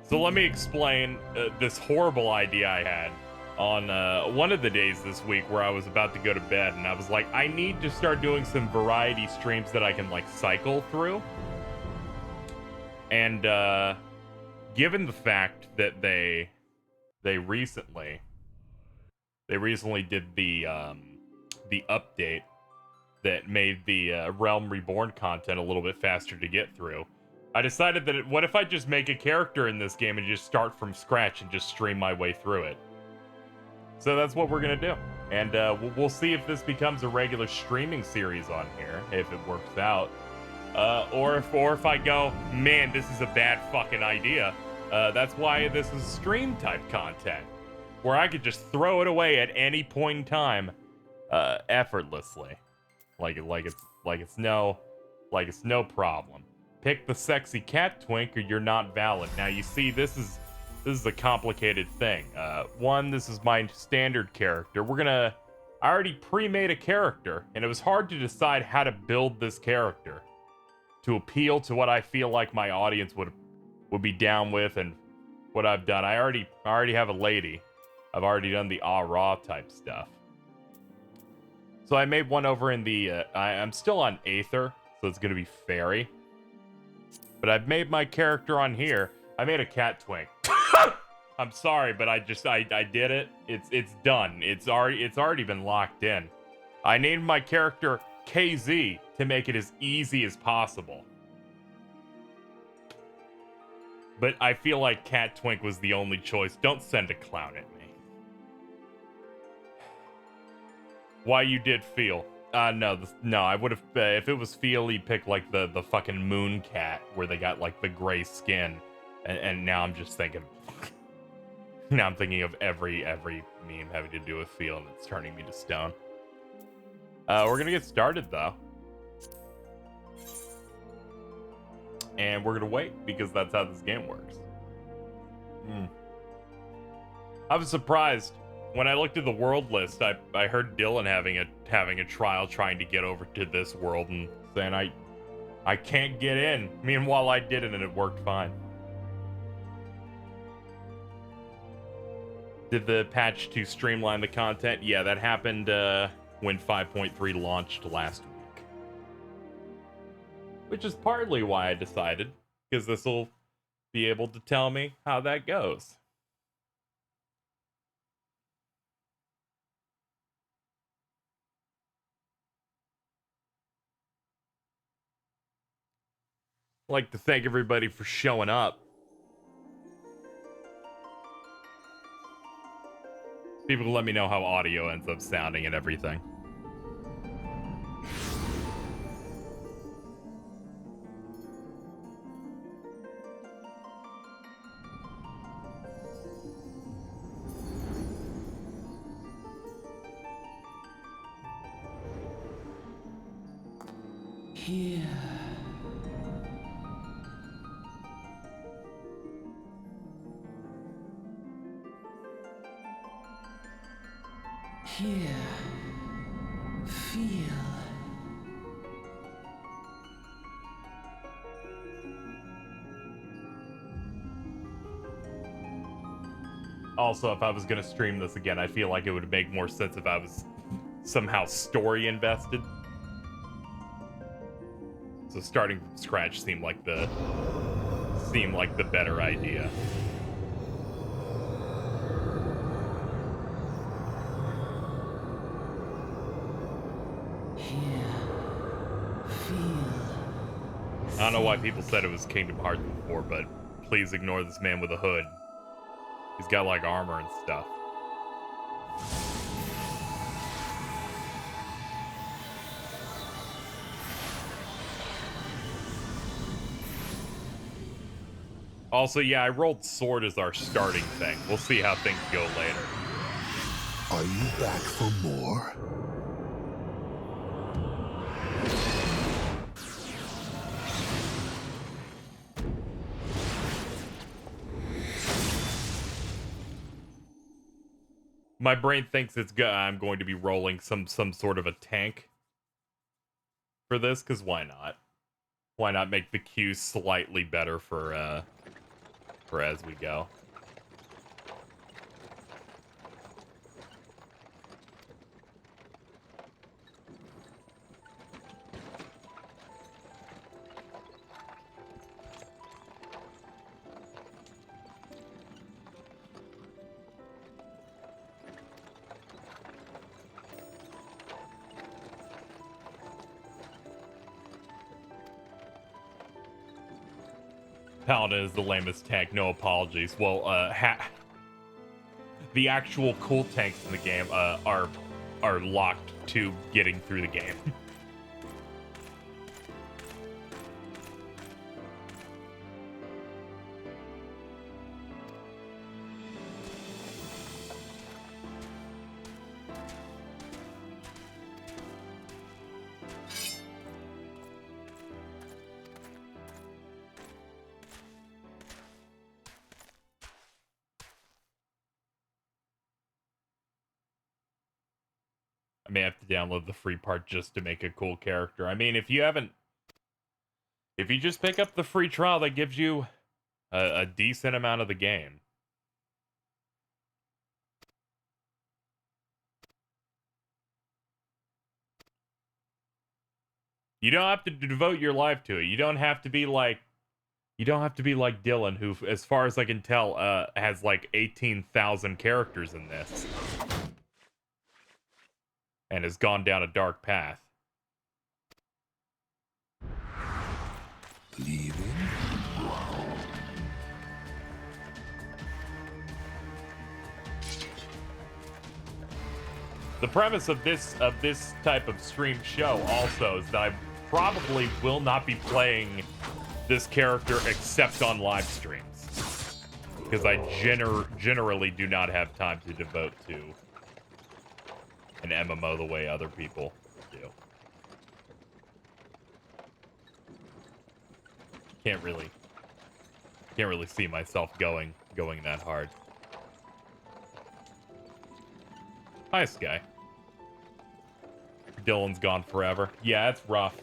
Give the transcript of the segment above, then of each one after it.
So let me explain this horrible idea I had on one of the days this week where I was about to go to bed, and I was like, I need to start doing some variety streams that I can like cycle through. And given the fact that they recently did the update that made the Realm Reborn content a little bit faster to get through, I decided that what if I just make a character in this game and just start from scratch and just stream my way through it. So that's what we're gonna do, and we'll see if this becomes a regular streaming series on here, if it works out, or if I go, man, this is a bad fucking idea. That's why this is stream type content, where I could just throw it away at any point in time, effortlessly, like it's no problem. Pick the sexy cat twink or you're not valid. Now you see, this is a complicated thing. One, this is my standard character. I already pre-made a character, and it was hard to decide how to build this character to appeal to what I feel like my audience would be down with, and what I've done. I already have a lady. I've already done the raw type stuff. So I made one over in the I'm still on Aether, so it's gonna be fairy. But I've made my character on here. I made a cat twink. I'm sorry, but I did it. It's done. It's already been locked in. I named my character K'ayzee to make it as easy as possible. But I feel like Cat Twink was the only choice. Don't send a clown at me. Why you did feel? No, I would have, if it was feel, he'd pick like the fucking moon cat where they got like the gray skin, and now I'm just thinking, now I'm thinking of every meme having to do with feel, and it's turning me to stone. We're gonna get started though, and we're gonna wait because that's how this game works. I was surprised. When I looked at the world list, I heard Dylan having a trial trying to get over to this world and saying I can't get in. Meanwhile, I did it and it worked fine. Did the patch to streamline the content? Yeah, that happened when 5.3 launched last week. Which is partly why I decided, because this will be able to tell me how that goes. I'd like to thank everybody for showing up. People let me know how audio ends up sounding and everything. Here. Here. Feel. Also, if I was going to stream this again, I feel like it would make more sense if I was somehow story invested. So starting from scratch seemed like the better idea. I don't know why people said it was Kingdom Hearts before, but please ignore this man with a hood. He's got like armor and stuff. Also, yeah, I rolled sword as our starting thing. We'll see how things go later. Are you back for more? My brain thinks I'm going to be rolling some sort of a tank for this, because why not? Why not make the queue slightly better for for as we go. Paladin is the lamest tank, no apologies. Well, the actual cool tanks in the game are locked to getting through the game. I may have to download the free part just to make a cool character. I mean, if you just pick up the free trial, that gives you a decent amount of the game. You don't have to devote your life to it. You don't have to be like Dylan, who, as far as I can tell, has like 18,000 characters in this. And has gone down a dark path. Leaving? The premise of this type of stream show also is that I probably will not be playing this character except on live streams, because I generally do not have time to devote to an MMO the way other people do. Can't really see myself going that hard. Hi, Sky. Dylan's gone forever. Yeah, it's rough.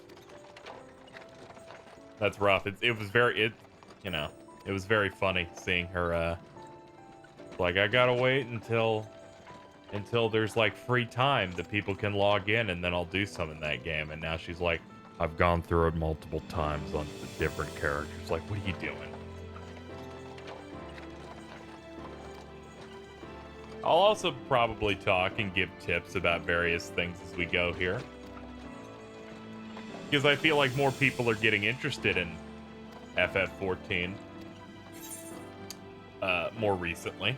That's rough. It was very funny seeing her like, I gotta wait until there's like free time that people can log in, and then I'll do some in that game. And now she's like, I've gone through it multiple times on the different characters. Like, what are you doing? I'll also probably talk and give tips about various things as we go here, because I feel like more people are getting interested in FF14 more recently.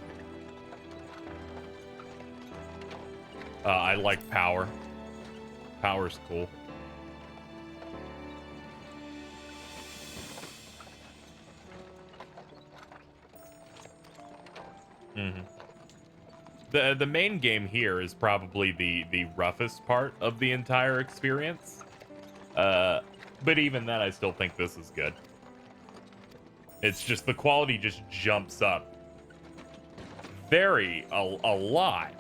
I like power. Power's cool. The main game here is probably the roughest part of the entire experience. But even then, I still think this is good. It's just the quality just jumps up a lot.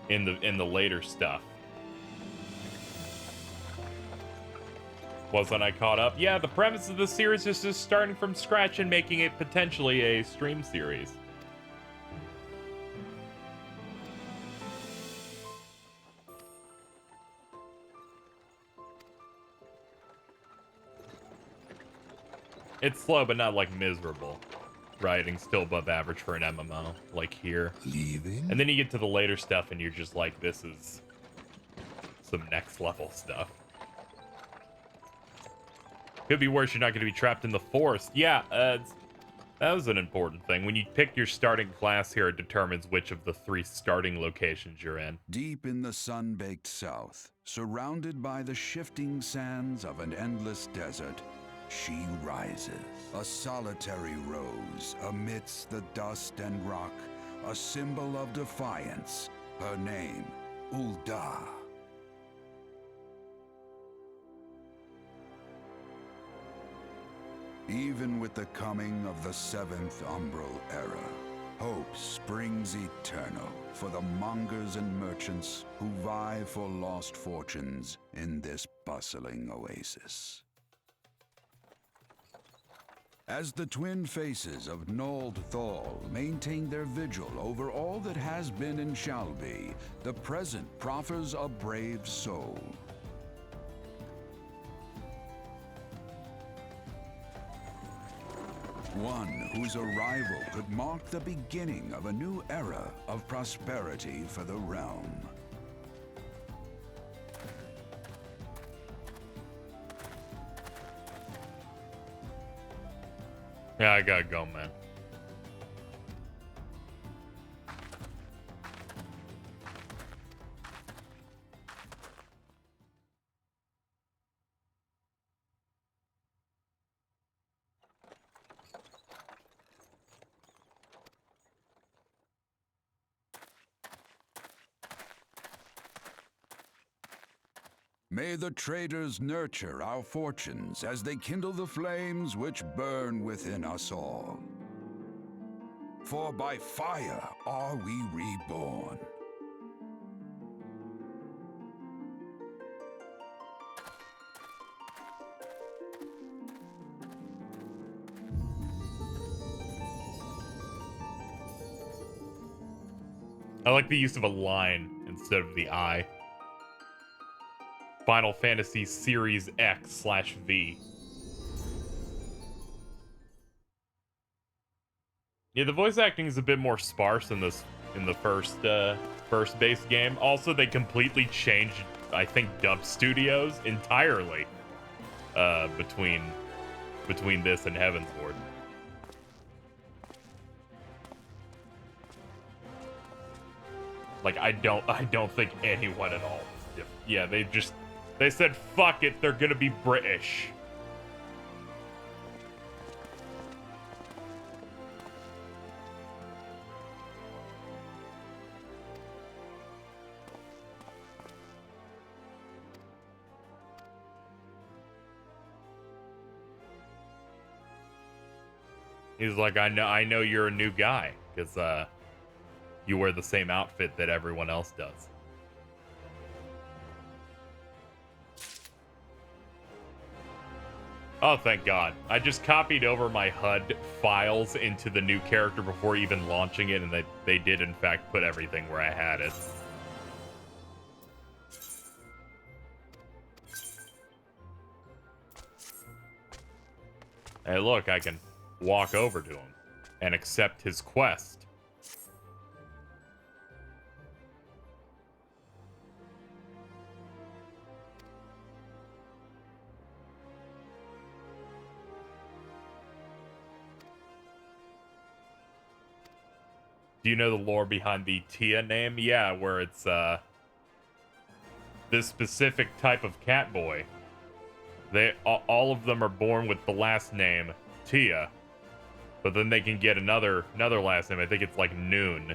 In the later stuff. Wasn't I caught up? Yeah, the premise of the series is just starting from scratch and making it potentially a stream series. It's slow, but not like miserable. Writing still above average for an MMO, like here. Leaving? And then you get to the later stuff and you're just like, this is some next level stuff. Could be worse, you're not going to be trapped in the forest. Yeah, that was an important thing. When you pick your starting class here, it determines which of the 3 starting locations you're in. Deep in the sun-baked south, surrounded by the shifting sands of an endless desert, she rises. A solitary rose amidst the dust and rock, a symbol of defiance. Her name, Ul'dah. Even with the coming of the 7th Umbral Era, hope springs eternal for the mongers and merchants who vie for lost fortunes in this bustling oasis. As the twin faces of Nold Thal maintain their vigil over all that has been and shall be, the present proffers a brave soul. One whose arrival could mark the beginning of a new era of prosperity for the realm. Yeah, I gotta go, man. May the traders nurture our fortunes as they kindle the flames which burn within us all. For by fire are we reborn. I like the use of a line instead of the I. Final Fantasy Series X/V. Yeah, the voice acting is a bit more sparse in the first base game. Also, they completely changed, I think, dub studios entirely between this and Heavensward. Like, I don't think anyone at all is different. Yeah, they said, fuck it, they're gonna be British. He's like, I know you're a new guy, because you wear the same outfit that everyone else does. Oh, thank God. I just copied over my HUD files into the new character before even launching it, and they did, in fact, put everything where I had it. Hey, look, I can walk over to him and accept his quest. Do you know the lore behind the Tia name? Yeah, where it's this specific type of cat boy. All of them are born with the last name Tia, but then they can get another last name. I think it's like Noon.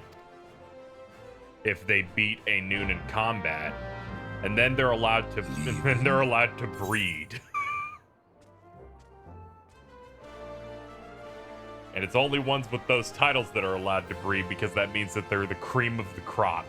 If they beat a Noon in combat, and then they're allowed to breed. And it's only ones with those titles that are allowed to breed, because that means that they're the cream of the crop.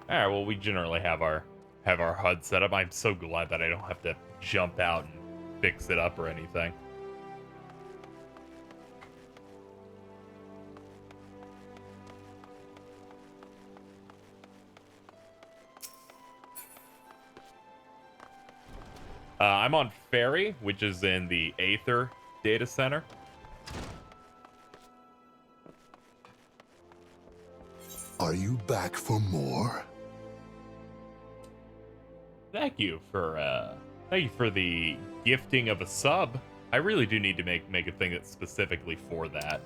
Alright, well, we generally have our HUD set up. I'm so glad that I don't have to jump out and fix it up or anything. I'm on Ferry, which is in the Aether data center. Are you back for more? Thank you for the gifting of a sub. I really do need to make a thing that's specifically for that.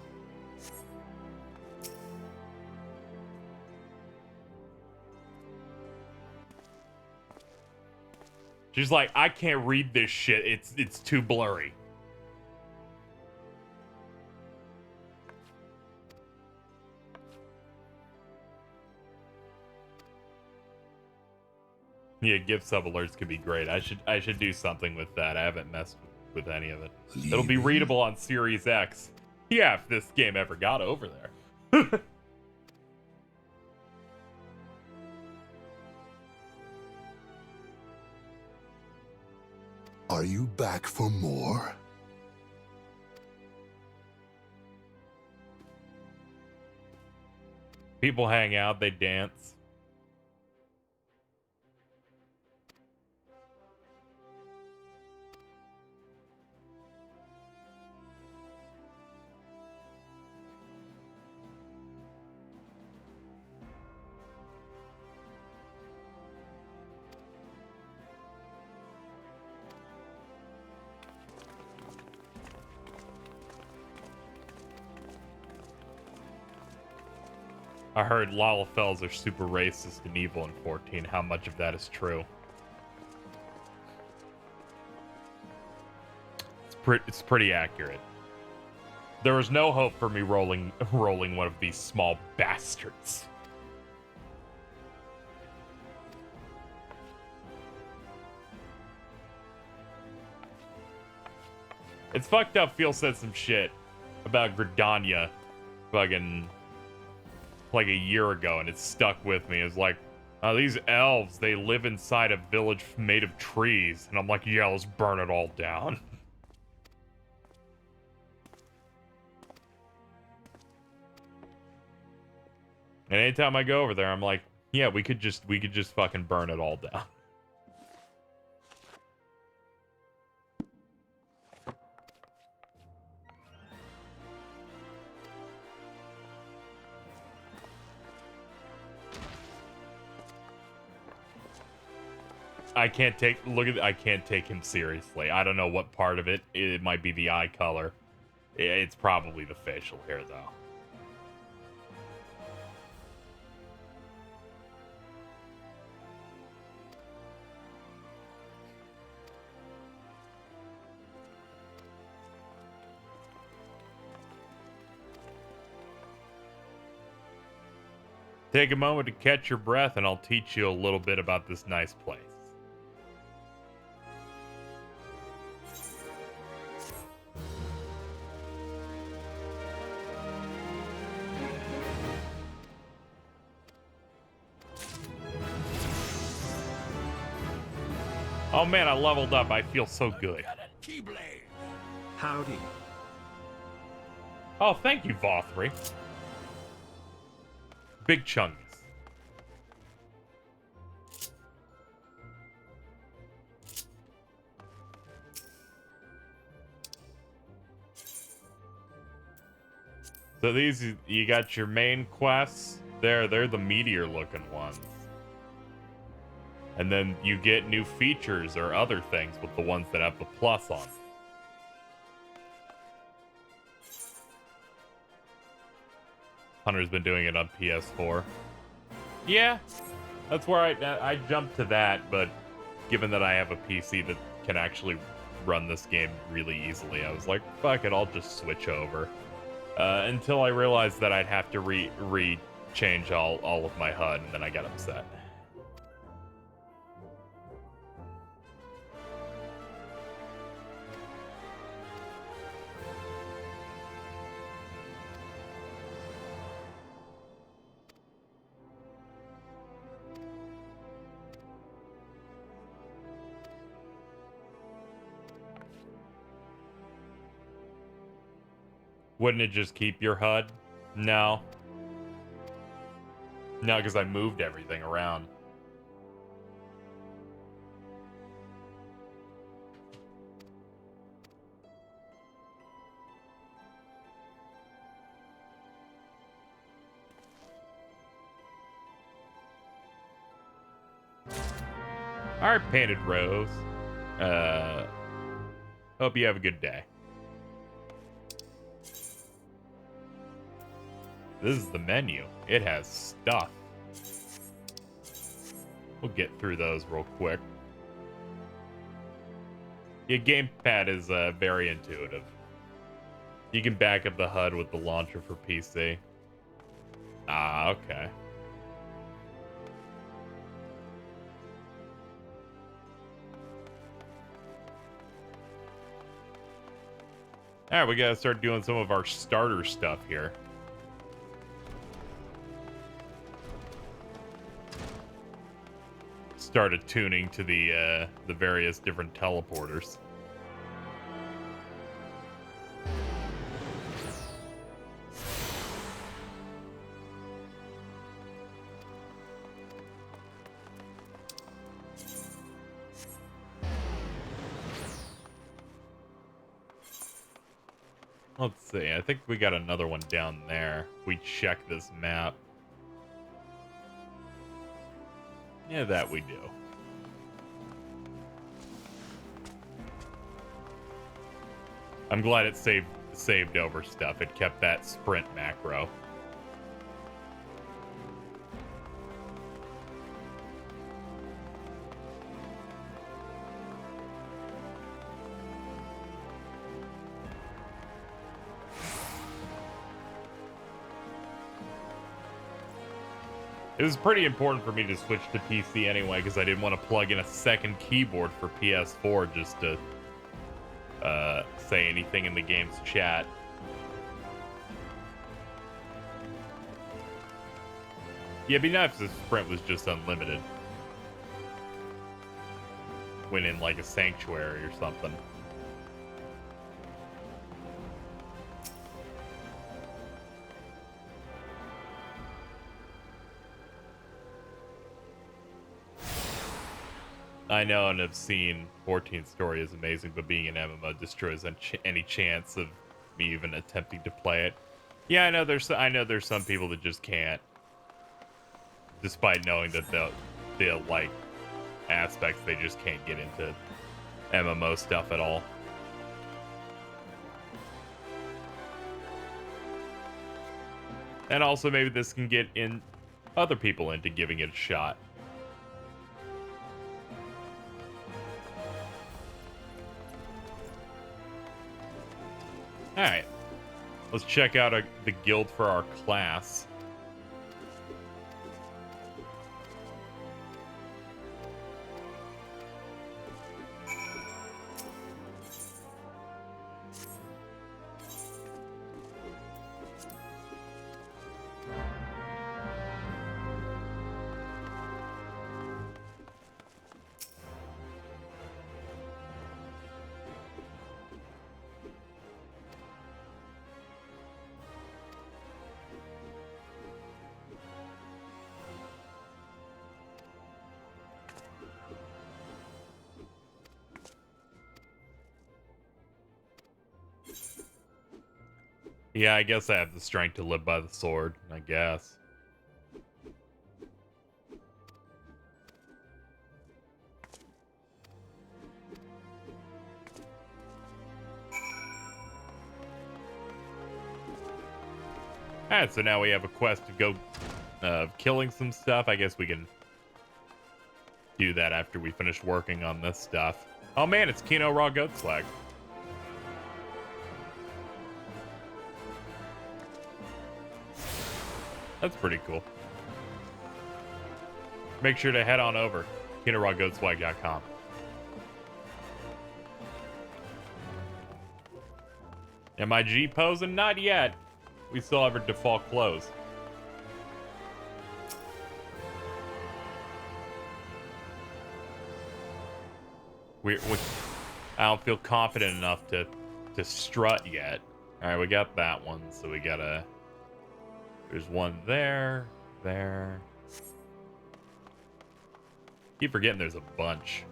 She's like, I can't read this shit. It's too blurry. Yeah, gift sub alerts could be great. I should do something with that. I haven't messed with any of it. It'll be readable on Series X. Yeah, if this game ever got over there. Are you back for more? People hang out, they dance. I heard Lalafels are super racist and evil in 14. How much of that is true? It's pretty accurate. There was no hope for me rolling one of these small bastards. It's fucked up. Phil said some shit about Gridania fucking like a year ago, and it stuck with me. It's like, these elves, they live inside a village made of trees. And I'm like, yeah, let's burn it all down. And anytime I go over there, I'm like, yeah, we could just fucking burn it all down. I can't take him seriously. I don't know what part of it. It might be the eye color. It's probably the facial hair, though. Take a moment to catch your breath, and I'll teach you a little bit about this nice place. Oh man, I leveled up. I feel so good. Howdy. Oh, thank you, Vothri. Big chungus. So these, you got your main quests. They're the meteor looking ones. And then you get new features or other things with the ones that have the plus on. Hunter's been doing it on PS4. Yeah, that's where I jumped to that, but given that I have a PC that can actually run this game really easily, I was like, fuck it, I'll just switch over. Until I realized that I'd have to re-change all of my HUD, and then I got upset. Wouldn't it just keep your HUD? No. No, because I moved everything around. Alright, Painted Rose. Hope you have a good day. This is the menu. It has stuff. We'll get through those real quick. Your gamepad is very intuitive. You can back up the HUD with the launcher for PC. Ah, okay. Alright, we gotta start doing some of our starter stuff here. start attuning to the various different teleporters. Let's see. I think we got another one down there. We check this map. Yeah, that we do. I'm glad it saved over stuff. It kept that sprint macro. It was pretty important for me to switch to PC anyway, because I didn't want to plug in a second keyboard for PS4 just to say anything in the game's chat. Yeah, it'd be nice if the sprint was just unlimited. Went in like a sanctuary or something. I know and have seen 14th Story is amazing, but being an MMO destroys any chance of me even attempting to play it. Yeah, I know there's some people that just can't, despite knowing that they'll like aspects, they just can't get into MMO stuff at all. And also maybe this can get in other people into giving it a shot. Alright, let's check out the guild for our class. Yeah, I guess I have the strength to live by the sword, I guess. Alright, so now we have a quest to go killing some stuff. I guess we can do that after we finish working on this stuff. Oh man, it's Kino Raw Goat Slag. That's pretty cool. Make sure to head on over KinoRawGoatSwag.com. Am I G posing? Not yet. We still have our default clothes. I don't feel confident enough to strut yet. All right, we got that one, so we gotta. There's one there. Keep forgetting there's a bunch.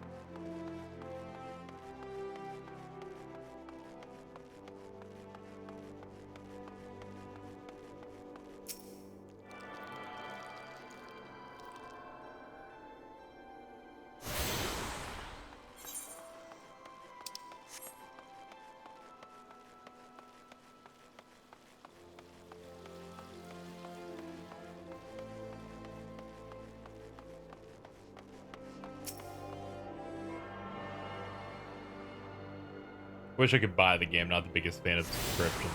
Wish I could buy the game, not the biggest fan of subscriptions.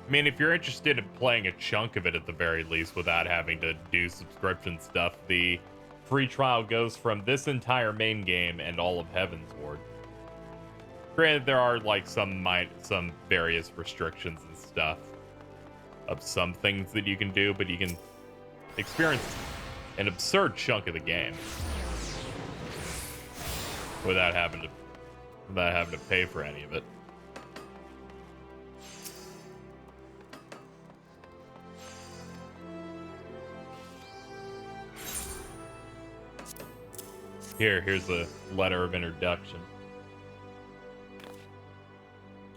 I mean, if you're interested in playing a chunk of it at the very least without having to do subscription stuff, the free trial goes from this entire main game and all of Heaven's Ward. Granted, there are like some various restrictions and stuff of some things that you can do, but you can experience an absurd chunk of the game. without having to pay for any of it. Here's a letter of introduction.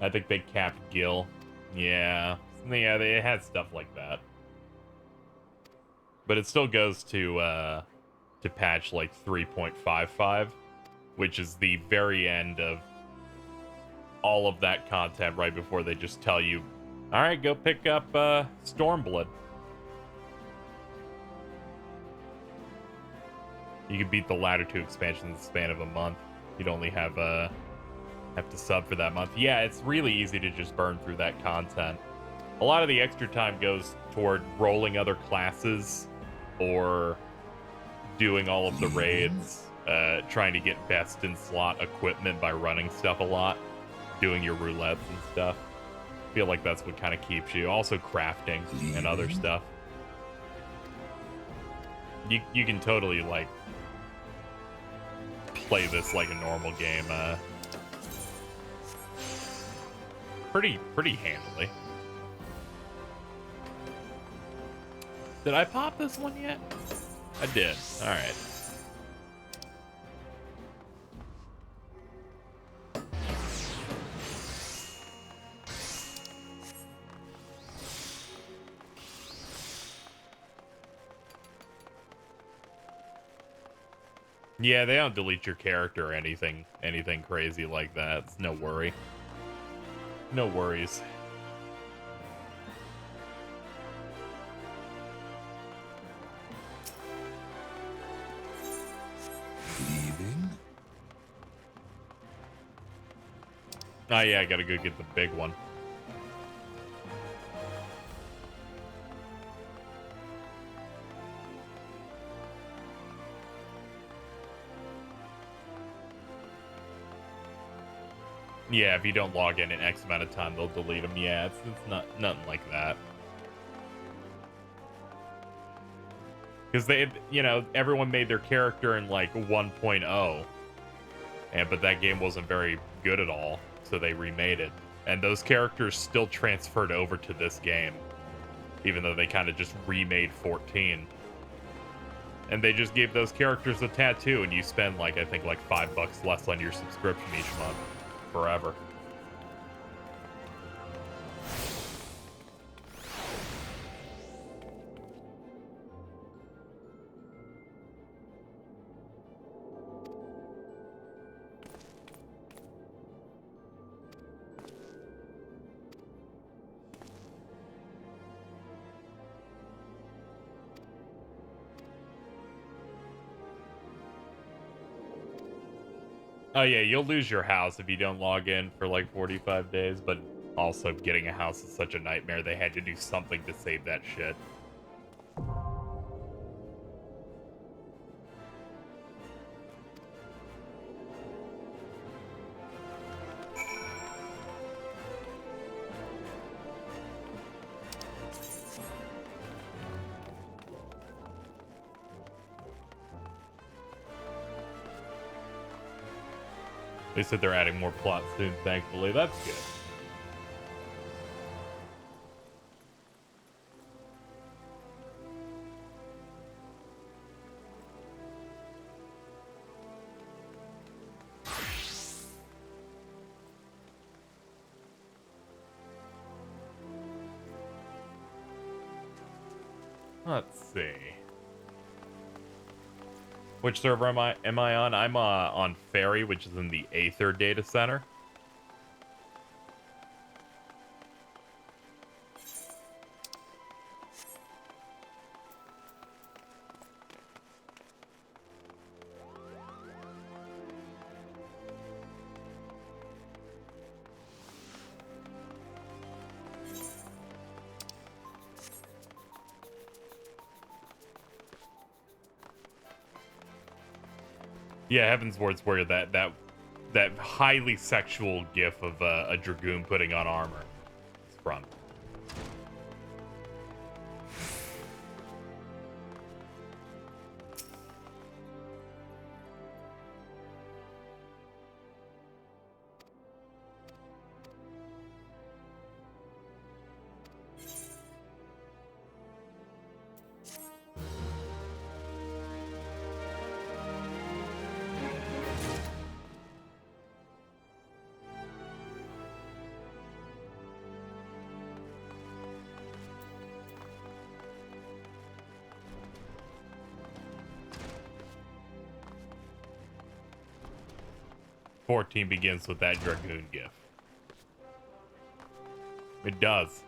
I think they capped Gil. Yeah, they had stuff like that. But it still goes to patch like 3.55, which is the very end of all of that content right before they just tell you, all right, go pick up Stormblood. You could beat the latter two expansions in the span of a month. You'd only have to sub for that month. Yeah, it's really easy to just burn through that content. A lot of the extra time goes toward rolling other classes or doing all of the raids, trying to get best in slot equipment by running stuff a lot, doing your roulettes and stuff. I feel like that's what kind of keeps you. Also crafting and other stuff. You can totally like play this like a normal game pretty handily. Did I pop this one yet? I did. All right. Yeah, they don't delete your character or anything crazy like that. It's no worry. No worries. Leaving? Oh yeah, I gotta go get the big one. Yeah, if you don't log in X amount of time, they'll delete them. Yeah, it's not nothing like that. Because they, everyone made their character in like 1.0, but that game wasn't very good at all, so they remade it. And those characters still transferred over to this game, even though they kind of just remade 14. And they just gave those characters a tattoo, and you spend like, I think like $5 less on your subscription each month. Forever. Oh yeah, you'll lose your house if you don't log in for like 45 days, but also getting a house is such a nightmare, they had to do something to save that shit. They said they're adding more plots soon, thankfully. That's good. Let's see. Which server am I on? I'm on Ferry, which is in the Aether data center. Yeah, Heaven's Ward's where that highly sexual gif of a dragoon putting on armor is from. 14 begins with that Dragoon gif. It does.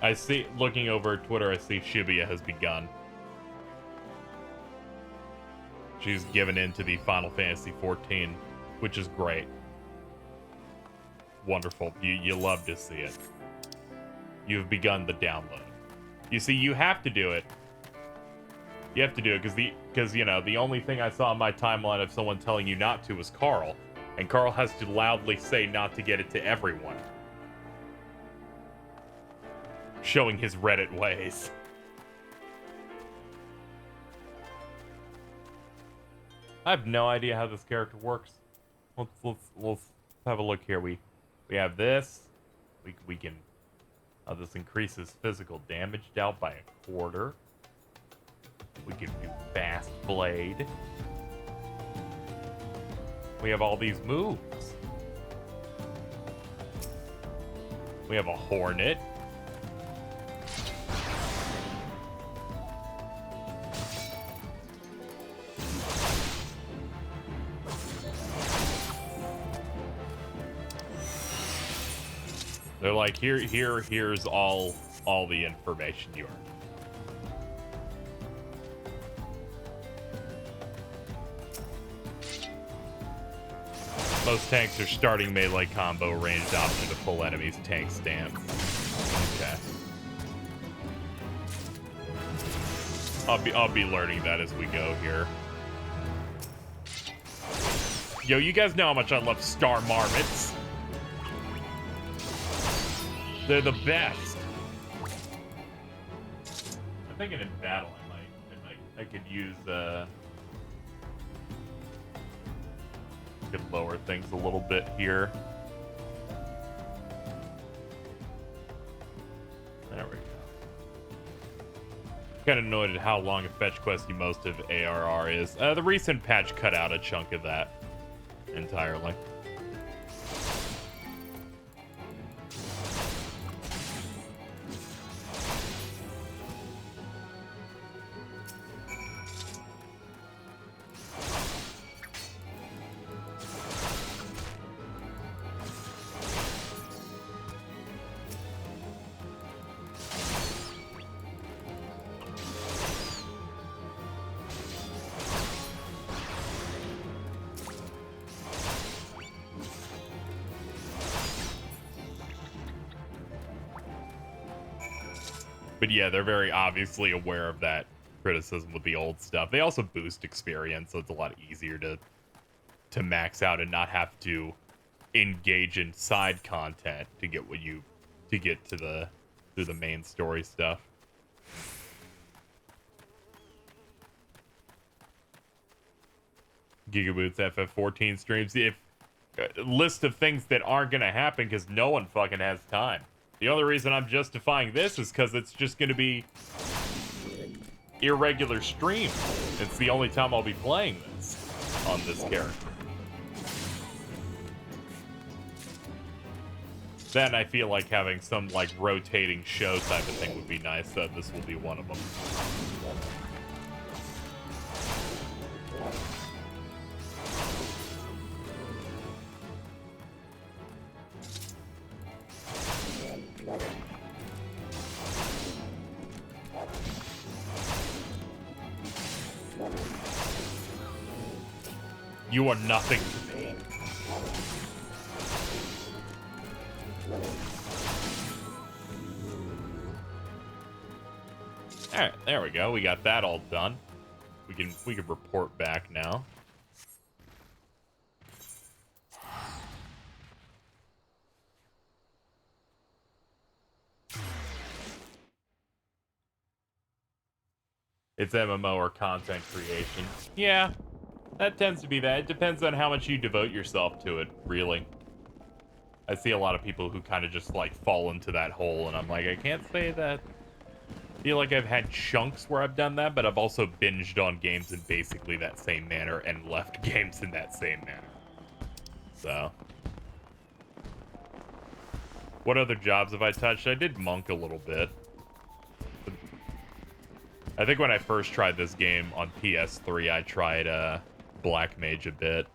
I see, looking over Twitter, I see Shibuya has begun. She's given in to the Final Fantasy XIV, which is great. Wonderful. You love to see it. You've begun the download. You see, you have to do it. You have to do it because you know, the only thing I saw on my timeline of someone telling you not to was Carl. And Carl has to loudly say not to get it to everyone. Showing his Reddit ways. I have no idea how this character works. Let's have a look here. We have this. We can. Oh, this increases physical damage dealt by a quarter. We can do Fast Blade. We have all these moves. We have a Hornet. They're like, here's all the information you earned. Most tanks are starting melee combo ranged option to pull enemies' tank stance. Okay. I'll be learning that as we go here. Yo, you guys know how much I love Star Marmots. They're the best. I'm thinking in battle I could use could lower things a little bit here. There we go. Kind of annoyed at how long a fetch questy most of ARR is. The recent patch cut out a chunk of that entirely. But yeah, they're very obviously aware of that criticism with the old stuff. They also boost experience, so it's a lot easier to max out and not have to engage in side content to get to the main story stuff. Gigaboot's FF14 streams. If list of things that aren't gonna happen because no one fucking has time. The only reason I'm justifying this is because it's just going to be irregular stream. It's the only time I'll be playing this on this character. Then I feel like having some like rotating show type of thing would be nice. So this will be one of them. You are nothing to me. Alright, there we go. We got that all done. We can report back now. It's MMO or content creation. Yeah. That tends to be that. It depends on how much you devote yourself to it, really. I see a lot of people who kind of just, like, fall into that hole, and I'm like, I can't say that. I feel like I've had chunks where I've done that, but I've also binged on games in basically that same manner and left games in that same manner. So. What other jobs have I touched? I did Monk a little bit. I think when I first tried this game on PS3, I tried Black Mage a bit.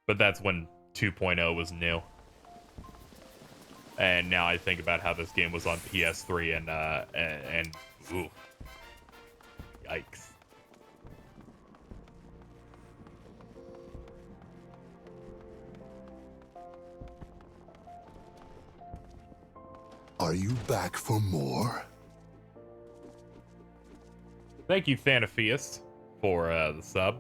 But that's when 2.0 was new. And now I think about how this game was on PS3 and ooh, yikes. Are you back for more? Thank you, Thanophius, for the sub.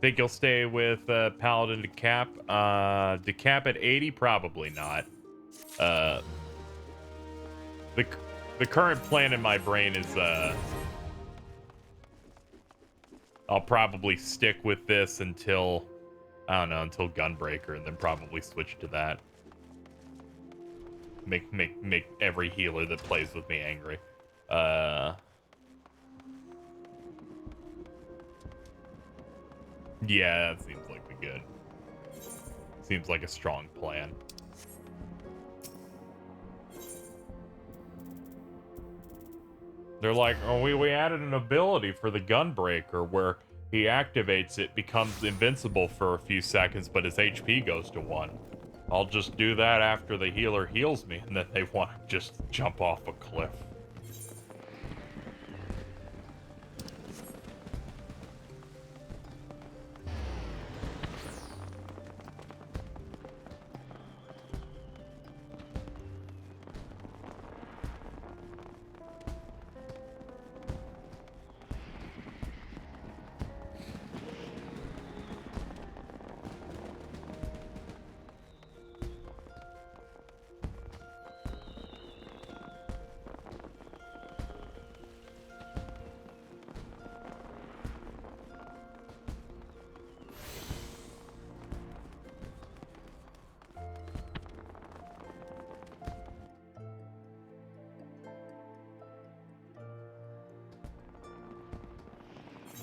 Think you'll stay with Paladin Decap? Decap at 80? Probably not. The current plan in my brain is I'll probably stick with this until, I don't know, until Gunbreaker, and then probably switch to that. Make every healer that plays with me angry. Yeah, that seems like the good. Seems like a strong plan. They're like, oh, we added an ability for the Gunbreaker where he activates it, becomes invincible for a few seconds, but his HP goes to 1. I'll just do that after the healer heals me, and then they want to just jump off a cliff.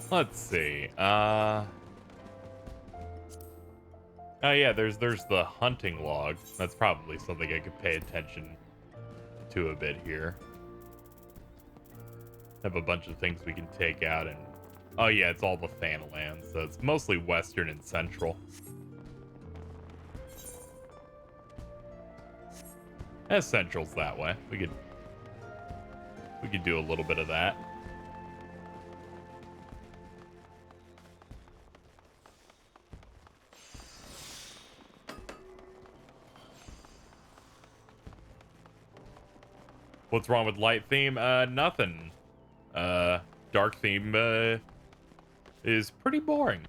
Let's see. Oh yeah, there's the hunting log. That's probably something I could pay attention to a bit here. Have a bunch of things we can take out, and oh yeah, it's all the Thanalands, so it's mostly western and central. Central's that way. We could do a little bit of that. What's wrong with light theme? Nothing. Dark theme, is pretty boring.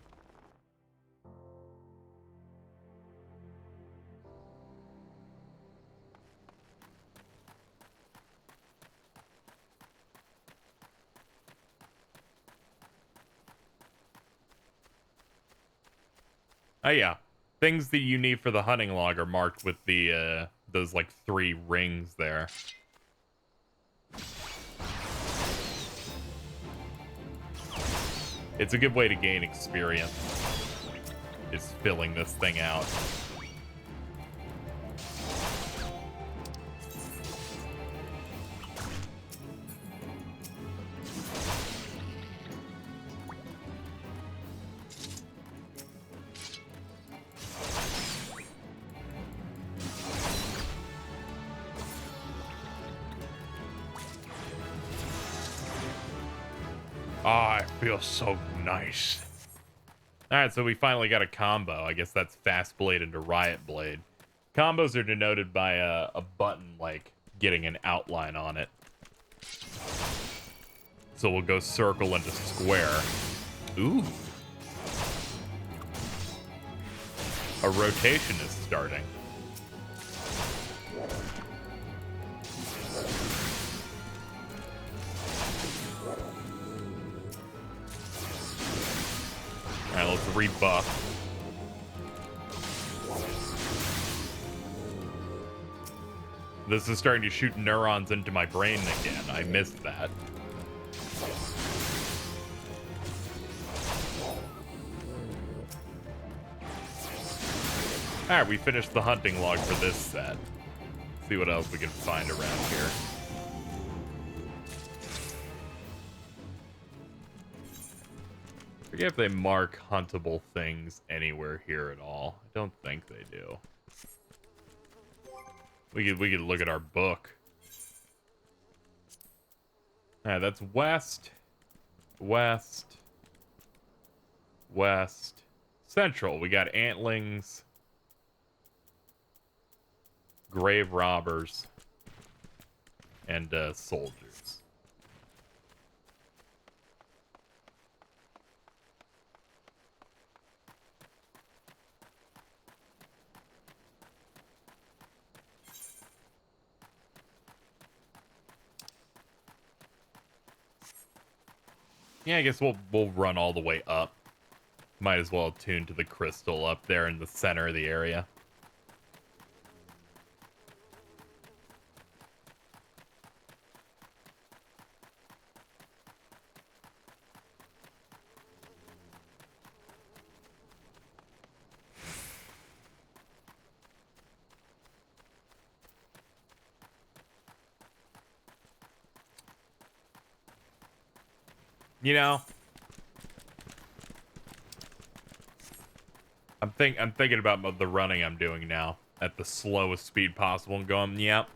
Oh yeah. Things that you need for the hunting log are marked with the, those like 3 rings there. It's a good way to gain experience, is filling this thing out. Ah, it feels so nice. Alright, so we finally got a combo. I guess that's Fast Blade into Riot Blade. Combos are denoted by a button, like, getting an outline on it. So we'll go circle into square. Ooh. A rotation is starting. Alright, let's rebuff. This is starting to shoot neurons into my brain again. I missed that. Alright, we finished the hunting log for this set. See what else we can find around here. Forget if they mark huntable things anywhere here at all. I don't think they do. We could look at our book. Alright, that's west, west, west, central. We got antlings, grave robbers, and soldiers. Yeah, I guess we'll run all the way up. Might as well tune to the crystal up there in the center of the area. You know, I'm thinking about the running I'm doing now at the slowest speed possible and going, yep,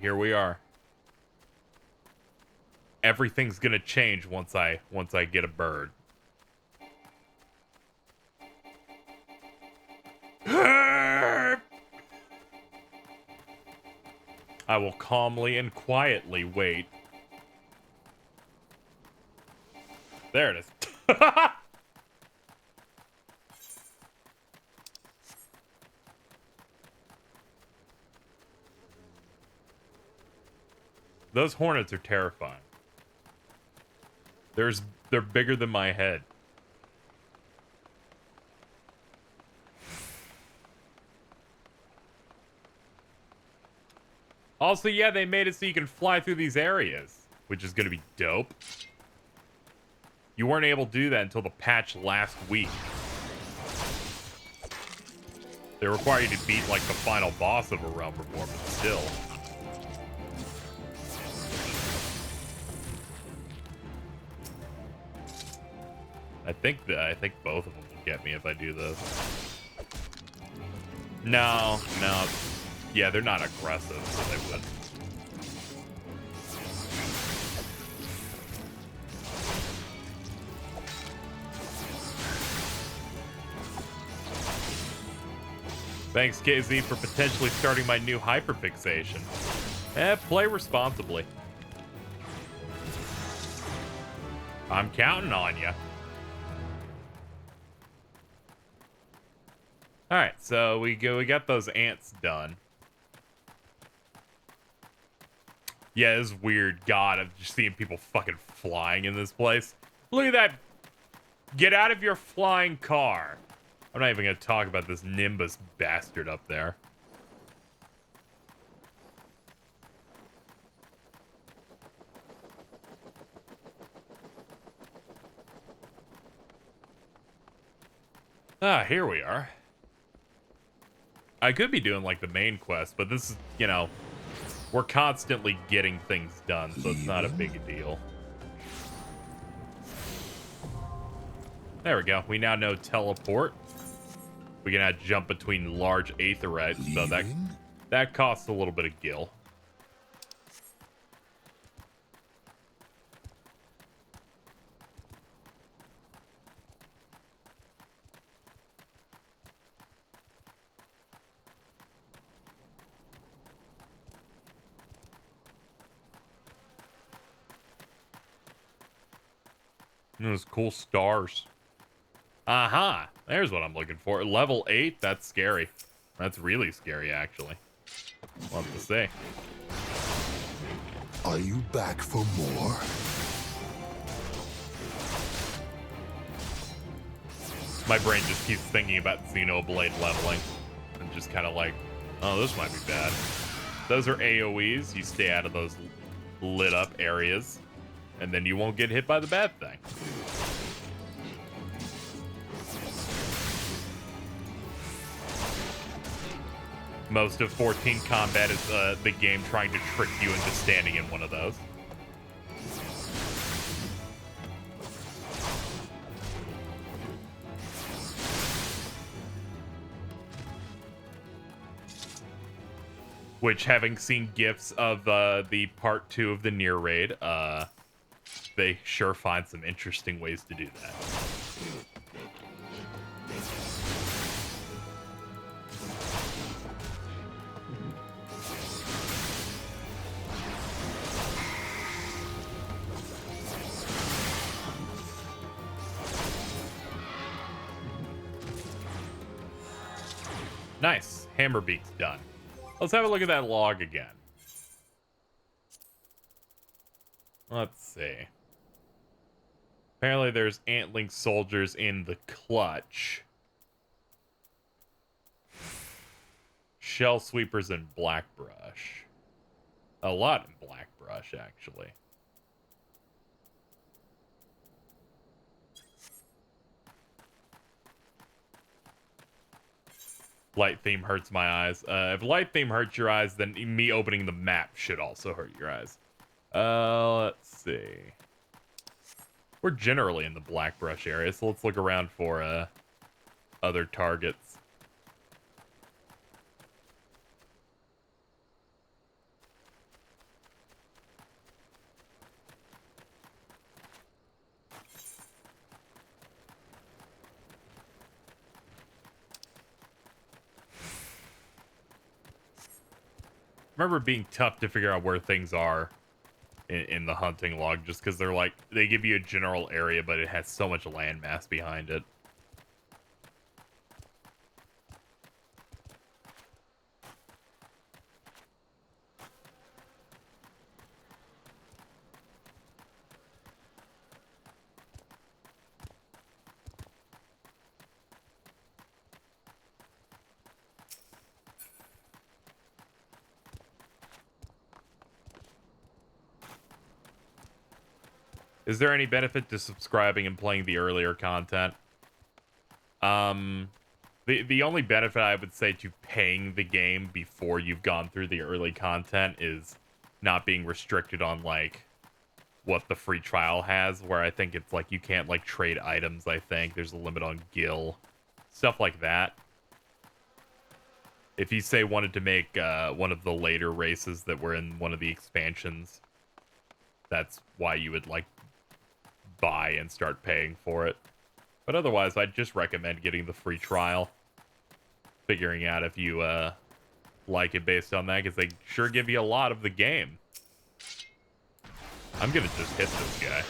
here we are. Everything's gonna change once I get a bird. I will calmly and quietly wait. There it is. Those hornets are terrifying. They're bigger than my head. Also, yeah, they made it so you can fly through these areas, which is gonna be dope. You weren't able to do that until the patch last week. They require you to beat, like, the final boss of a Realm Reborn, but still. I think both of them will get me if I do this. No. Yeah, they're not aggressive, so they wouldn't. Thanks, K'ayzee, for potentially starting my new hyperfixation. Play responsibly. I'm counting on you. Alright, so we got those ants done. Yeah, it's weird. God, I'm just seeing people fucking flying in this place. Look at that. Get out of your flying car. I'm not even going to talk about this Nimbus bastard up there. Ah, here we are. I could be doing, like, the main quest, but this is, you know, we're constantly getting things done, so it's not a big deal. There we go. We now know teleport. We can now jump between large aetherites, so that costs a little bit of gil. Those cool stars. Aha! There's what I'm looking for. Level 8? That's scary. That's really scary, actually. We'll have to see. Are you back for more? My brain just keeps thinking about Xenoblade leveling. And just kind of like, oh, this might be bad. Those are AoEs. You stay out of those lit up areas. And then you won't get hit by the bad thing. Most of 14 combat is the game trying to trick you into standing in one of those. Which, having seen GIFs of the part 2 of the Nier raid, they sure find some interesting ways to do that. Nice. Hammerbeak's done. Let's have a look at that log again. Let's see. Apparently there's Antling soldiers in the clutch. Shell sweepers and blackbrush. A lot in blackbrush, actually. Light theme hurts my eyes. If light theme hurts your eyes, then me opening the map should also hurt your eyes. Let's see. We're generally in the blackbrush area, so let's look around for other targets. Remember being tough to figure out where things are in the hunting log, just because they're like, they give you a general area, but it has so much landmass behind it. Is there any benefit to subscribing and playing the earlier content? The only benefit I would say to paying the game before you've gone through the early content is not being restricted on, like, what the free trial has, where I think it's like you can't, like, trade items, I think. There's a limit on gil. Stuff like that. If you, say, wanted to make one of the later races that were in one of the expansions, that's why you would, like, buy and start paying for it. But otherwise, I'd just recommend getting the free trial. Figuring out if you like it based on that, because they sure give you a lot of the game. I'm gonna just hit this guy.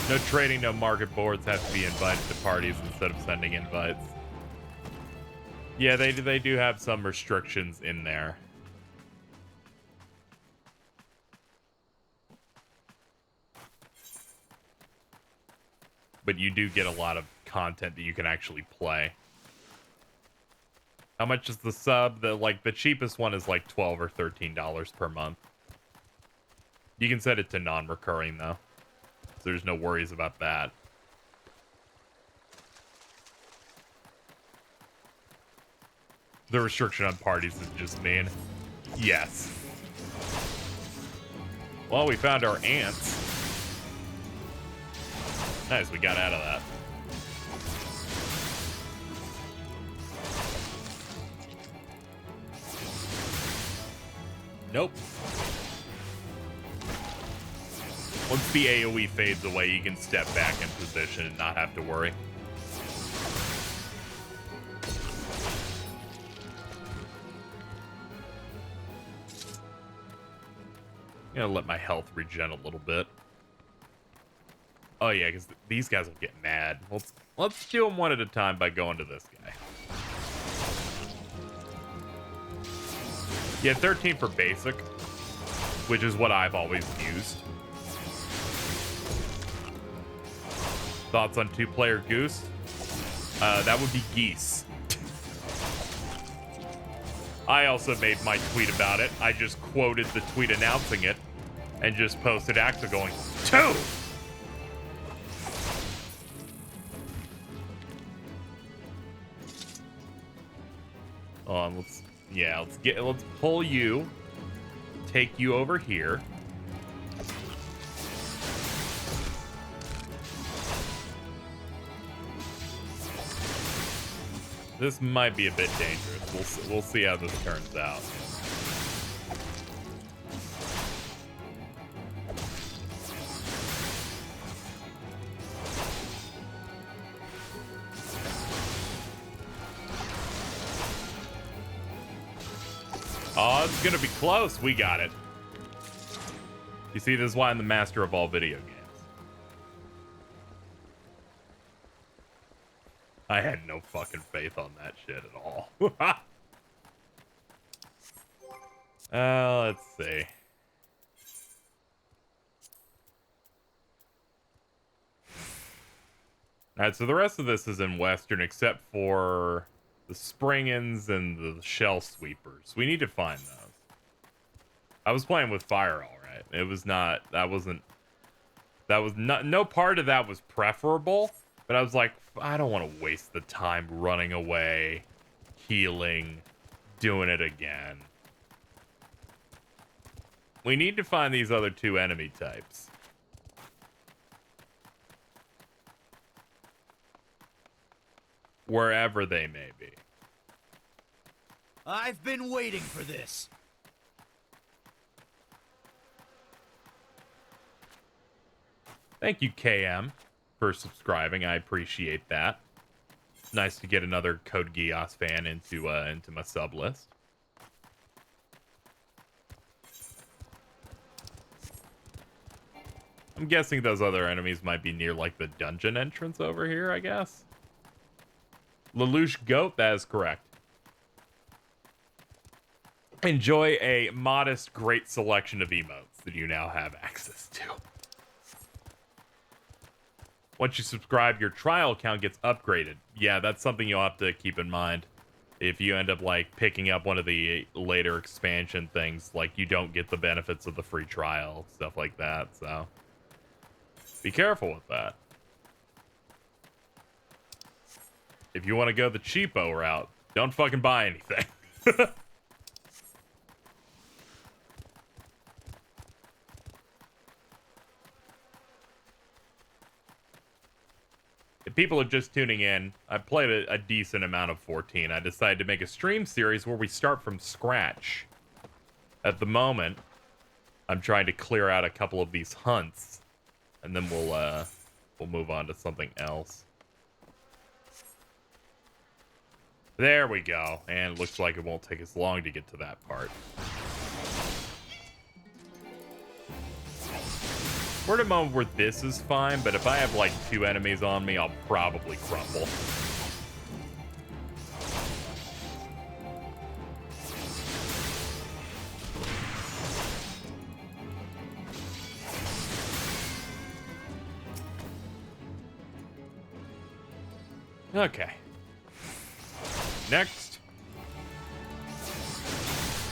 No trading, no market boards, have to be invited to parties instead of sending invites. Yeah, they do have some restrictions in there. But you do get a lot of content that you can actually play. How much is the sub? The cheapest one is like $12 or $13 per month. You can set it to non-recurring though. So there's no worries about that. The restriction on parties is just mean. Yes. Well, we found our ants. Nice, we got out of that. Nope. Once the AoE fades away, you can step back in position and not have to worry. I'm gonna let my health regen a little bit. Oh yeah, because these guys will get mad. Let's do them one at a time by going to this guy. Yeah, 13 for basic, which is what I've always used. Thoughts on two-player Goose? That would be Geese. I also made my tweet about it. I just quoted the tweet announcing it and just posted Axel going, 2! let's pull you, take you over here. This might be a bit dangerous. We'll see how this turns out. Oh, it's gonna be close. We got it. You see, this is why I'm the master of all video games. I had no fucking faith on that shit at all. Let's see. Alright, so the rest of this is in Western except for the Springans and the Shell Sweepers. We need to find those. I was playing with fire, alright. It was not, no part of that was preferable, but I was like, I don't want to waste the time running away, healing, doing it again. We need to find these other two enemy types. Wherever they may be. I've been waiting for this. Thank you, KM, for subscribing. I appreciate that. Nice to get another Code Geass fan into my sub list. I'm guessing those other enemies might be near like the dungeon entrance over here, I guess. Lelouch Goat, that is correct. Enjoy a modest, great selection of emotes that you now have access to. Once you subscribe, your trial account gets upgraded. Yeah, that's something you'll have to keep in mind. If you end up, like, picking up one of the later expansion things, like, you don't get the benefits of the free trial, stuff like that, so... be careful with that. If you want to go the cheapo route, don't fucking buy anything. If people are just tuning in, I played a decent amount of 14. I decided to make a stream series where we start from scratch. At the moment, I'm trying to clear out a couple of these hunts, and then we'll move on to something else. There we go. And it looks like it won't take as long to get to that part. We're at a moment where this is fine, but if I have like 2 enemies on me, I'll probably crumble. Okay. Next.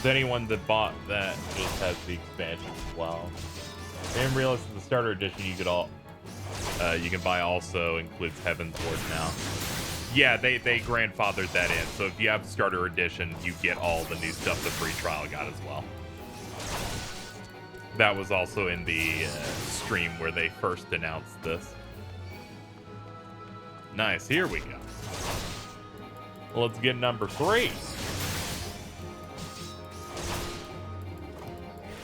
Is anyone that bought that just has the expansion as well? I didn't realize that the starter edition you can buy also includes Heaven's Ward now. Yeah, they grandfathered that in. So if you have starter edition, you get all the new stuff the free trial got as well. That was also in the stream where they first announced this. Nice, here we go. Let's get number 3.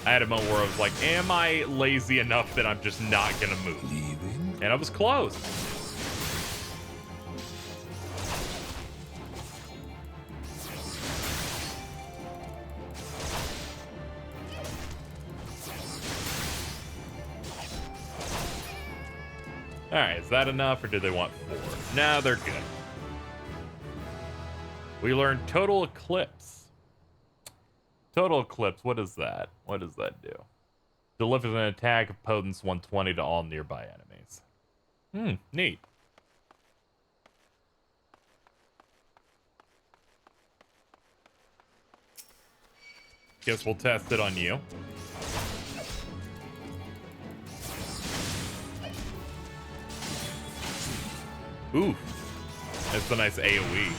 I had a moment where I was like, am I lazy enough that I'm just not gonna move? Leaving? And I was close. Alright, is that enough or do they want 4? No, they're good. We learned Total Eclipse. Total Eclipse, what is that? What does that do? Delivers an attack of potence 120 to all nearby enemies. Neat. Guess we'll test it on you. Ooh. That's a nice AoE.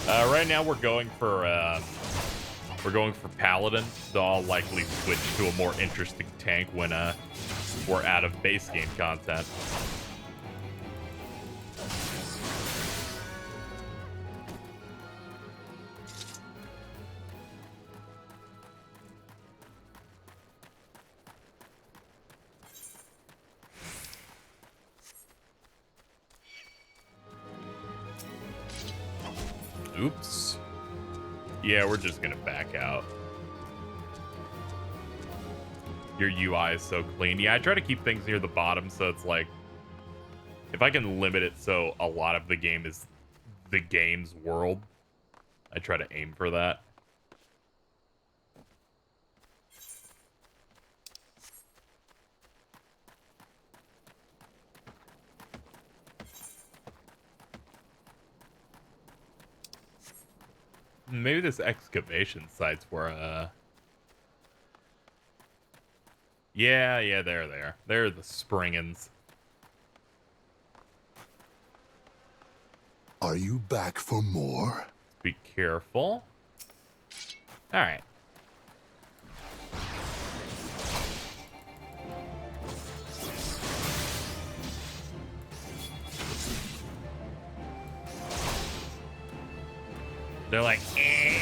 Right now we're going for Paladin, though I'll likely switch to a more interesting tank when we're out of base game content. Oops. Yeah, we're just gonna back out. Your UI is so clean. Yeah, I try to keep things near the bottom so it's like, if I can limit it so a lot of the game is the game's world, I try to aim for that. Maybe this excavation site's where, yeah, they're there. They're the Springans. Are you back for more? Be careful. Alright. They're like, eh.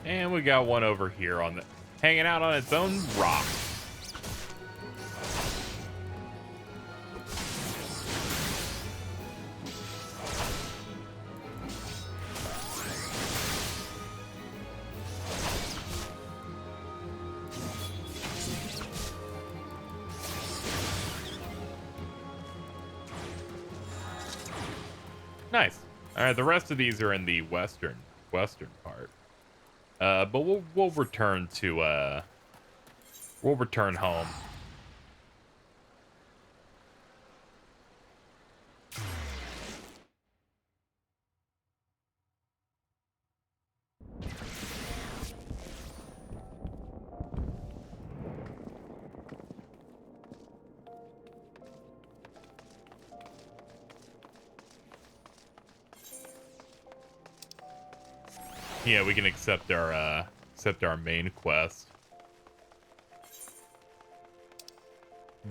And we got one over here on the hanging out on its own rock. Nice. All right, the rest of these are in the western part. But we'll return to we'll return home. Yeah, we can accept our main quest.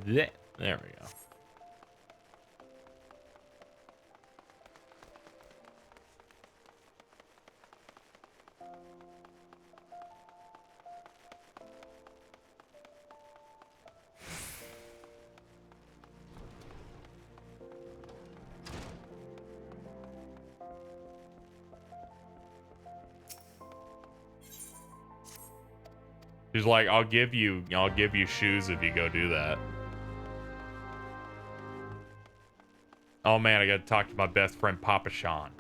There we go. She's like, I'll give you shoes if you go do that. Oh man, I gotta talk to my best friend Papa Sean.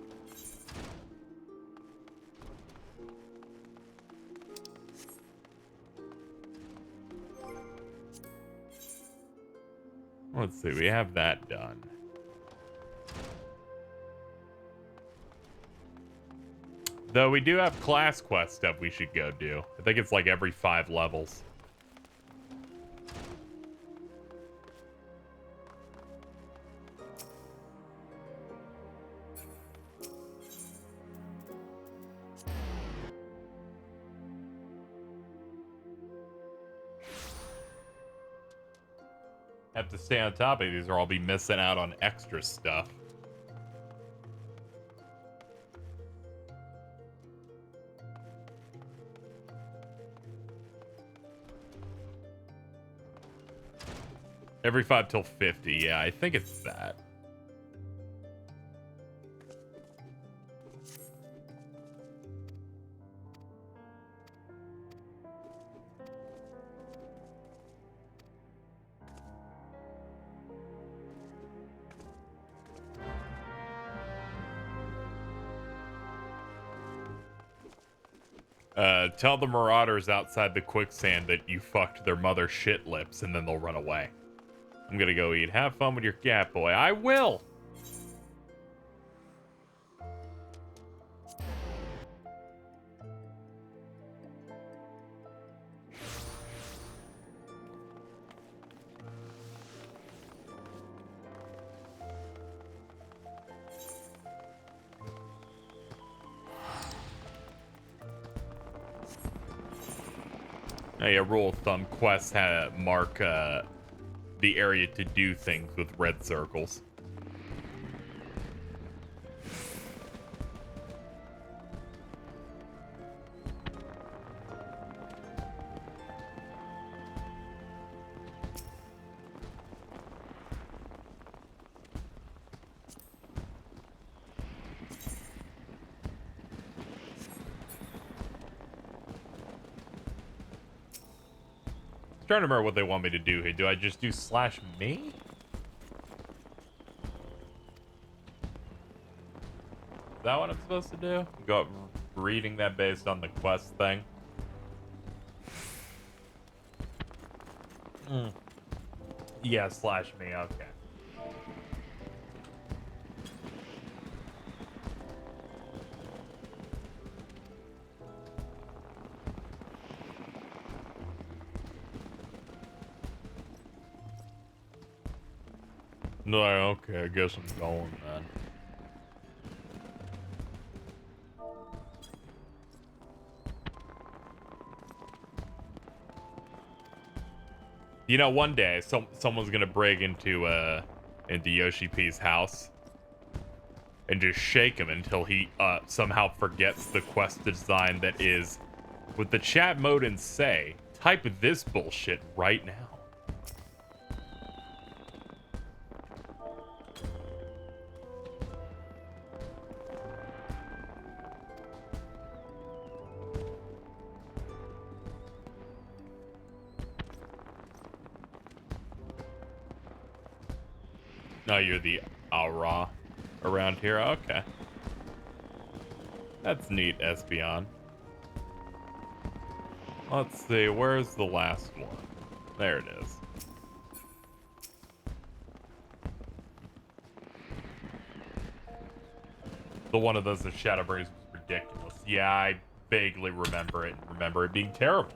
Let's see, we have that done. Though we do have class quest stuff we should go do. I think it's like every 5 levels. Have to stay on top of these or I'll be missing out on extra stuff. Every 5 till 50, yeah, I think it's that. Tell the marauders outside the quicksand that you fucked their mother shit lips, and then they'll run away. I'm gonna go eat. Have fun with your cat boy. I will! A rule of thumb, quests mark the area to do things with red circles. Trying to remember what they want me to do here. Do I just do /me? Is that what I'm supposed to do? Go up reading that based on the quest thing? Yeah, /me, okay. No, okay, I guess I'm going then. You know, one day someone's gonna break into Yoshi P's house and just shake him until he somehow forgets the quest design that is, with the chat mode and say, type this bullshit right now. No, you're the Aura around here. Okay. That's neat, Espeon. Let's see, where's the last one? There it is. The one of those that Shadowbreeze was ridiculous. Yeah, I vaguely remember it and remember it being terrible.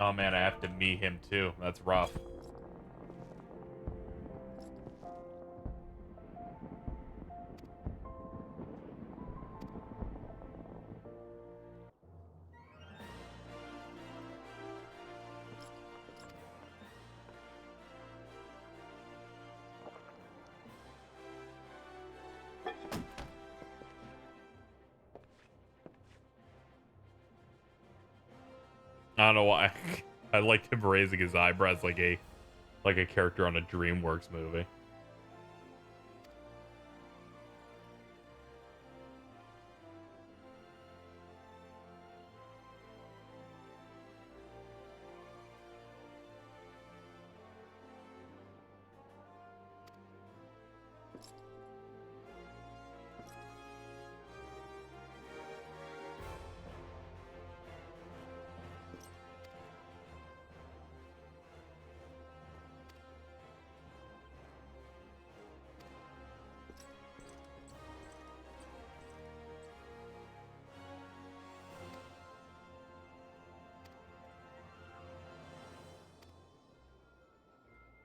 Oh man, I have to meet him too. That's rough. I don't know why. I liked him raising his eyebrows like a character on a DreamWorks movie.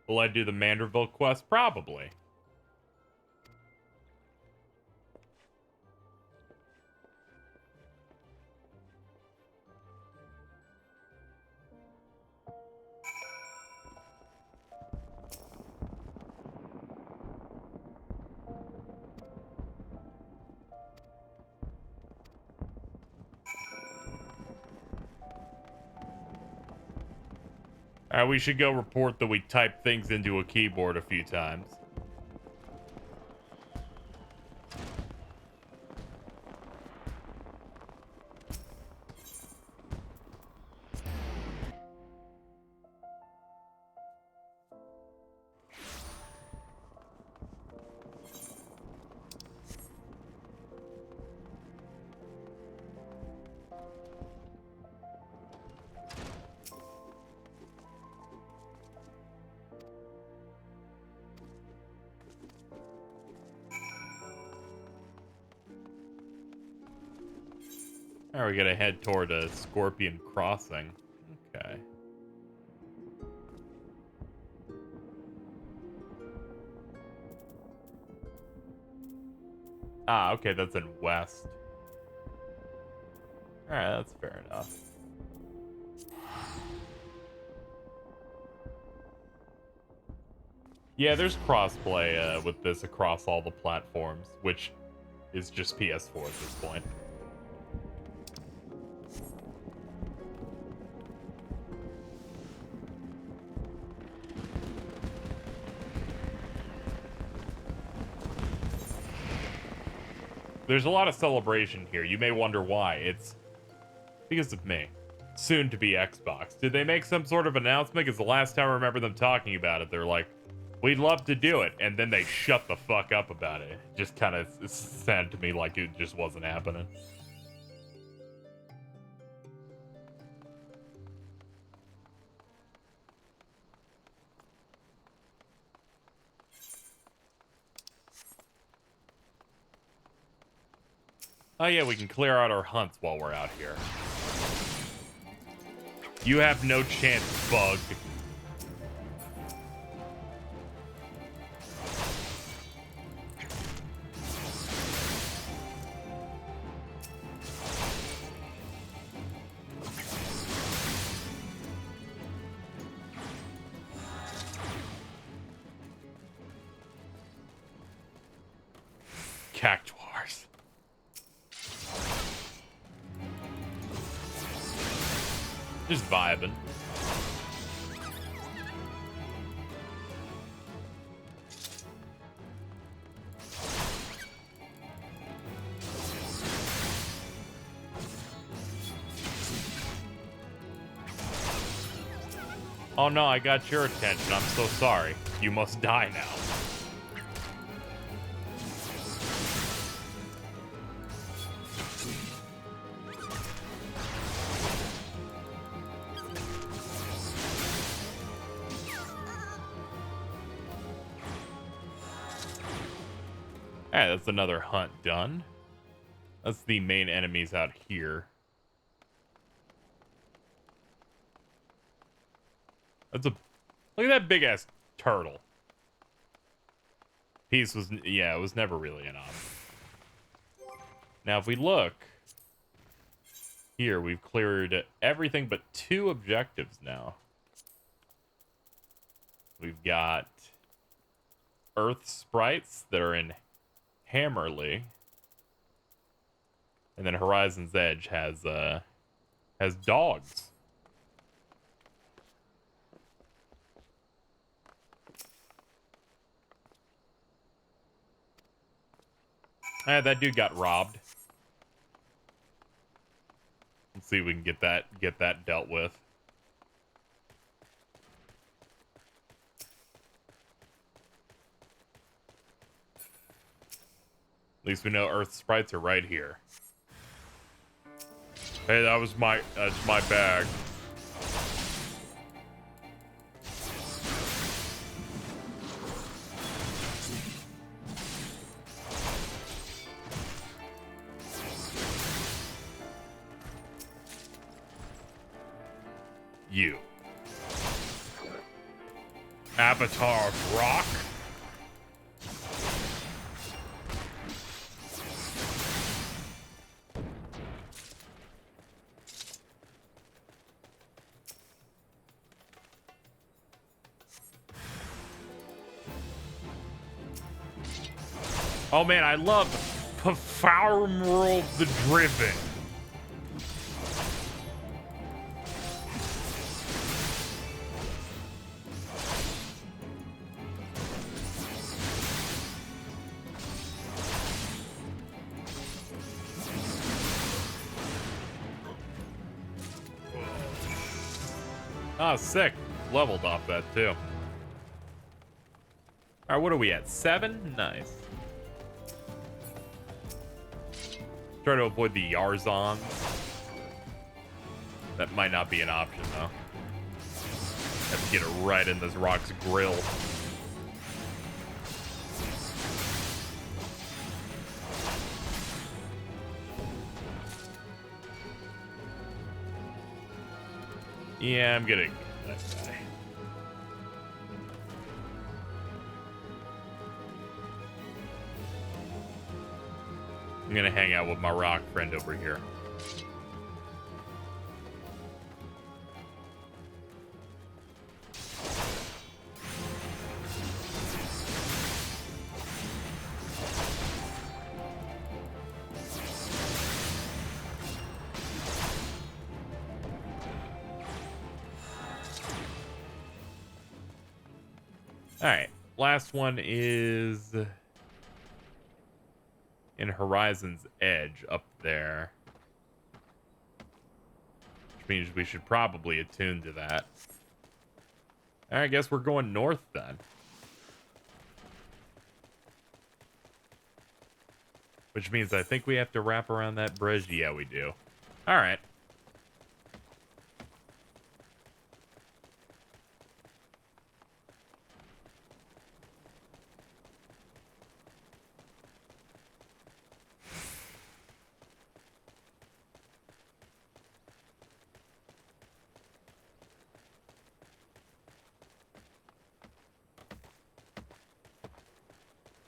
Will I do the Manderville quest? Probably. Alright, we should go report that we typed things into a keyboard a few times. Alright, we gotta head toward a Scorpion Crossing. Okay. Ah, okay, that's in west. Alright, that's fair enough. Yeah, there's crossplay with this across all the platforms, which is just PS4 at this point. There's a lot of celebration here. You may wonder why. It's because of me. Soon to be Xbox. Did they make some sort of announcement? Because the last time I remember them talking about it, they're like, we'd love to do it. And then they shut the fuck up about it. It just kind of sounded to me like it just wasn't happening. Oh yeah, we can clear out our hunts while we're out here. You have no chance, bug. Cactuars. Just vibing. Oh no, I got your attention. I'm so sorry. You must die now. Alright, that's another hunt done. That's the main enemies out here. That's a... Look at that big-ass turtle. Piece was... Yeah, it was never really enough. Now, if we look... Here, we've cleared everything but 2 objectives now. We've got... Earth sprites that are in Hammerly. And then Horizon's Edge has dogs. That dude got robbed. Let's see if we can get that dealt with. At least we know Earth sprites are right here. Hey, that's my bag. You. Avatar of Rock? Oh man, I love Performer the Driven. Oh, sick. Leveled off that, too. Alright, what are we at? 7? Nice. Try to avoid the Eorzeans. That might not be an option, though. Have to get it right in this rock's grill. Yeah, I'm gonna get that guy. I'm gonna hang out with my rock friend over here. Alright, last one is in Horizon's Edge up there. Which means we should probably attune to that. I guess we're going north then. Which means I think we have to wrap around that bridge. Yeah, we do. Alright.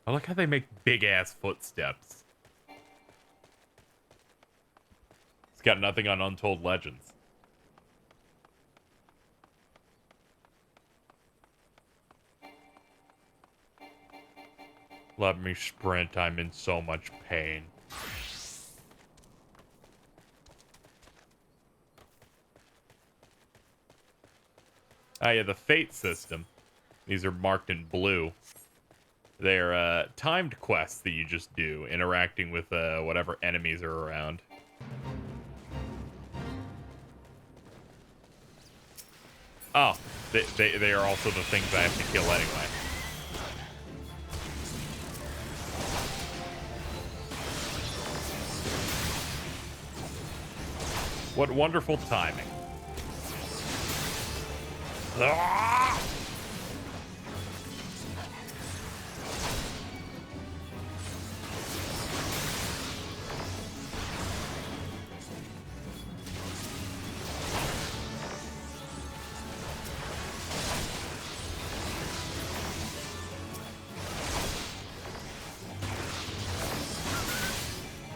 I like how they make big-ass footsteps. It's got nothing on Untold Legends. Let me sprint. I'm in so much pain. Ah, yeah, the Fate system. These are marked in blue. They're timed quests that you just do, interacting with whatever enemies are around. Oh, they are also the things I have to kill anyway. What wonderful timing. Ah!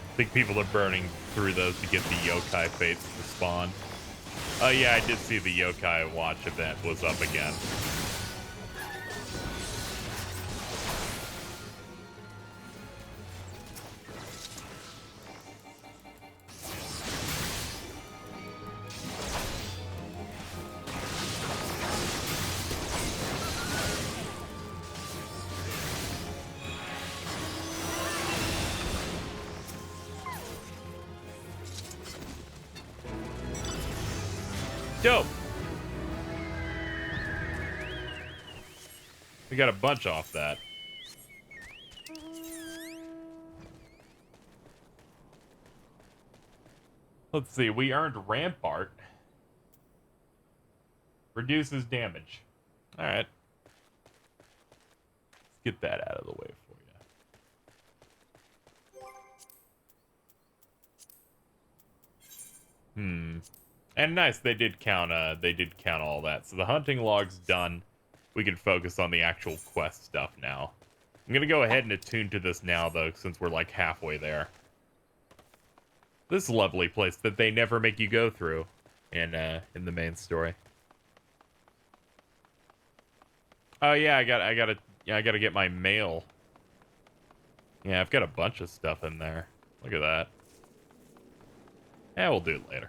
I think people are burning through those to get the yokai fates to spawn. Oh yeah, I did see the yokai watch event was up again. Dope. We got a bunch off that. Let's see. We earned Rampart. Reduces damage. All right. Let's get that out of the way for you. And nice, they did count all that. So the hunting log's done. We can focus on the actual quest stuff now. I'm gonna go ahead and attune to this now, though, since we're like halfway there. This lovely place that they never make you go through in the main story. Oh yeah, I gotta get my mail. Yeah, I've got a bunch of stuff in there. Look at that. Yeah, we'll do it later.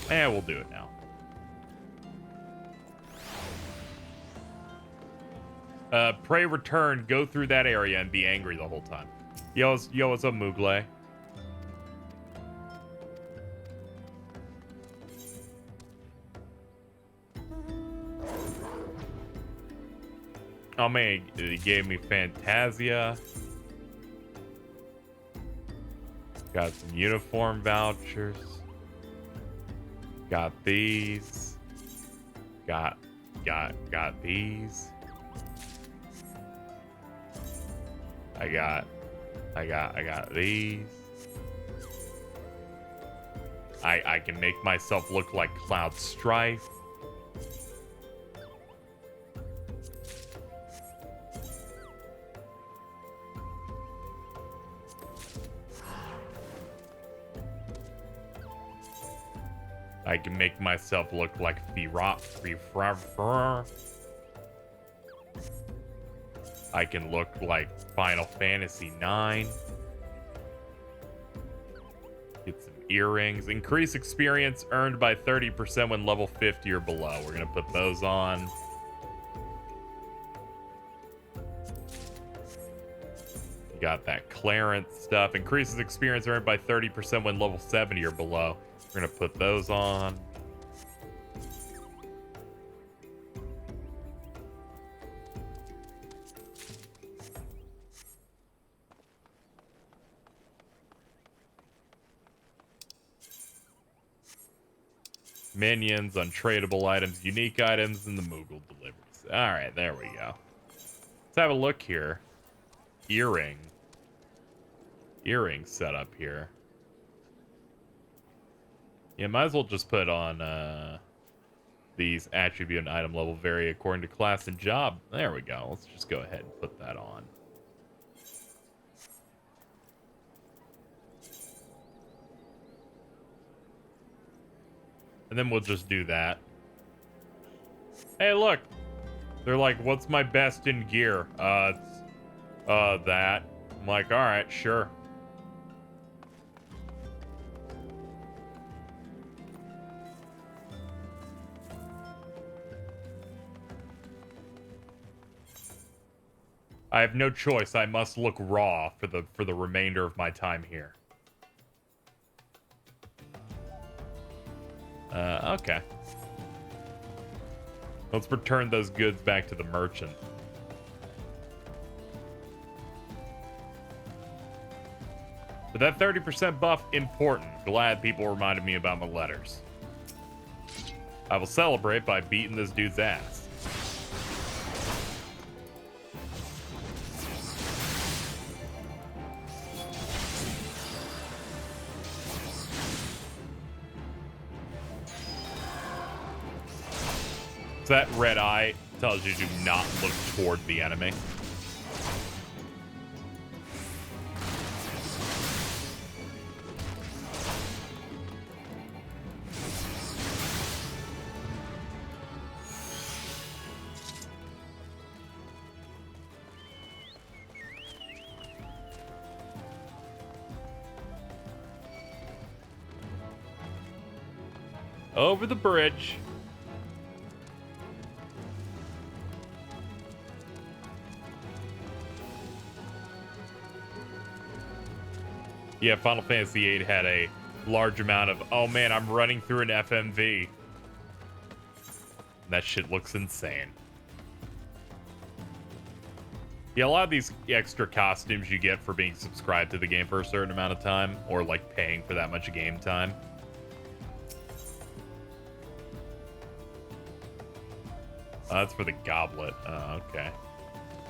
Yeah, we'll do it now. Pray return, go through that area and be angry the whole time. Yo, what's up, Moogle? Oh man, he gave me Fantasia. Got some uniform vouchers. Got these. Got these. I got these. I can make myself look like Cloud Strife. I can make myself look like I can look like Final Fantasy IX. Get some earrings. Increase experience earned by 30% when level 50 or below. We're gonna put those on. You got that clearance stuff. Increases experience earned by 30% when level 70 or below. We're gonna put those on. Minions, untradeable items, unique items, and the Moogle deliveries. Alright, there we go. Let's have a look here. Earring setup here. Yeah, might as well just put on these attribute and item level vary according to class and job. There we go. Let's just go ahead and put that on. And then we'll just do that. Hey, look. They're like, what's my best in gear? It's, that. I'm like, alright, sure. I have no choice. I must look raw for the remainder of my time here. Okay. Let's return those goods back to the merchant. But that 30% buff, important. Glad people reminded me about my letters. I will celebrate by beating this dude's ass. So that red eye tells you to not look toward the enemy. Over the bridge. Yeah, Final Fantasy VIII had a large amount of, oh man, I'm running through an FMV. That shit looks insane. Yeah, a lot of these extra costumes you get for being subscribed to the game for a certain amount of time, or like paying for that much game time. That's for the goblet. Oh, okay.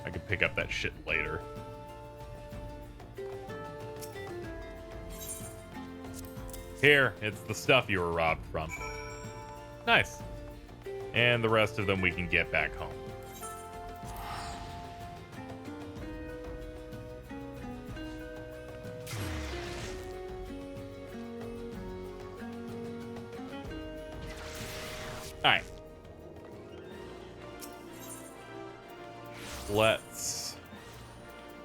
I can pick up that shit later. Here, it's the stuff you were robbed from. Nice. And the rest of them we can get back home. Alright. Let's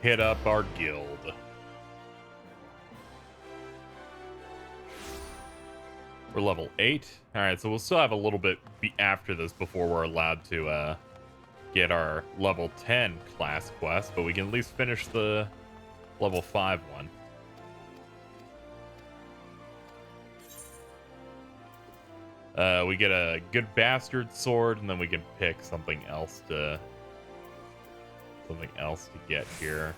hit up our guild. We're level 8. Alright, so we'll still have a little bit after this before we're allowed to get our level 10 class quest, but we can at least finish the level 5 one. We get a good bastard sword, and then we can pick something else to something else to get here.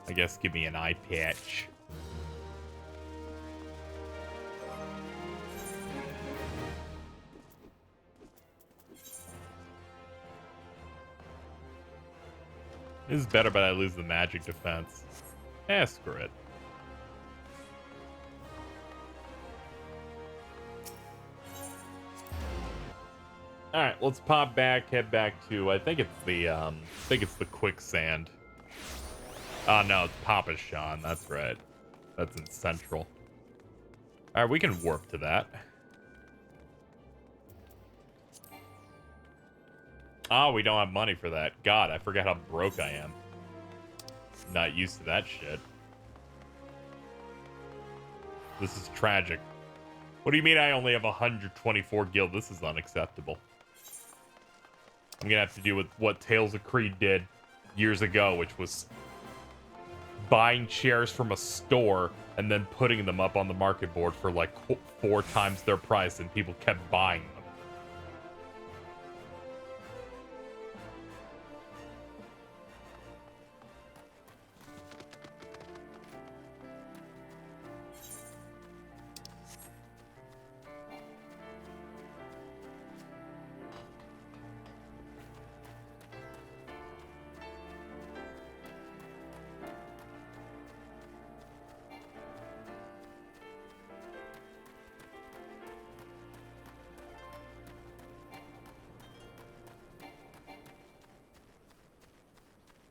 I guess give me an eye patch. This is better, but I lose the magic defense. Screw it. All right, let's pop back, head back to. I think it's the quicksand. Oh no, it's Papa Sean. That's right. That's in Central. All right, we can warp to that. Oh, we don't have money for that. God, I forgot how broke I am. Not used to that shit. This is tragic. What do you mean I only have 124 gil? This is unacceptable. I'm gonna have to do with what Tales of Creed did years ago, which was buying chairs from a store and then putting them up on the market board for like 4 times their price, and people kept buying them.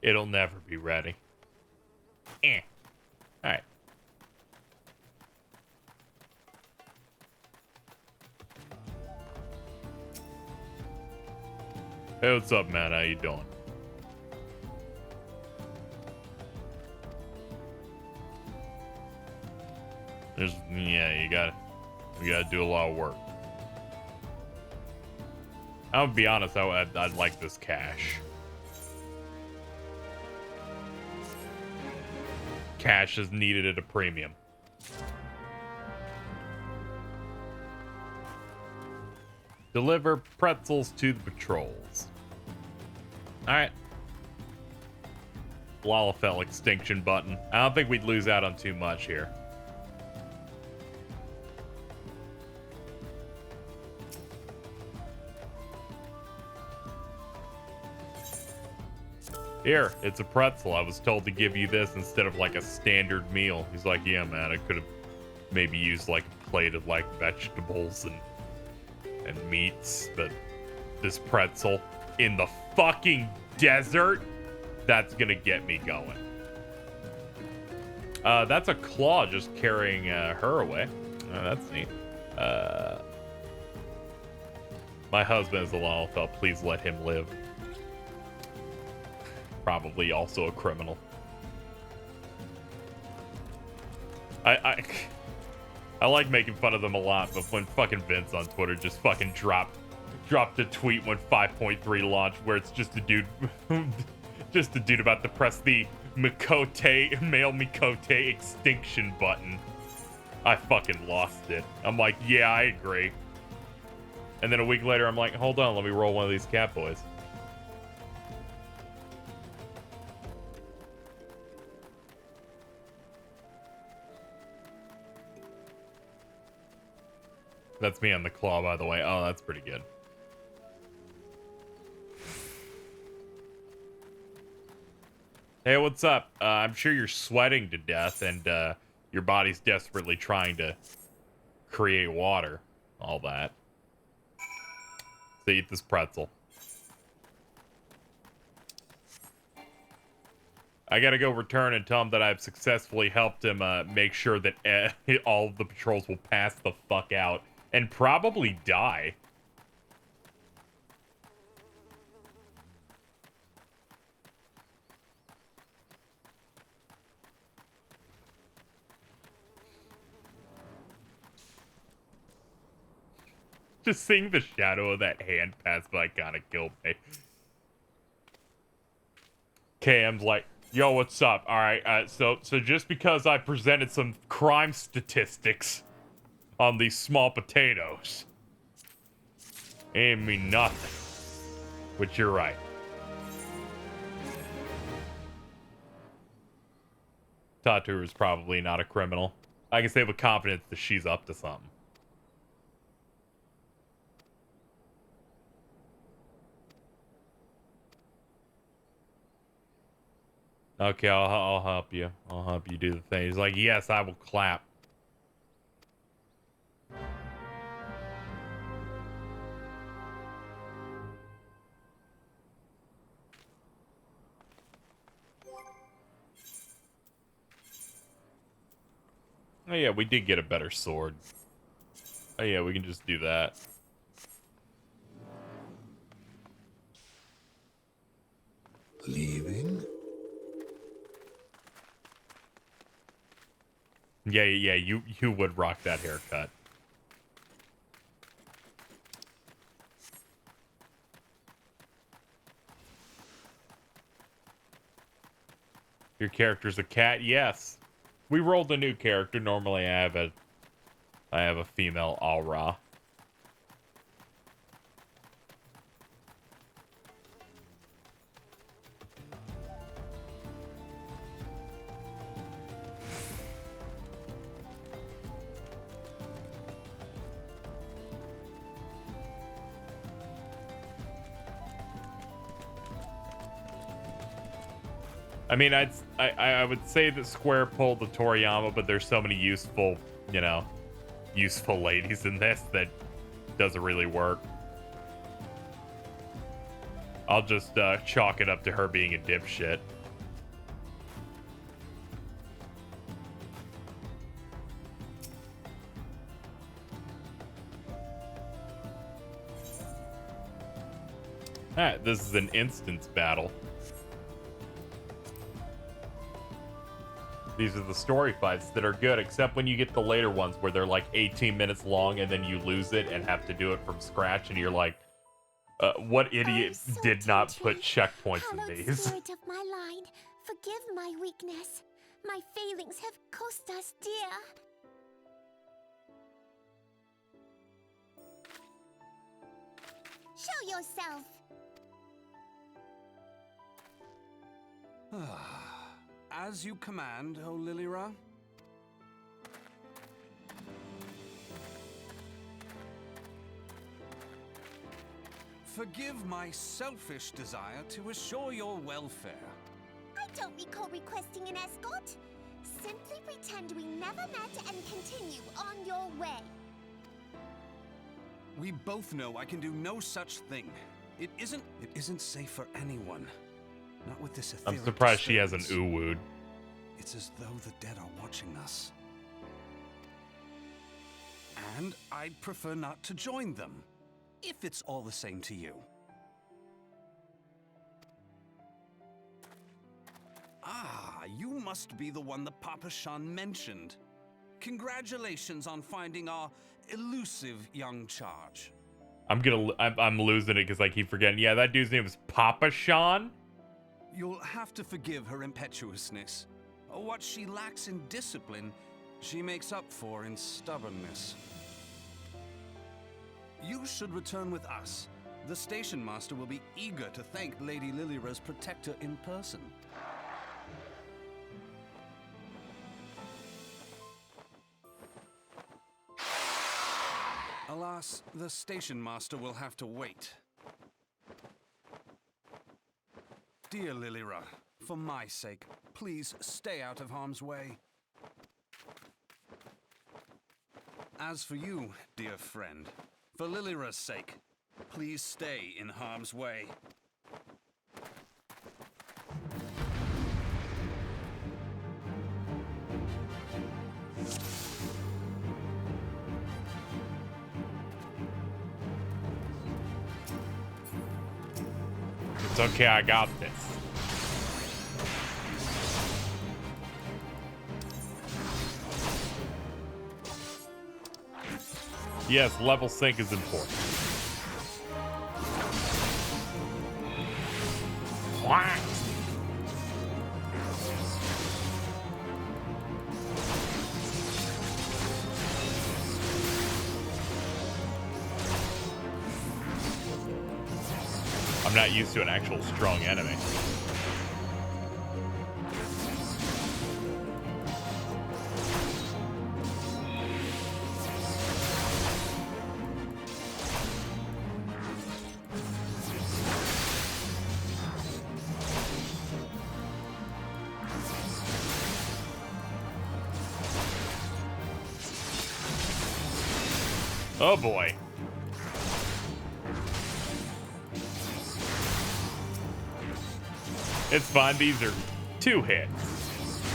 It'll never be ready. Alright. Hey, what's up, man? How you doing? We gotta do a lot of work. I'll be honest, I'd like this cash. Cash is needed at a premium. Deliver pretzels to the patrols. Alright. Lalafell extinction button. I don't think we'd lose out on too much here. Here, it's a pretzel. I was told to give you this instead of like a standard meal. He's like, yeah, man, I could have maybe used like a plate of like vegetables and meats, but this pretzel in the fucking desert, that's gonna get me going. That's a claw just carrying her away. That's neat. My husband is a Lalafell. Please let him live. Probably also a criminal. I like making fun of them a lot, but when fucking Vince on Twitter just fucking dropped a tweet when 5.3 launched where it's just a dude about to press the male Mikote extinction button. I fucking lost it. I'm like, yeah, I agree. And then a week later, I'm like, hold on, let me roll one of these cat boys. That's me on the claw, by the way. Oh, that's pretty good. Hey, what's up? I'm sure you're sweating to death, and your body's desperately trying to create water. All that. So eat this pretzel. I gotta go return and tell him that I've successfully helped him make sure that all of the patrols will pass the fuck out and probably die. Just seeing the shadow of that hand pass by kind of killed me. KM's like, yo, what's up? All right, so just because I presented some crime statistics on these small potatoes ain't mean nothing. But you're right. Tatu is probably not a criminal. I can say with confidence that she's up to something. Okay, I'll help you. I'll help you do the thing. He's like, yes, I will clap. Oh yeah, we did get a better sword. Oh yeah, we can just do that. Leaving? Yeah, you would rock that haircut. Your character's a cat? Yes. We rolled a new character. Normally I have a female aura. I mean, I would say that Square pulled the Toriyama, but there's so many useful, you know, useful ladies in this that doesn't really work. I'll just chalk it up to her being a dipshit. Ah, this is an instance battle. These are the story fights that are good, except when you get the later ones where they're like 18 minutes long and then you lose it and have to do it from scratch, and you're like, what idiot did not put checkpoints in these? Spirit of my line, forgive my weakness. My failings have cost us dear. Show yourself. As you command, O Lilira. Forgive my selfish desire to assure your welfare. I don't recall requesting an escort. Simply pretend we never met and continue on your way. We both know I can do no such thing. It isn't safe for anyone. Not with this etheric I'm surprised she has an disturbance. Uwood. It's as though the dead are watching us. And I'd prefer not to join them, if it's all the same to you. Ah, you must be the one that Papa Shan mentioned. Congratulations on finding our elusive young charge. I'm losing it because I keep forgetting. Yeah, that dude's name is Papa Shan. You'll have to forgive her impetuousness. What she lacks in discipline, she makes up for in stubbornness. You should return with us. The station master will be eager to thank Lady Lilira's protector in person. Alas, the station master will have to wait. Dear Lilira, for my sake, please stay out of harm's way. As for you, dear friend, for Lilira's sake, please stay in harm's way. It's okay, I got this. Yes, level sync is important. Whack. I'm not used to an actual strong enemy. Oh boy. It's fine. These are 2 hits.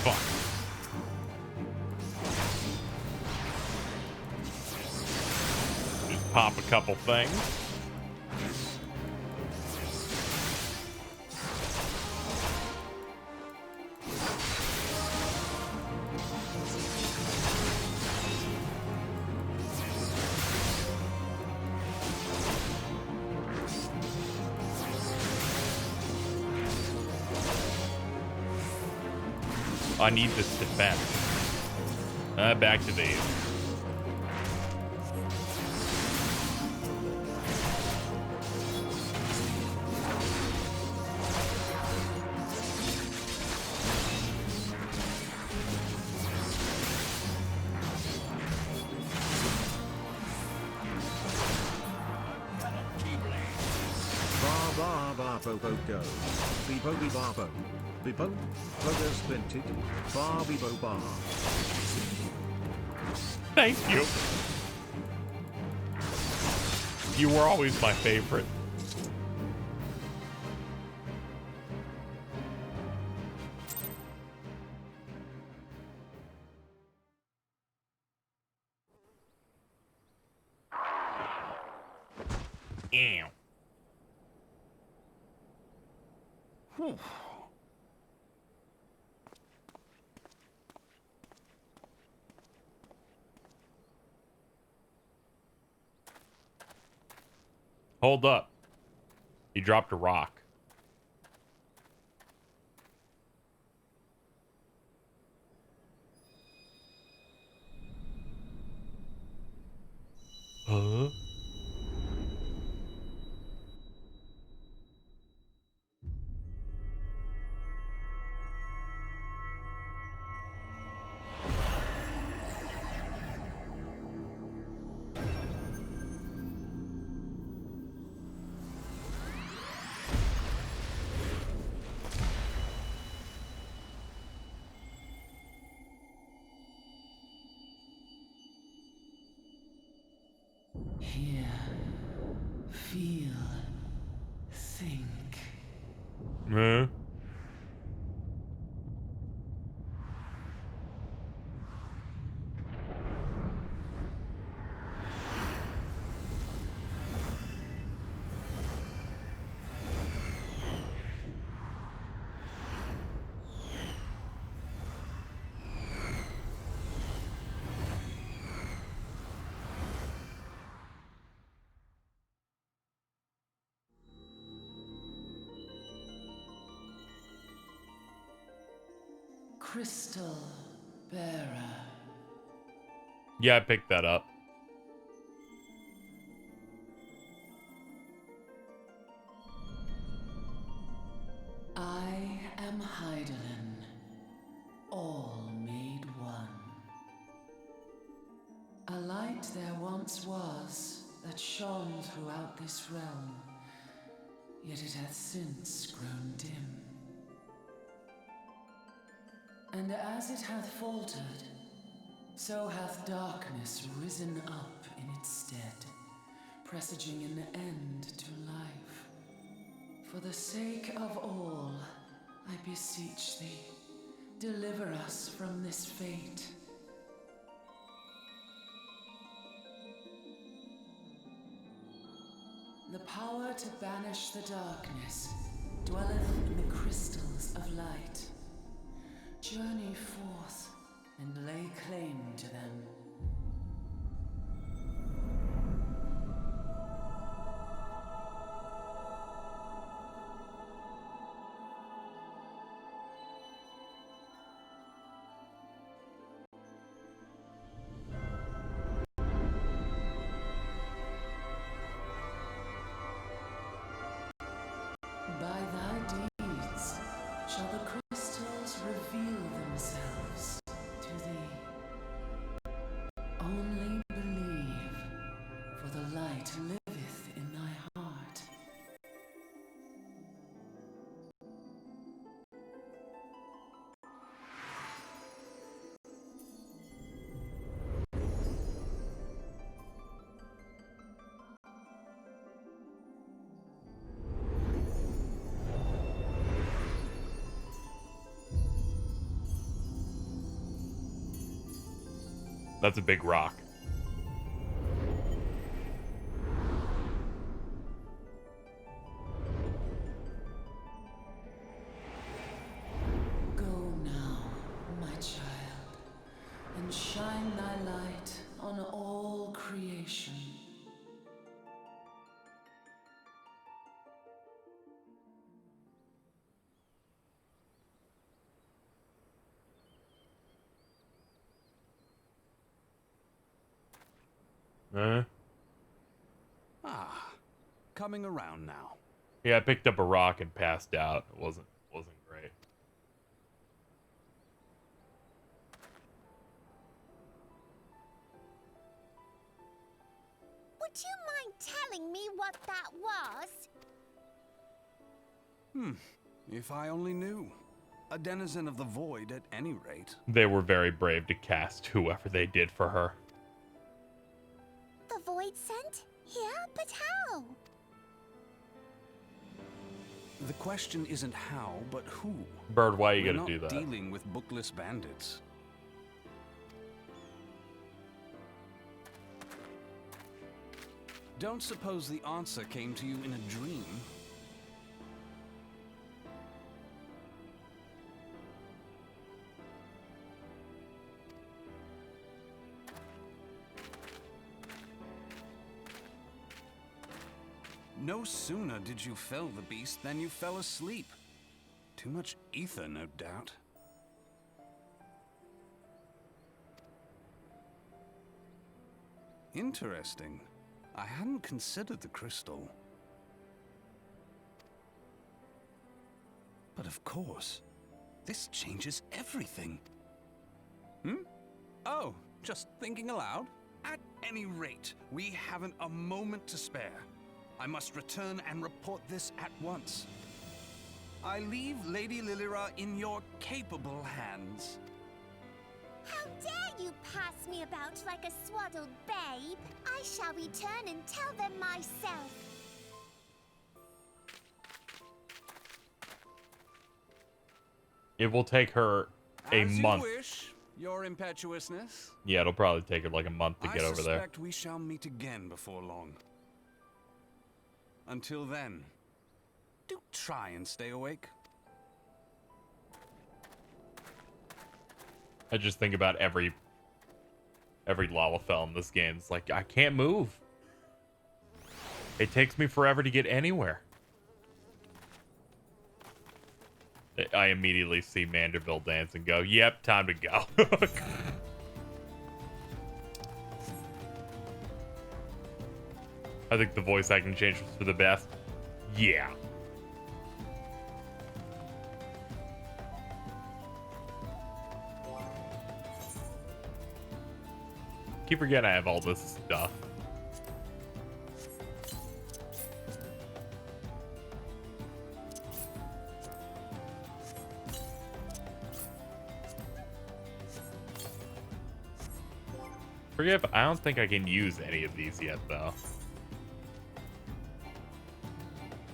Fun. Just pop a couple things. I need this defense. Back to these. Ba ba bo bo go. Be ba bo. Be bo. Bugger's vented. Ba be bo ba. Thank you. You were always my favorite. Ew. Whew. Hold up. He dropped a rock. Huh? Hear, feel, think. Huh? Crystal bearer. Yeah, I picked that up. I am Heidelin, all made one. A light there once was that shone throughout this realm, yet it hath since grown dim. And as it hath faltered, so hath darkness risen up in its stead, presaging an end to life. For the sake of all, I beseech thee, deliver us from this fate. The power to banish the darkness dwelleth in the crystals of light. Journey forth and lay claim to them. By thy deeds shall the crystals reveal themselves to thee. Only believe, for the light liveth in thy heart. That's a big rock. Go now, my child, and shine thy light on all creation. Coming around now. Yeah, I picked up a rock and passed out. It wasn't great. Would you mind telling me what that was? If I only knew. A denizen of the void at any rate. They were very brave to cast whoever they did for her. The void sent? Here? But how? The question isn't how, but who. Bird, why you We're gotta do not that? dealing with bookless bandits. Don't suppose the answer came to you in a dream? No sooner did you fell the beast than you fell asleep. Too much ether, no doubt. Interesting. I hadn't considered the crystal. But of course, this changes everything. Oh, just thinking aloud? At any rate, we haven't a moment to spare. I must return and report this at once. I leave Lady Lilira in your capable hands. How dare you pass me about like a swaddled babe? I shall return and tell them myself. It will take her a As month. you wish, your impetuousness. Yeah, it'll probably take her like a month to get over there. I suspect we shall meet again before long. Until then, do try and stay awake. I just think about every Lalafell in this game. It's like, I can't move. It takes me forever to get anywhere. I immediately see Manderville dance and go, yep, time to go. I think the voice acting change was for the best. Yeah. Keep forgetting I have all this stuff. Forget, I don't think I can use any of these yet, though.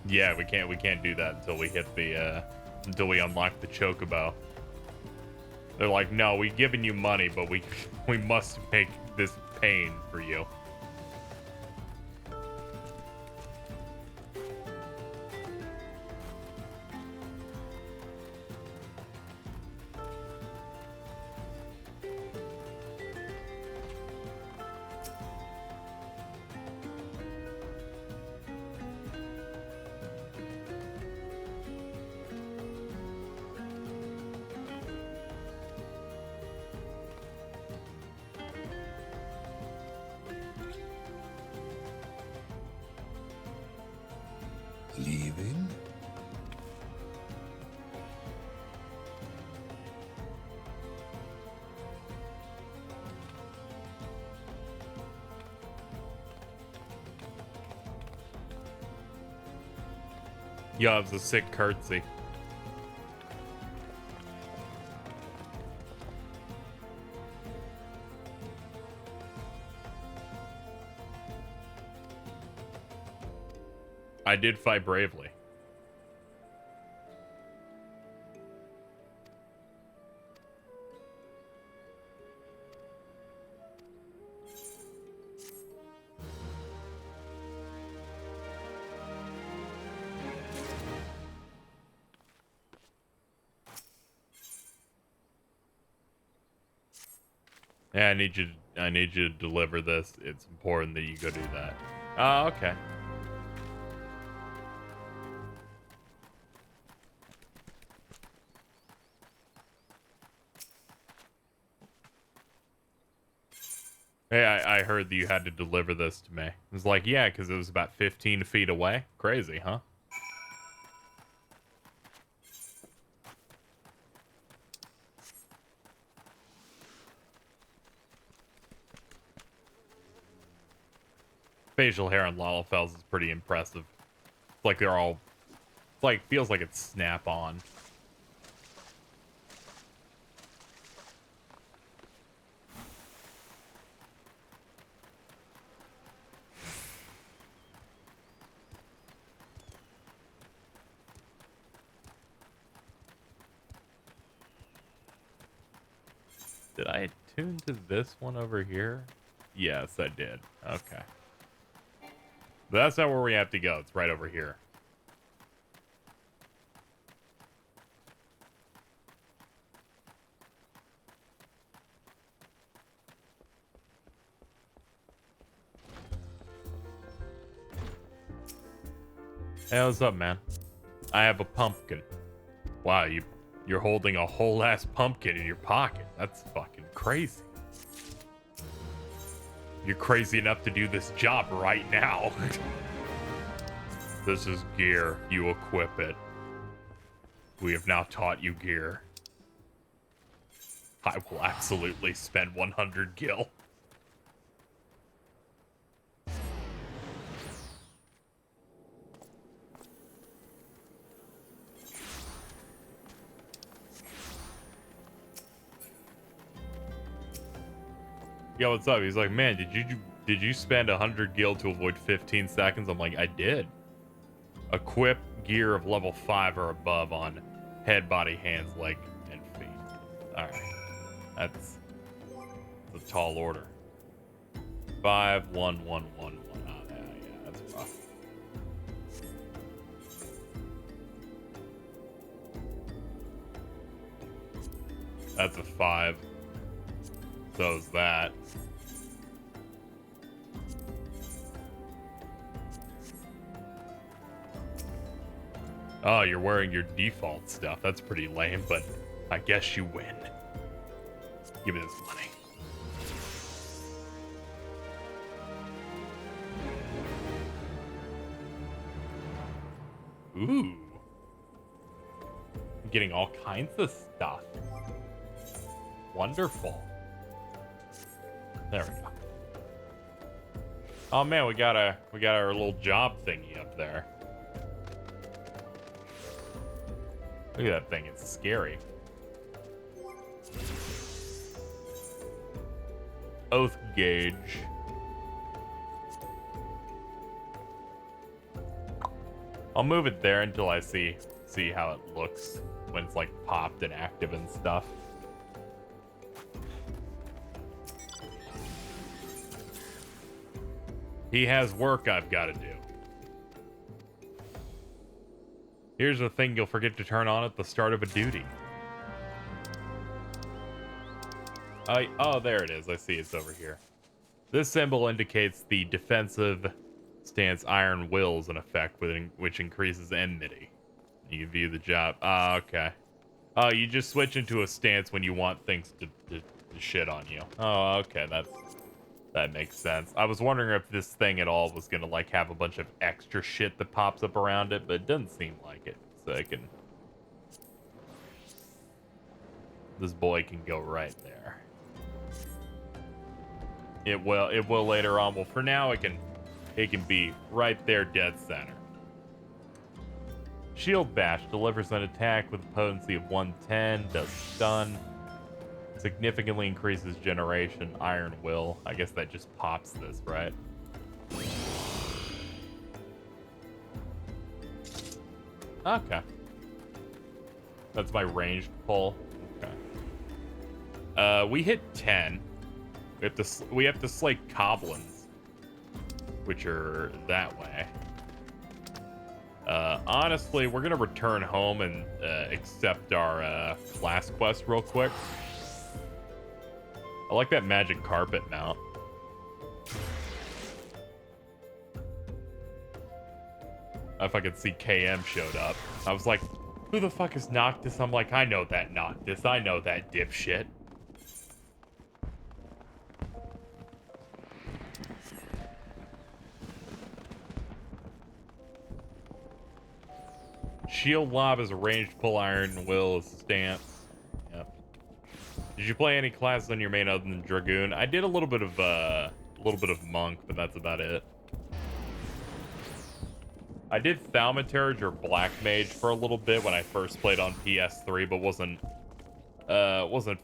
Yeah, we can't do that until we hit the until we unlock the chocobo. They're like, no, we've given you money, but we must make this pain for you. Leaving? Yeah, it was a sick curtsy. I did fight bravely. Yeah, I need you to deliver this. It's important that you go do that. Oh, okay. Hey, I heard that you had to deliver this to me. I was like, yeah, because it was about 15 feet away. Crazy, huh? Facial hair on Lalafels is pretty impressive. It's like they're all... It's like, feels like it's snap-on. Did I tune to this one over here? Yes, I did. Okay. But that's not where we have to go. It's right over here. Hey, what's up, man? I have a pumpkin. Wow, you're holding a whole ass pumpkin in your pocket. That's fucking crazy. You're crazy enough to do this job right now. This is gear. You equip it. We have now taught you gear. I will absolutely spend 100 gil. Yo, what's up? He's like, man, did you spend 100 gil to avoid 15 seconds? I'm like, I did. Equip gear of level 5 or above on head, body, hands, leg, and feet. Alright. That's a tall order. 5, 1, 1, 1, 1. Oh, yeah, that's rough. That's a 5. So is that. Oh, you're wearing your default stuff. That's pretty lame, but I guess you win. Give me this money. Ooh. I'm getting all kinds of stuff. Wonderful. There we go. Oh man, we got our little job thingy up there. Look at that thing, it's scary. Oath gauge. I'll move it there until I see how it looks when it's like popped and active and stuff. He has work I've got to do. Here's the thing you'll forget to turn on at the start of a duty. Oh, there it is. I see it's over here. This symbol indicates the defensive stance Iron Will's in effect, which increases enmity. You view the job. Okay. Oh, you just switch into a stance when you want things to shit on you. Oh, okay. That makes sense. I was wondering if this thing at all was gonna like have a bunch of extra shit that pops up around it, but it doesn't seem like it. So I can... This boy can go right there. It will later on. Well, for now it can be right there, dead center. Shield Bash delivers an attack with a potency of 110, does stun. Significantly increases generation. Iron Will. I guess that just pops this, right? Okay. That's my ranged pull. Okay. We hit 10. We have to slay goblins, which are that way. Honestly, we're gonna return home and accept our class quest real quick. I like that magic carpet mount. If I could see KM showed up. I was like, who the fuck is Noctis? I'm like, I know that Noctis. I know that dipshit. Shield lob is a ranged pull, iron will is stance. Yep. Did you play any classes on your main other than Dragoon? I did a little bit of monk, but that's about it. I did Thaumaturge or Black Mage for a little bit when I first played on PS3, but wasn't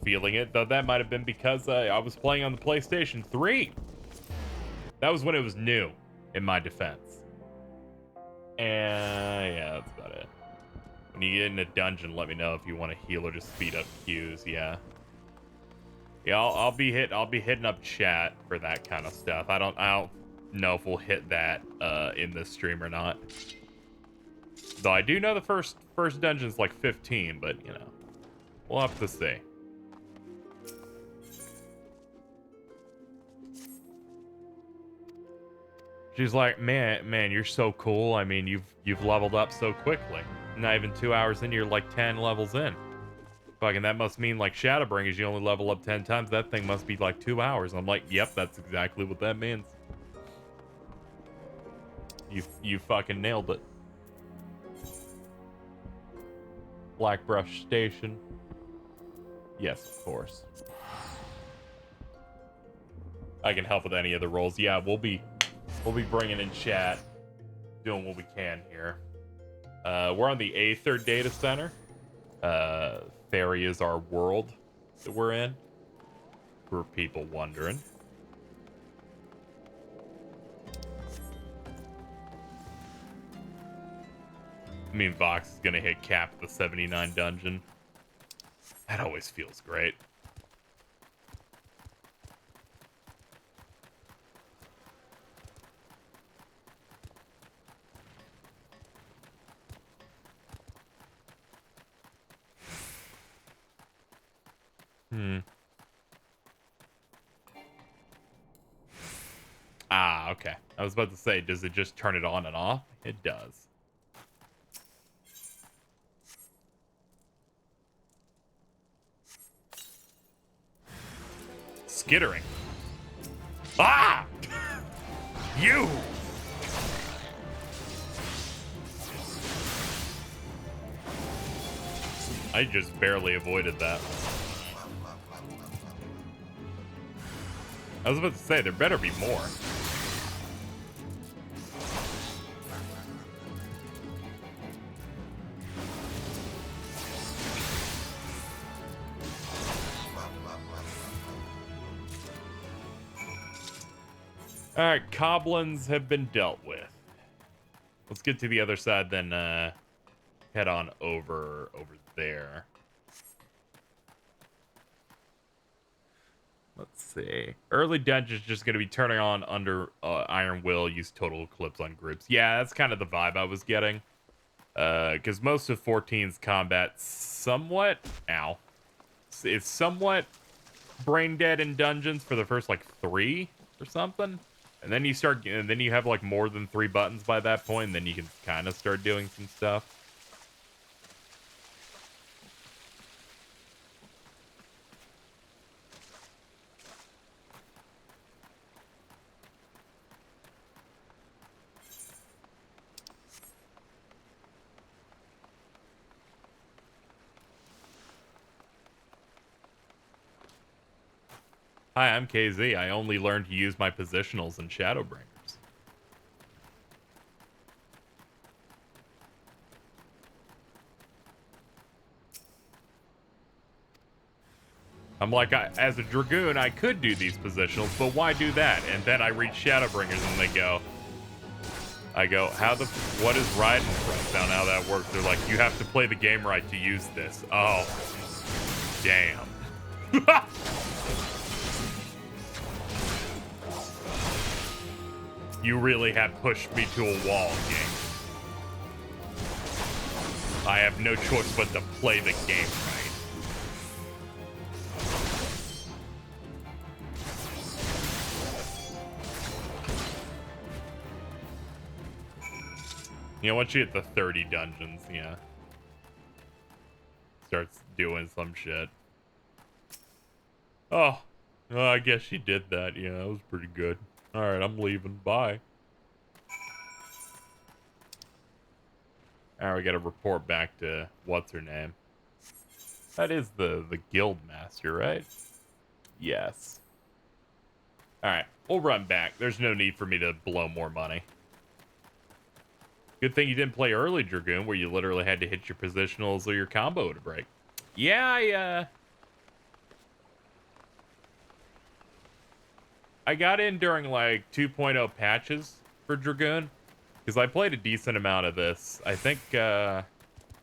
feeling it. Though that might have been because I was playing on the PlayStation 3. That was when it was new, in my defense. And yeah, that's about it. When you get in a dungeon, let me know if you want to heal or just speed up queues. Yeah. Yeah, I'll be hitting up chat for that kind of stuff. I don't know if we'll hit that in this stream or not. Though I do know the first dungeon's like 15, but you know, we'll have to see. She's like, man, you're so cool. I mean, you've leveled up so quickly. Not even 2 hours in, you're like 10 levels in. Fucking, that must mean like Shadowbringers, you only level up 10 times. That thing must be like 2 hours. I'm like, yep, that's exactly what that means. You fucking nailed it. Blackbrush Station. Yes, of course. I can help with any of the roles. Yeah, we'll be bringing in chat, doing what we can here. We're on the Aether data center. Fairy is our world that we're in, for people wondering. I mean, Vox is gonna hit cap the 79 dungeon. That always feels great. Ah, okay. I was about to say, does it just turn it on and off? It does. Skittering. Ah! You! I just barely avoided that. I was about to say, there better be more. Alright, Coblins have been dealt with. Let's get to the other side, then head on over there. Let's see. Early dungeons just going to be turning on under Iron Will, use Total Eclipse on groups. Yeah, that's kind of the vibe I was getting. Because most of 14's combat somewhat... Ow. It's somewhat brain dead in dungeons for the first, like, 3 or something. And then you start... And then you have, like, more than 3 buttons by that point, and then you can kind of start doing some stuff. Hi, I'm KZ. I only learned to use my positionals in Shadowbringers. I'm like, as a Dragoon, I could do these positionals, but why do that? And then I read Shadowbringers and they go, what is riding from? I don't know how that works. They're like, you have to play the game right to use this. Oh, damn. You really have pushed me to a wall, game. I have no choice but to play the game right. You know, once you hit the 30 dungeons, yeah. Starts doing some shit. Oh, I guess she did that. Yeah, that was pretty good. Alright, I'm leaving. Bye. Alright, we gotta report back to what's her name. That is the guild master, right? Yes. Alright, we'll run back. There's no need for me to blow more money. Good thing you didn't play early Dragoon, where you literally had to hit your positionals or your combo to break. Yeah, I got in during like 2.0 patches for Dragoon, because I played a decent amount of this. I think, it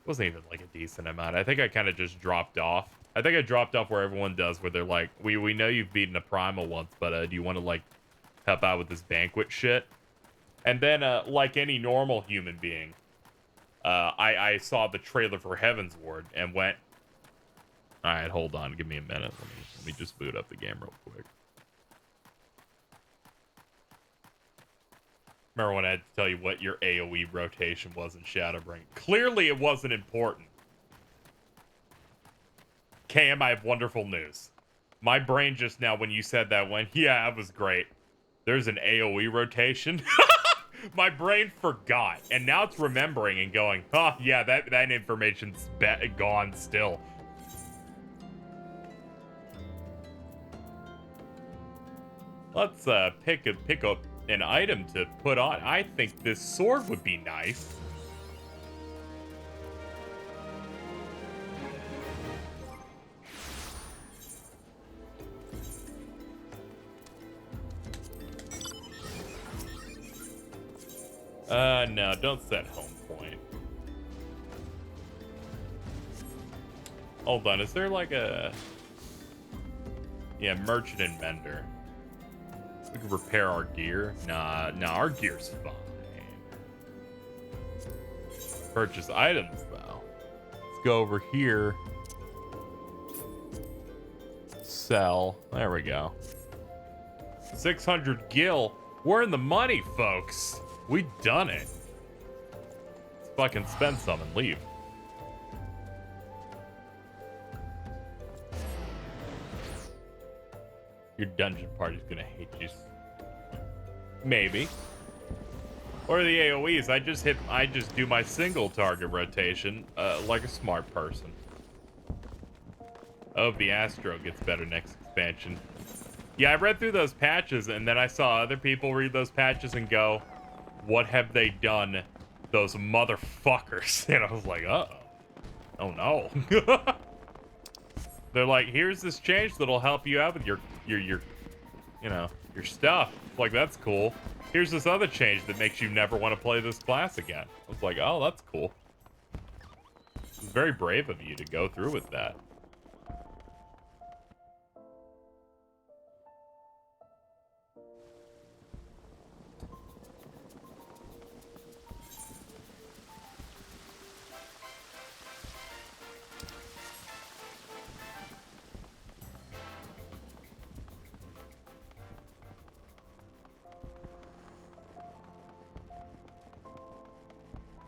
wasn't even like a decent amount. I think I kind of just dropped off. I think I dropped off where everyone does, where they're like, we know you've beaten a primal once, but do you want to like help out with this banquet shit? And then, like any normal human being, I saw the trailer for Heaven's Ward and went, all right, hold on, give me a minute. Let me just boot up the game real quick. Remember when I had to tell you what your AoE rotation was in Shadowbring? Clearly it wasn't important. KM, I have wonderful news. My brain just now, when you said that, went, yeah, that was great. There's an AoE rotation. My brain forgot, and now it's remembering and going, oh, yeah, that information's gone still. Let's pick up an item to put on. I think this sword would be nice. No, don't set home point. Hold on, is there like a... Yeah, merchant and mender. We can repair our gear. Nah, our gear's fine. Purchase items, though. Let's go over here. Sell. There we go. 600 gil. We're in the money, folks. We done it. Let's fucking spend some and leave. Your dungeon party's gonna hate you. Maybe. Or the AoEs. I just do my single target rotation, like a smart person. Oh, the Astro gets better next expansion. Yeah, I read through those patches, and then I saw other people read those patches and go, what have they done, those motherfuckers? And I was like, uh-oh. Oh, no. They're like, here's this change that'll help you out with your you know, your stuff. Like, that's cool. Here's this other change that makes you never want to play this class again. I was like, oh, that's cool. It's very brave of you to go through with that.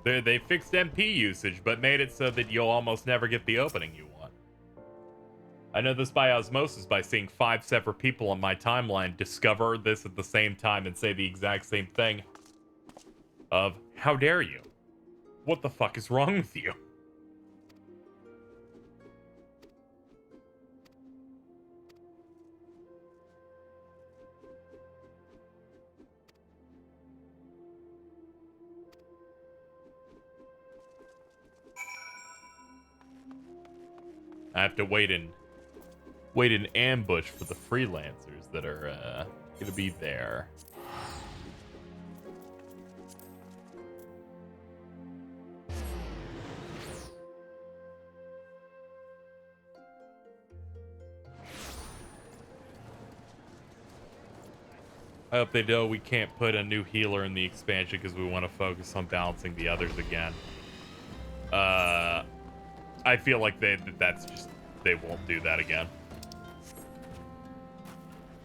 They fixed MP usage, but made it so that you'll almost never get the opening you want. I know this by osmosis by seeing 5 separate people on my timeline discover this at the same time and say the exact same thing. Of, how dare you? What the fuck is wrong with you? I have to wait in ambush for the freelancers that are gonna be there. I hope they know we can't put a new healer in the expansion because we want to focus on balancing the others again. I feel like they won't do that again.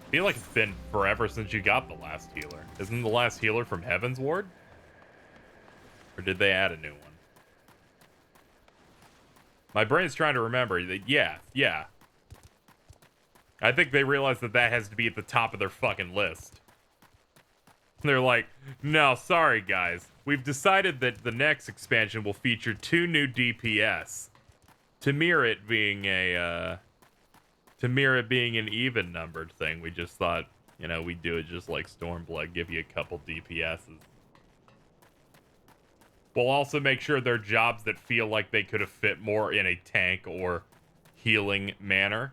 I feel like it's been forever since you got the last healer. Isn't the last healer from Heaven's Ward? Or did they add a new one? My brain's trying to remember. Yeah. I think they realized that that has to be at the top of their fucking list. They're like, no, sorry guys. We've decided that the next expansion will feature 2 new DPS. To mirror it being an even numbered thing, we just thought, you know, we'd do it just like Stormblood, give you a couple DPSs. We'll also make sure they're jobs that feel like they could have fit more in a tank or healing manner.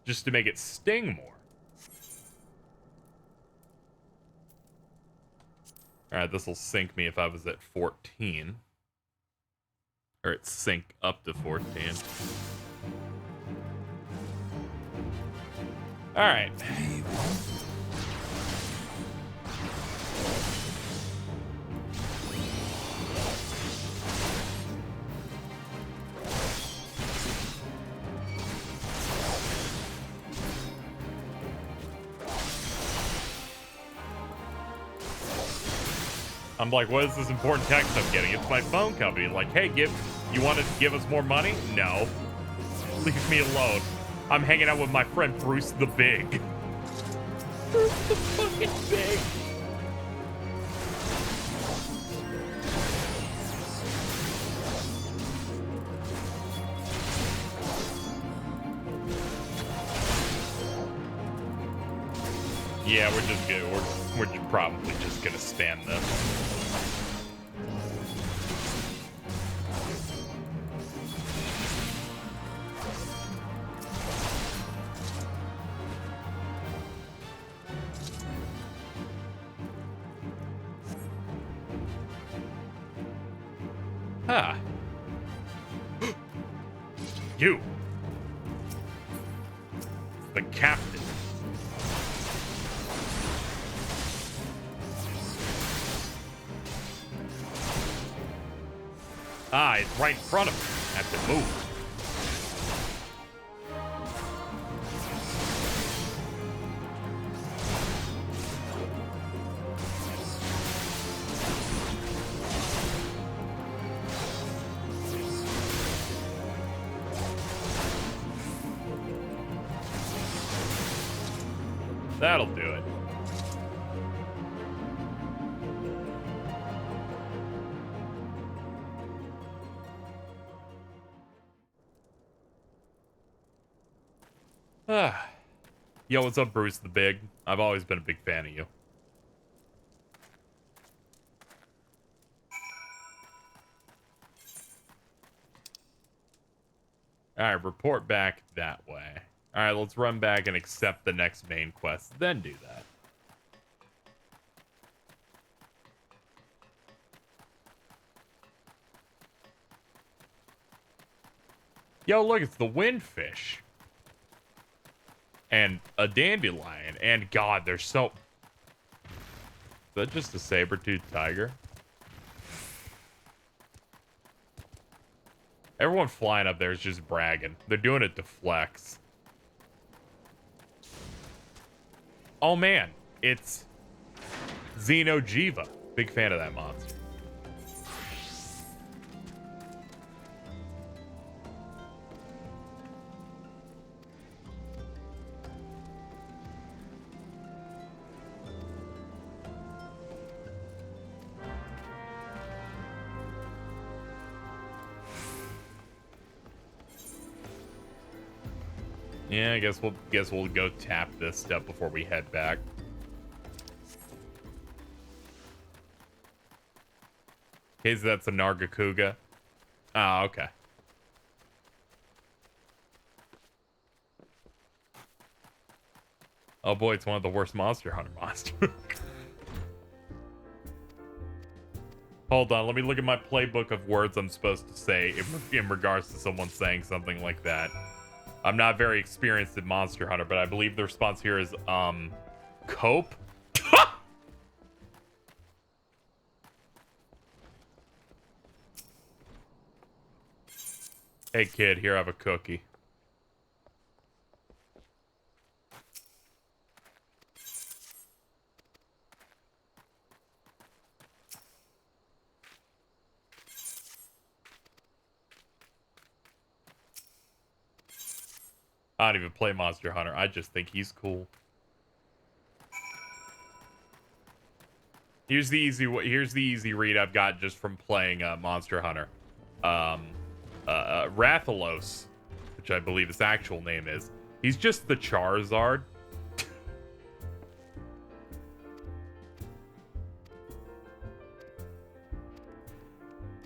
Just to make it sting more. Alright, this will sink me if I was at 14. Or it sync up to 14. Alright. I'm like, what is this important text I'm getting? It's my phone company. Like, hey, you want to give us more money? No. Leave me alone. I'm hanging out with my friend Bruce the Big. Bruce the fucking Big. Yeah, we're just good. We're probably just gonna spam this. Huh. You. The captain. Ah, it's right in front of me. I have to move. That'll do it. Yo, what's up, Bruce the Big? I've always been a big fan of you. Alright, report back that way. Alright, let's run back and accept the next main quest, then do that. Yo, look, it's the windfish. And a dandelion. And God, they're so... Is that just a saber-toothed tiger? Everyone flying up there is just bragging. They're doing it to flex. Oh man, it's Xeno'jiiva. Big fan of that monster. Yeah, I guess we'll go tap this stuff before we head back. Okay, so that's a Nargacuga. Ah, okay. Oh boy, it's one of the worst Monster Hunter monsters. Hold on, let me look at my playbook of words I'm supposed to say in regards to someone saying something like that. I'm not very experienced in Monster Hunter, but I believe the response here is, cope? Hey kid, here I have a cookie. I don't even play Monster Hunter. I just think he's cool. Here's the easy read I've got just from playing Monster Hunter. Rathalos, which I believe his actual name is. He's just the Charizard.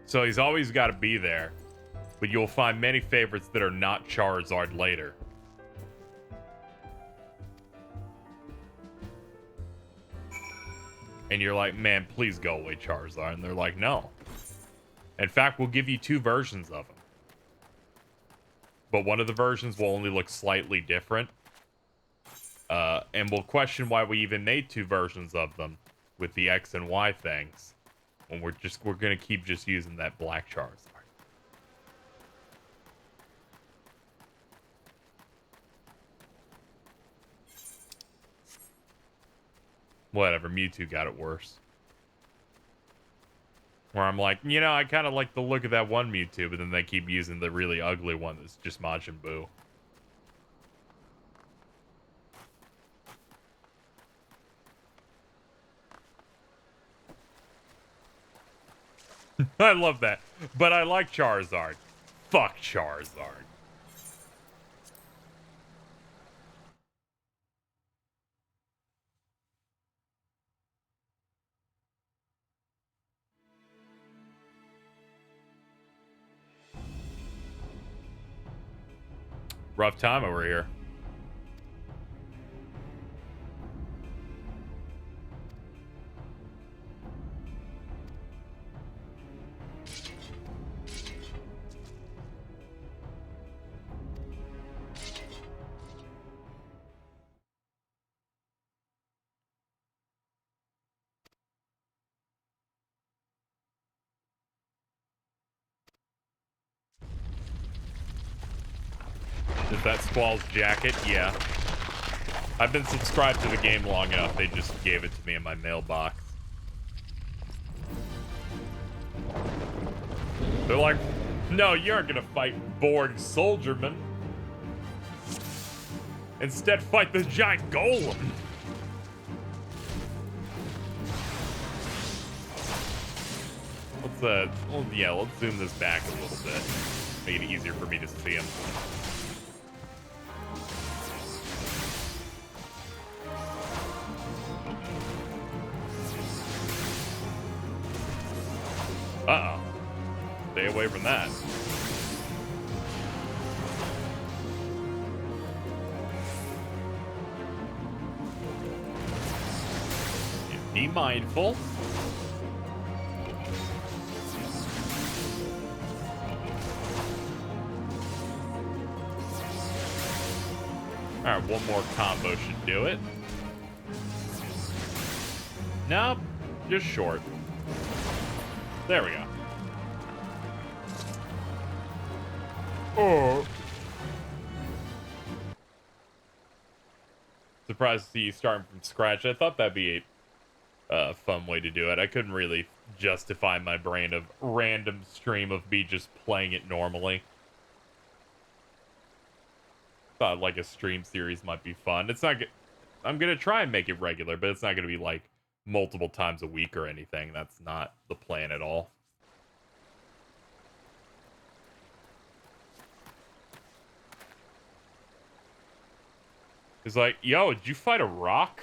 So he's always got to be there. But you'll find many favorites that are not Charizard later. And you're like, man, please go away, Charizard. And they're like, no. In fact, we'll give you 2 versions of him. But one of the versions will only look slightly different. And we'll question why we even made 2 versions of them with the X and Y things. When we're gonna keep just using that black Charizard. Whatever, Mewtwo got it worse. Where I'm like, you know, I kind of like the look of that one Mewtwo, but then they keep using the really ugly one that's just Majin Buu. I love that. But I like Charizard. Fuck Charizard. Rough time over here. Is that Squall's jacket? Yeah. I've been subscribed to the game long enough. They just gave it to me in my mailbox. They're like, no, you aren't gonna fight Borg soldiermen. Instead, fight the giant golem. Let's zoom this back a little bit. Make it easier for me to see him. Uh-oh. Stay away from that. Be mindful. Alright, one more combo should do it. Nope, just short. There we go. Oh. Surprised to see you starting from scratch. I thought that'd be a fun way to do it. I couldn't really justify my brain of random stream of me just playing it normally. Thought like a stream series might be fun. It's not. I'm gonna try and make it regular, but it's not gonna be like multiple times a week or anything. That's not the plan at all. It's like, yo, did you fight a rock?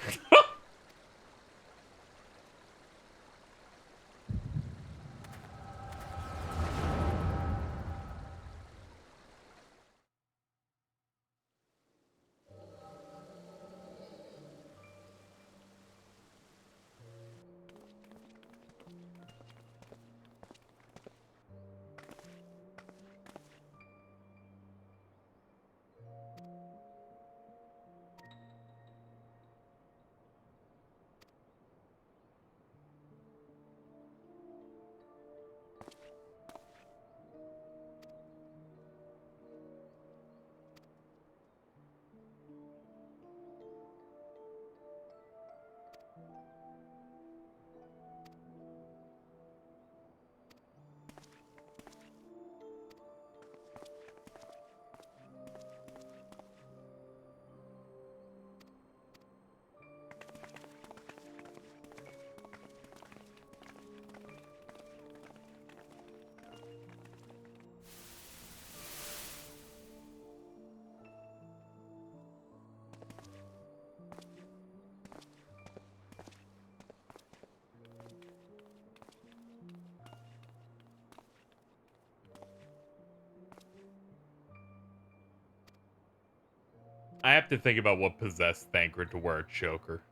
I have to think about what possessed Thancred to wear a choker.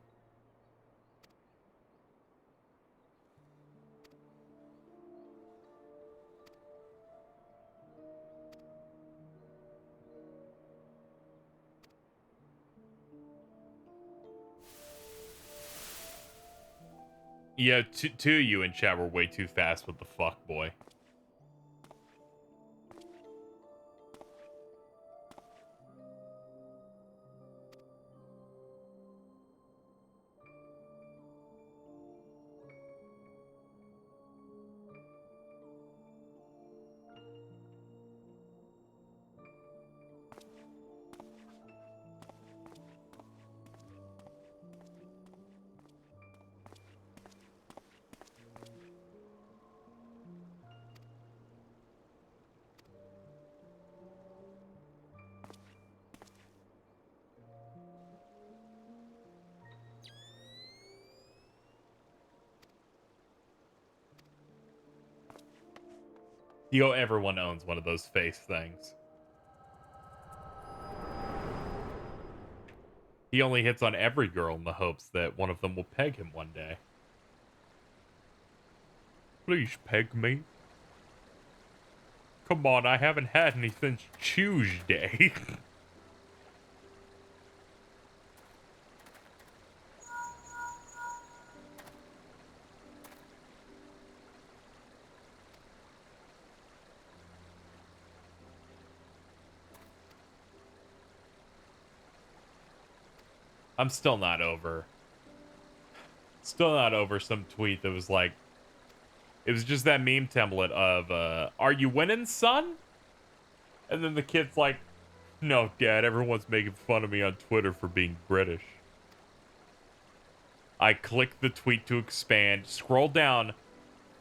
Yeah, two of you in chat were way too fast with the fuck boy. Everyone owns one of those face things. He only hits on every girl in the hopes that one of them will peg him one day. Please peg me. Come on, I haven't had any since Tuesday. I'm still not over some tweet that was like, it was just that meme template of, are you winning, son? And then the kid's like, no, Dad, everyone's making fun of me on Twitter for being British. I click the tweet to expand, scroll down,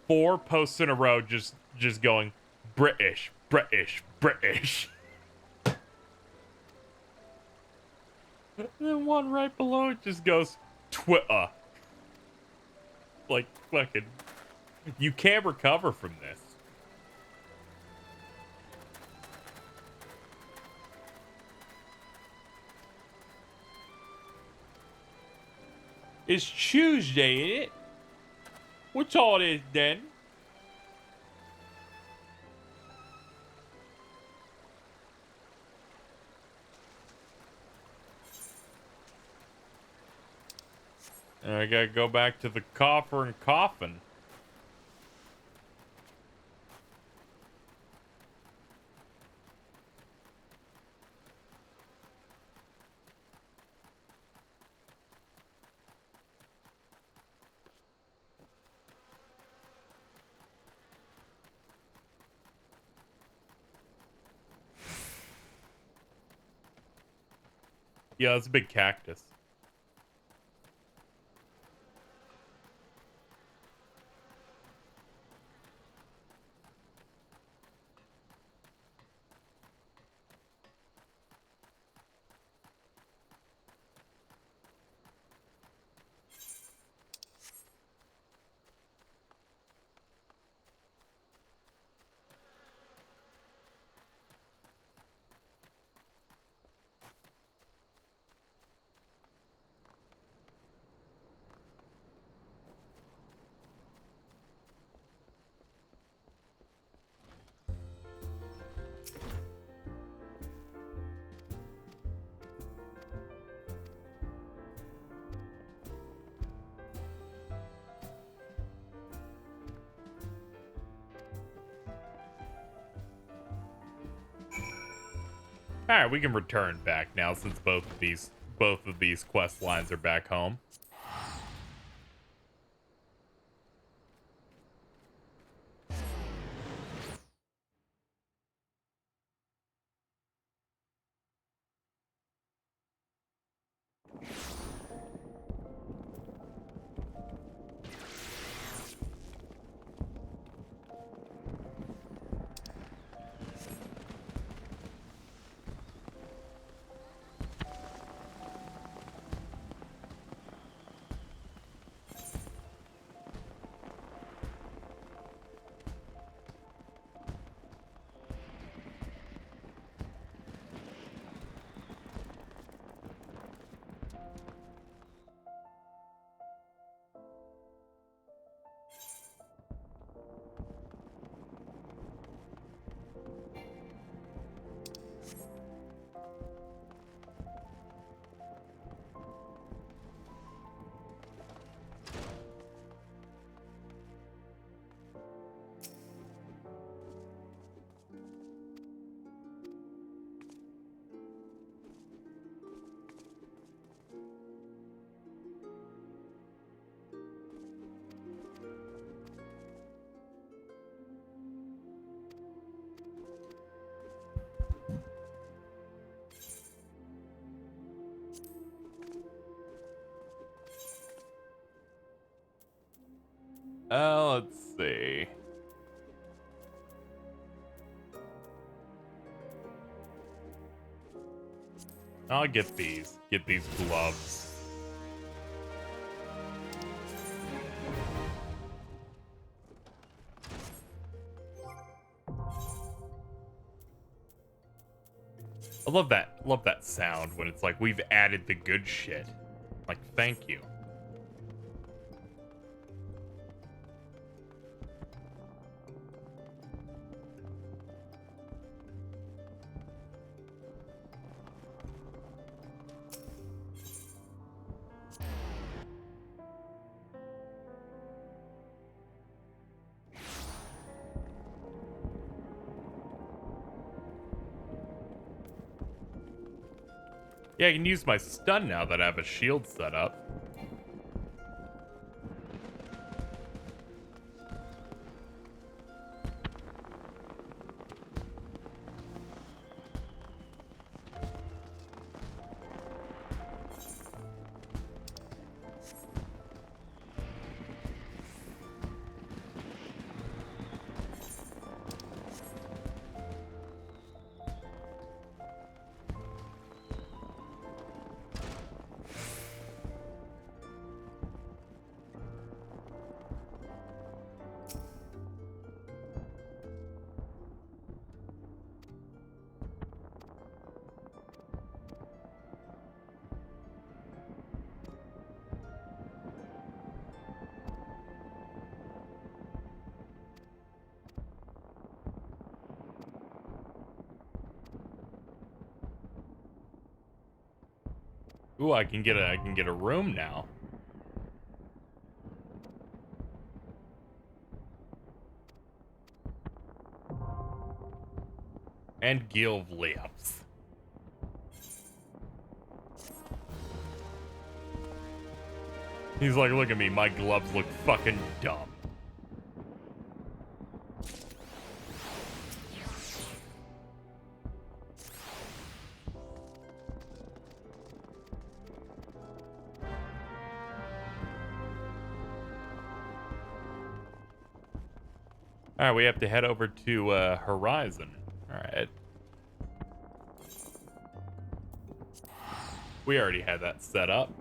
4 posts in a row just going, British, British, British. And then one right below it just goes, Twitter. Like, fucking, you can't recover from this. It's Tuesday, ain't it? What's all this then? And I gotta go back to the coffer and coffin. Yeah, that's a big cactus. All right, we can return back now since both of these quest lines are back home. Let's see. I'll get these. Get these gloves. I love that. Love that sound when it's like we've added the good shit. Like, thank you. Yeah, I can use my stun now that I have a shield set up. Ooh, I can get a room now. And Gilv lamps. He's like, look at me, my gloves look fucking dumb. Alright, we have to head over to Horizon. Alright. We already had that set up.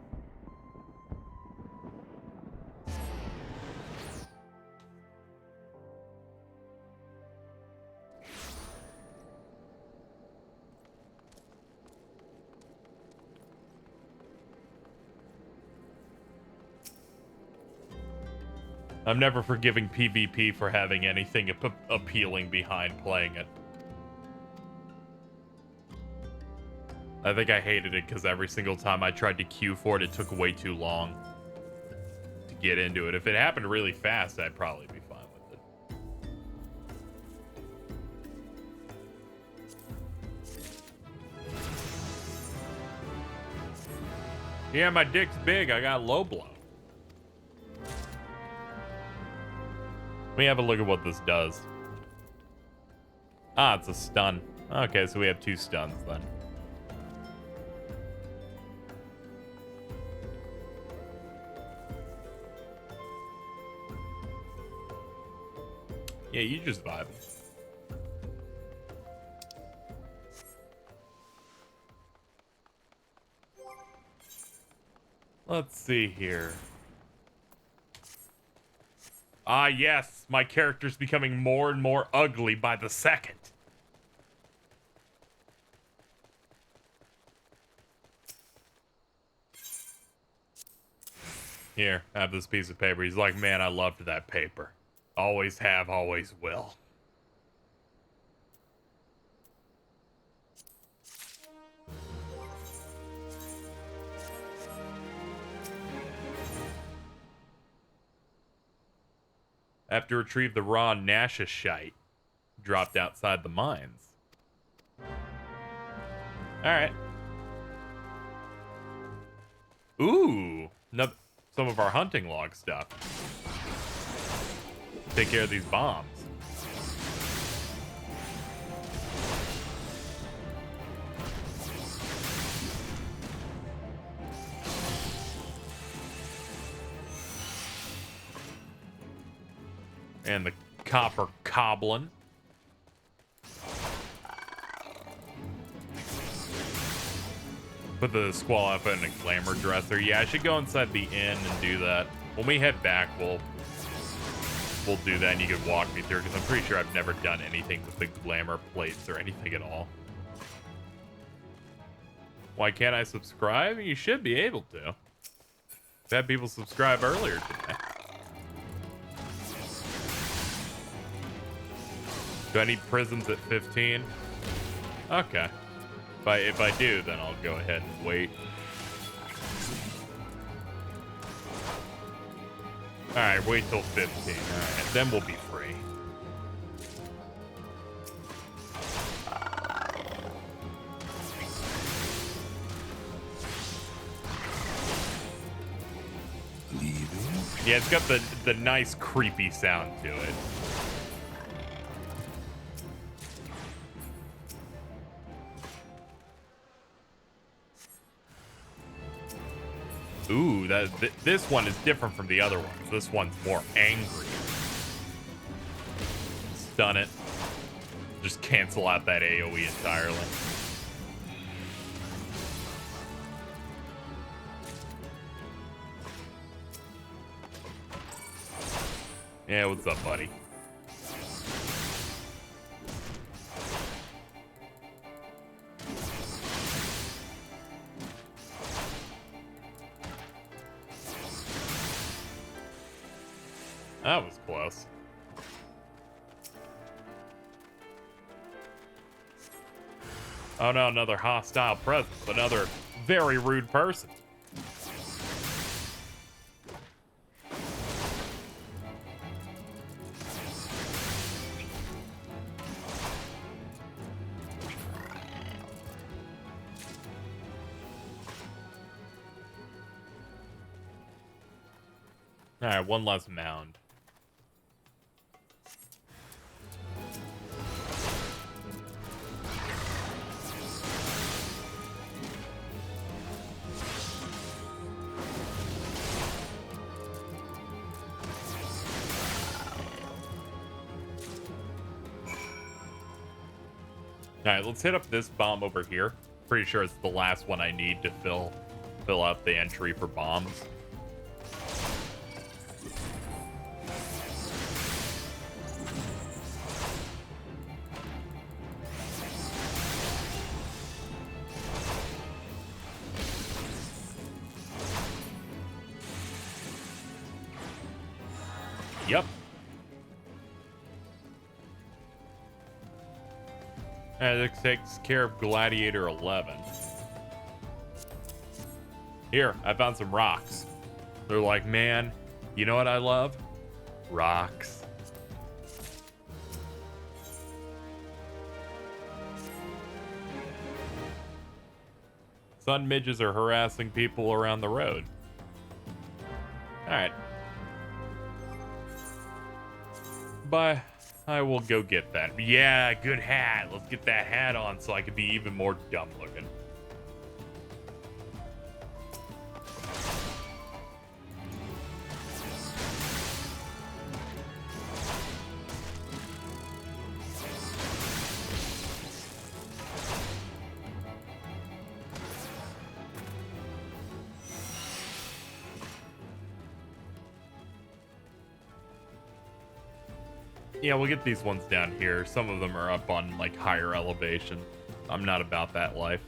I'm never forgiving PvP for having anything appealing behind playing it. I think I hated it because every single time I tried to queue for it, it took way too long to get into it. If it happened really fast, I'd probably be fine with it. Yeah, my dick's big. I got low blow. Let me have a look at what this does. Ah, it's a stun. Okay, so we have 2 stuns then. Yeah, you just vibe. Let's see here. Ah, yes, my character's becoming more and more ugly by the second. Here, have this piece of paper. He's like, man, I loved that paper. Always have, always will. I have to retrieve the raw Nashashite dropped outside the mines. Alright. Ooh, some of our hunting log stuff. Take care of these bombs. And the copper goblin. Put the squall outfit in a glamour dresser. Yeah, I should go inside the inn and do that. When we head back, we'll do that, and you can walk me through, because I'm pretty sure I've never done anything with the glamour plates or anything at all. Why can't I subscribe? You should be able to. I've had people subscribe earlier today. Do I need prisms at 15? Okay. If I do, then I'll go ahead and wait. Alright, wait till 15. Alright, then we'll be free. Yeah, it's got the nice creepy sound to it. Ooh, this one is different from the other ones. This one's more angry. Stun it. Just cancel out that AoE entirely. Yeah, what's up, buddy? That was close. Oh no, another hostile presence. Another very rude person. Alright, one less mound. Alright, let's hit up this bomb over here. Pretty sure it's the last one I need to fill out the entry for bombs. Yep. And it takes care of Gladiator 11. Here, I found some rocks. They're like, man, you know what I love? Rocks. Sun midges are harassing people around the road. Alright. Bye. I will go get that. Yeah, good hat. Let's get that hat on so I can be even more dumb looking. Yeah, we'll get these ones down here. Some of them are up on, like, higher elevation. I'm not about that life.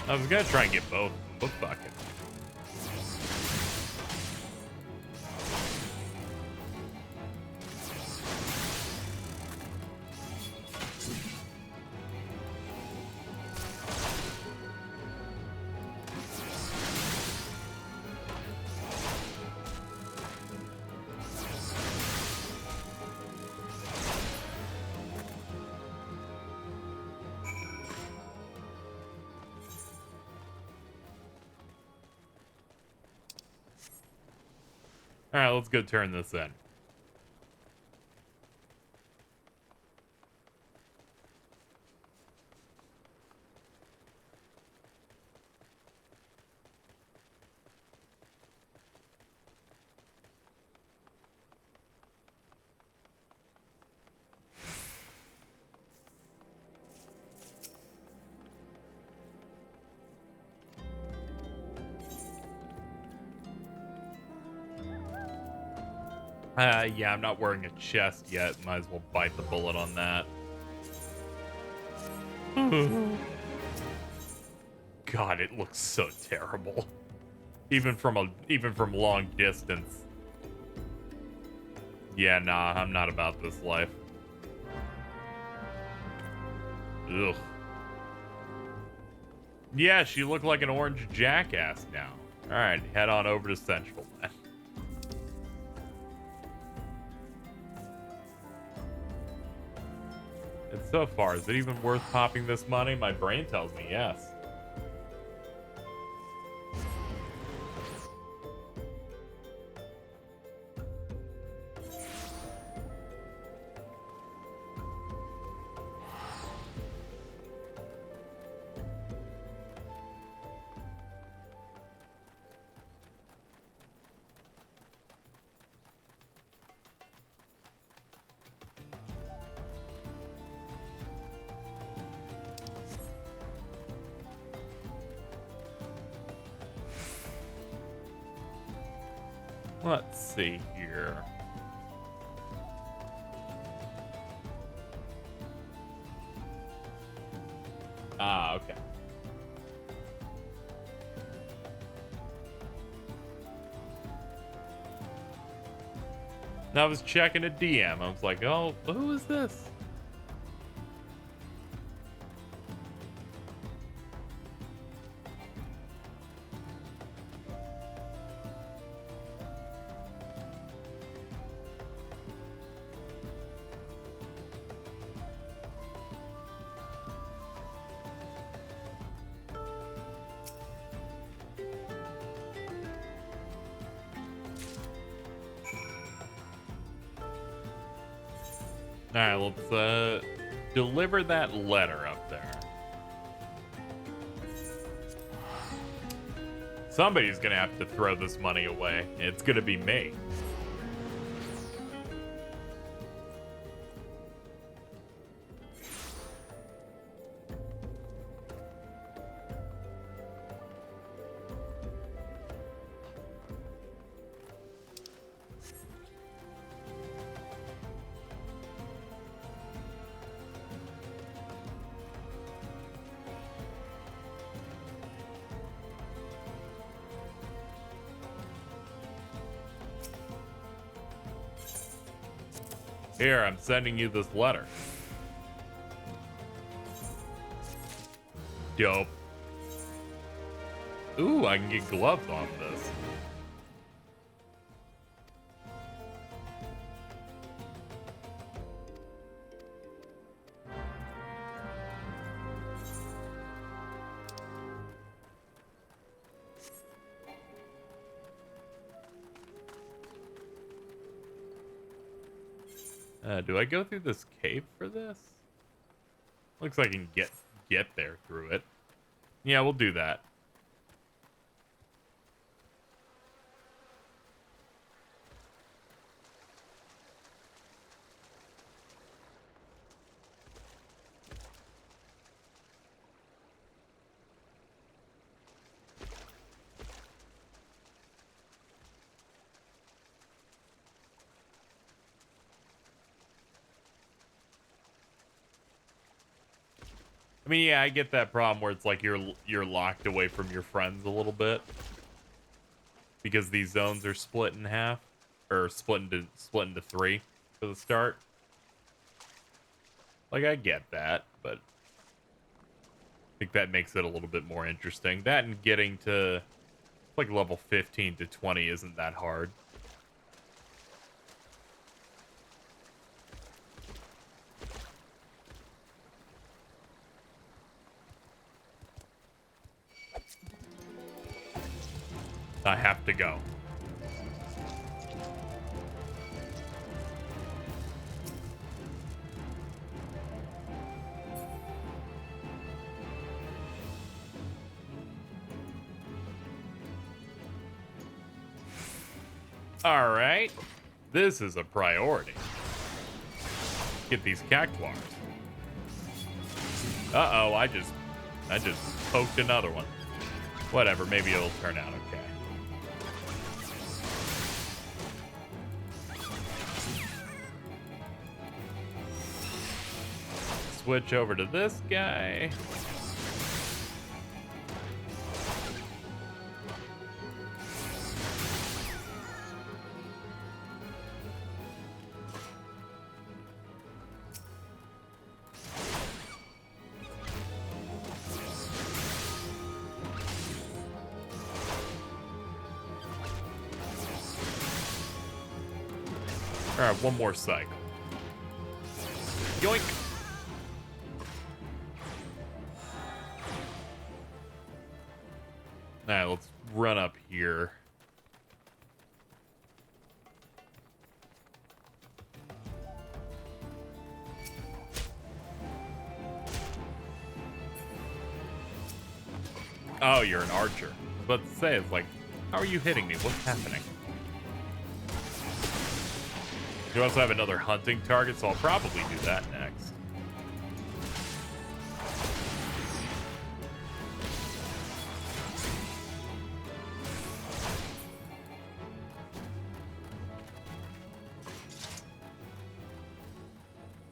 I was gonna try and get both, but fuck it. All right, let's go turn this in. Yeah, I'm not wearing a chest yet. Might as well bite the bullet on that. God, it looks so terrible. Even from long distance. Yeah, nah, I'm not about this life. Ugh. Yeah, she looked like an orange jackass now. Alright, head on over to Central then. And so far, is it even worth popping this money? My brain tells me yes. Let's see here. Ah, okay. Now I was checking a DM. I was like, oh, who is this? Alright, let's deliver that letter up there. Somebody's gonna have to throw this money away. It's gonna be me. Here, I'm sending you this letter. Dope. Ooh, I can get gloves off this. Do I go through this cave for this? Looks like I can get there through it. Yeah, we'll do that. I mean, yeah, I get that problem where it's like you're locked away from your friends a little bit because these zones are split in half or split into three for the start. Like, I get that, but I think that makes it a little bit more interesting. That and getting to like level 15 to 20 isn't that hard. I have to go. All right. This is a priority. Get these cactuars. Uh-oh, I just poked another one. Whatever, maybe it'll turn out okay. Switch over to this guy. All right, one more cycle. Yoink. All right, let's run up here. Oh, you're an archer. I was about to say, it's like, how are you hitting me? What's happening? You also have another hunting target, so I'll probably do that next.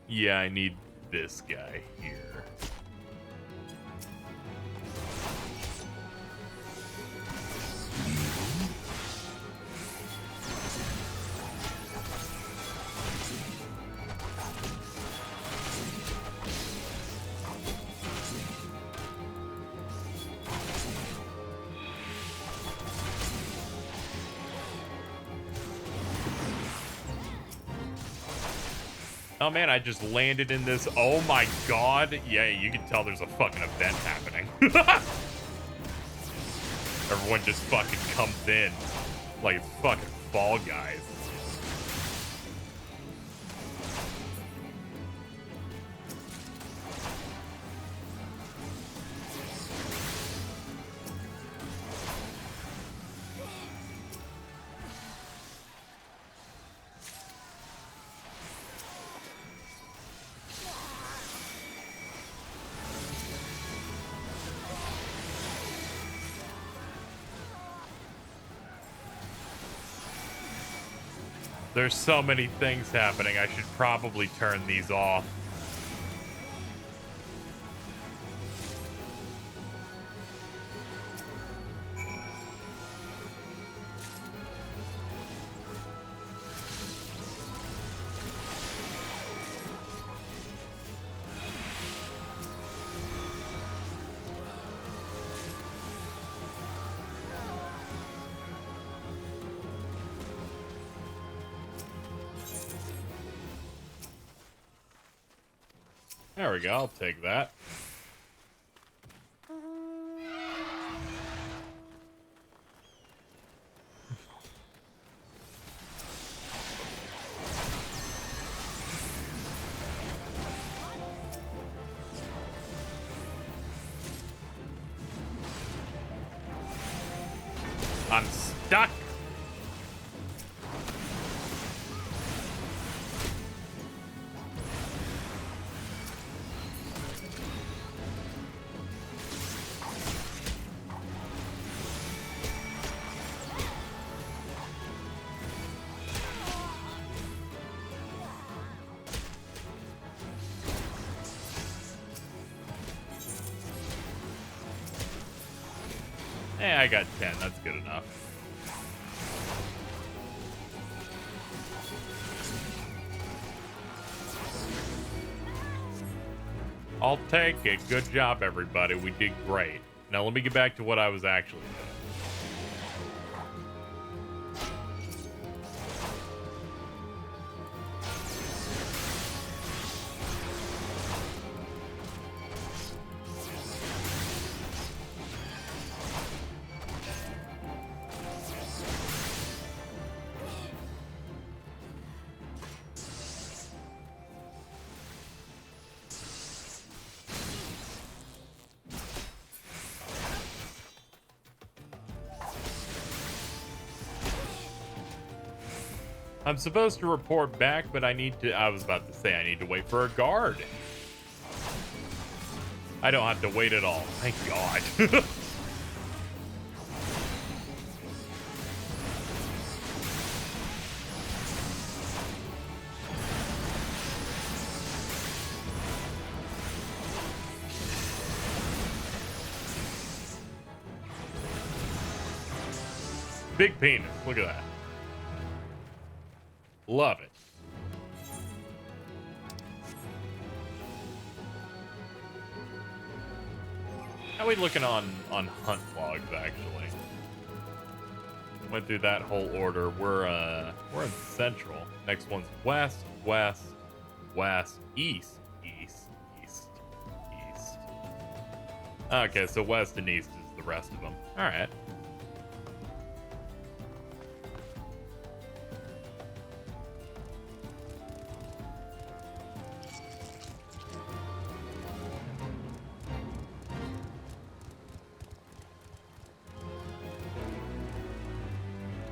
Yeah, I need this guy here. Oh man, I just landed in this. Oh my god. Yeah, you can tell there's a fucking event happening. Everyone just fucking comes in like fucking Fall Guys. There's so many things happening. I should probably turn these off. There we go, I'll take that. I'm stuck. I got 10. That's good enough. I'll take it. Good job, everybody. We did great. Now let me get back to what I was actually doing. I'm supposed to report back, but I was about to say I need to wait for a guard. I don't have to wait at all. Thank God. Big penis. Look at that. Love it. How are we looking on hunt logs, actually? Went through that whole order. We're in central. Next one's west, west, west, east, east, east, east. Okay, so west and east is the rest of them. All right.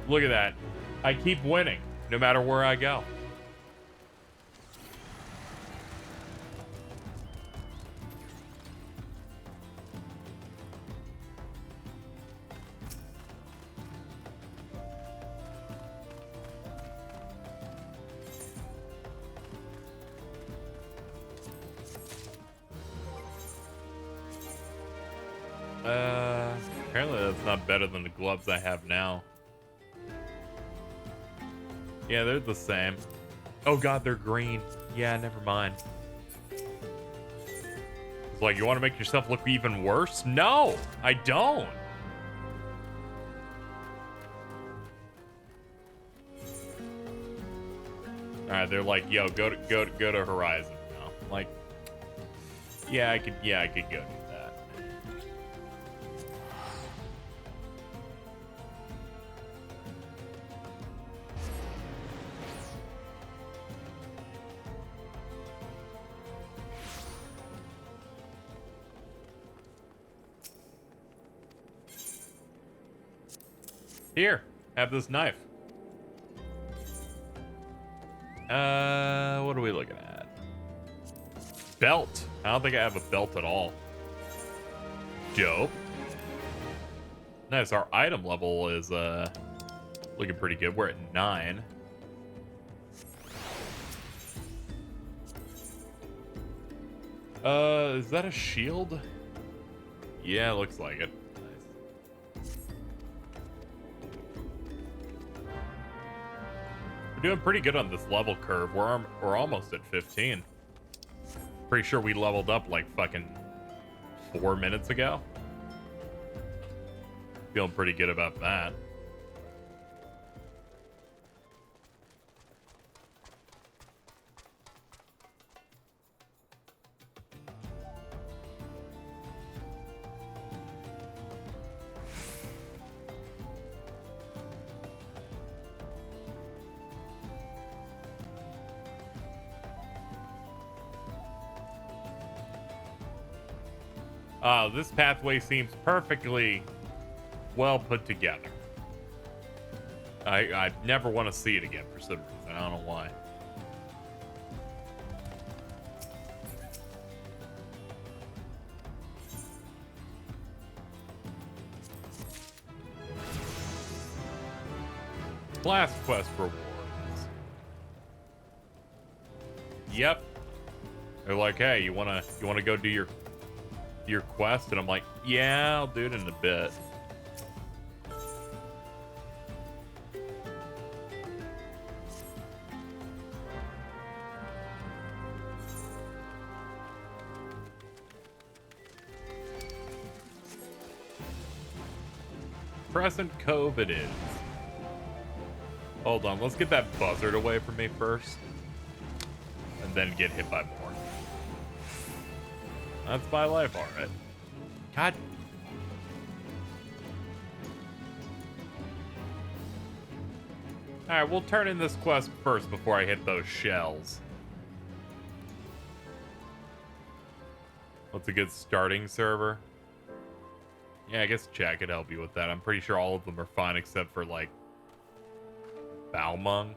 Look at that. I keep winning, no matter where I go. Apparently that's not better than the gloves I have now. Yeah, they're the same. Oh god, they're green. Yeah, never mind. It's like, you want to make yourself look even worse? No, I don't. Alright, they're like, yo, go to Horizon now. I'm like, yeah, I could go do that. Here, have this knife. What are we looking at? Belt. I don't think I have a belt at all. Dope. Nice, our item level is looking pretty good. We're at 9. Is that a shield? Yeah, looks like it. We're doing pretty good on this level curve. We're almost at 15. Pretty sure we leveled up like fucking 4 minutes ago. Feeling pretty good about that. This pathway seems perfectly well put together. I never want to see it again for some reason. I don't know why. Class quest rewards. Yep. They're like, hey, you wanna go do your quest? And I'm like, yeah, I'll do it in a bit. Crescent Cove it is. Hold on, let's get that buzzard away from me first. And then get hit by more. That's my life, alright. God. Alright, we'll turn in this quest first before I hit those shells. What's a good starting server? Yeah, I guess chat could help you with that. I'm pretty sure all of them are fine except for, like, Balmung.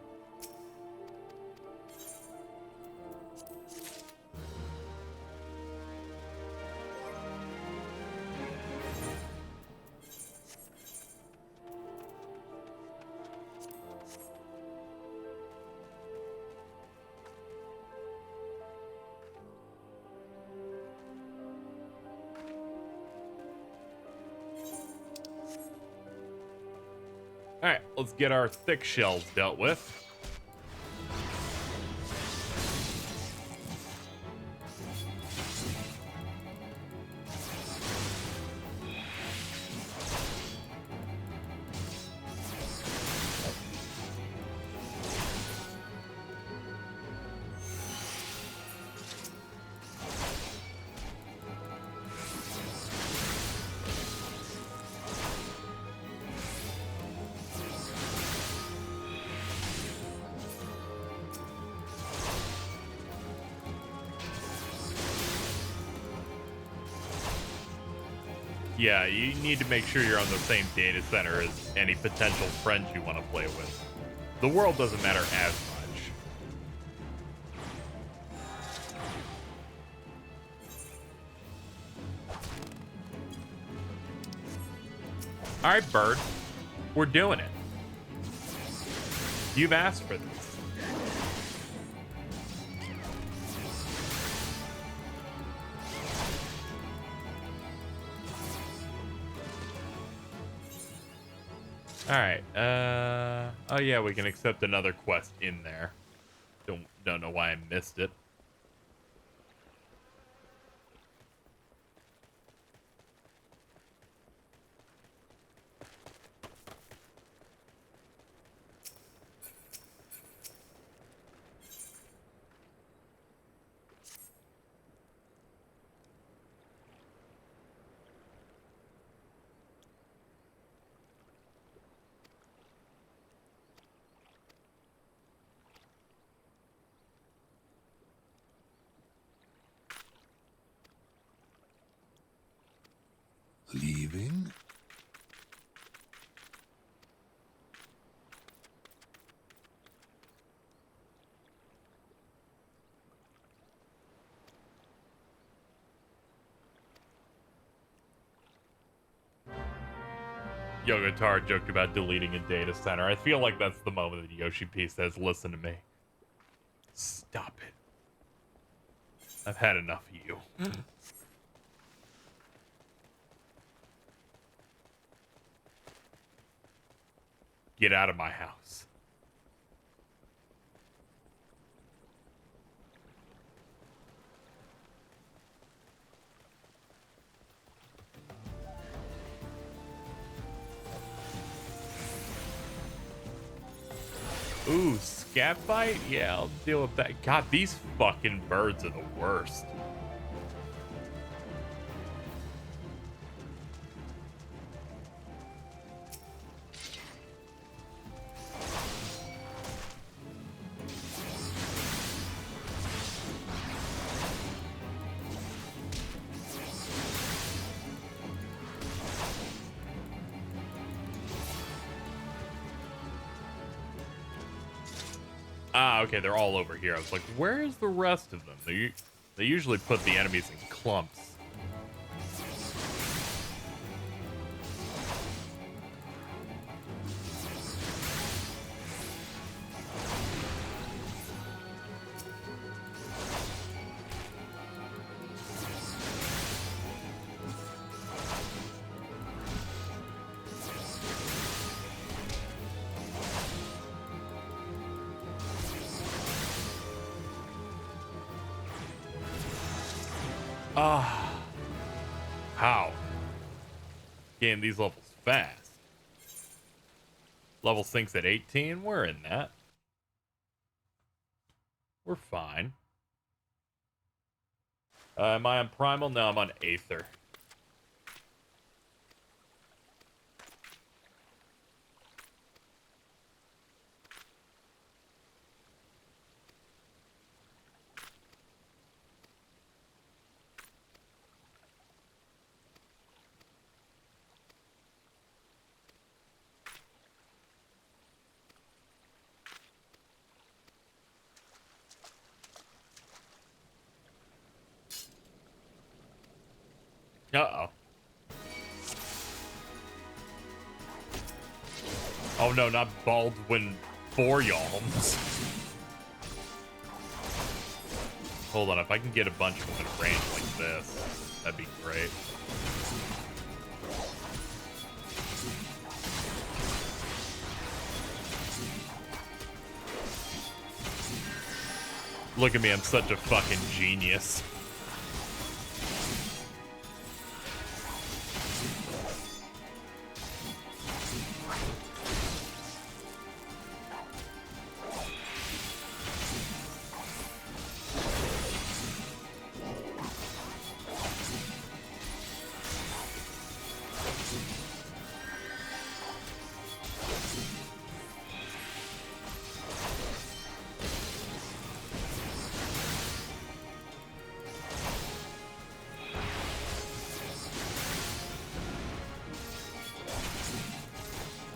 Alright, let's get our thick shells dealt with. Yeah, you need to make sure you're on the same data center as any potential friends you want to play with. The world doesn't matter as much. Alright, bird. We're doing it. You've asked for this. Alright, oh yeah, we can accept another quest in there. Don't know why I missed it. Leaving? Yogataro joked about deleting a data center. I feel like that's the moment that Yoshi P says, listen to me. Stop it. I've had enough of you. Get out of my house. Ooh, scat bite? Yeah, I'll deal with that. God, these fucking birds are the worst. Ah, okay, they're all over here. I was like, where's the rest of them? They usually put the enemies in clumps. Ah, how? Getting these levels fast. Level sinks at 18. We're in that. We're fine. Am I on Primal? No, I'm on Aether. Uh-oh. Oh no, not Baldwin Boryalms. Hold on, if I can get a bunch of them in range like this, that'd be great. Look at me, I'm such a fucking genius.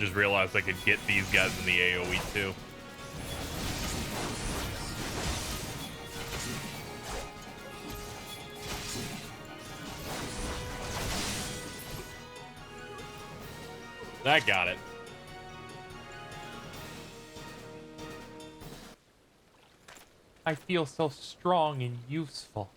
Just realized I could get these guys in the AoE too. I got it. I feel so strong and useful.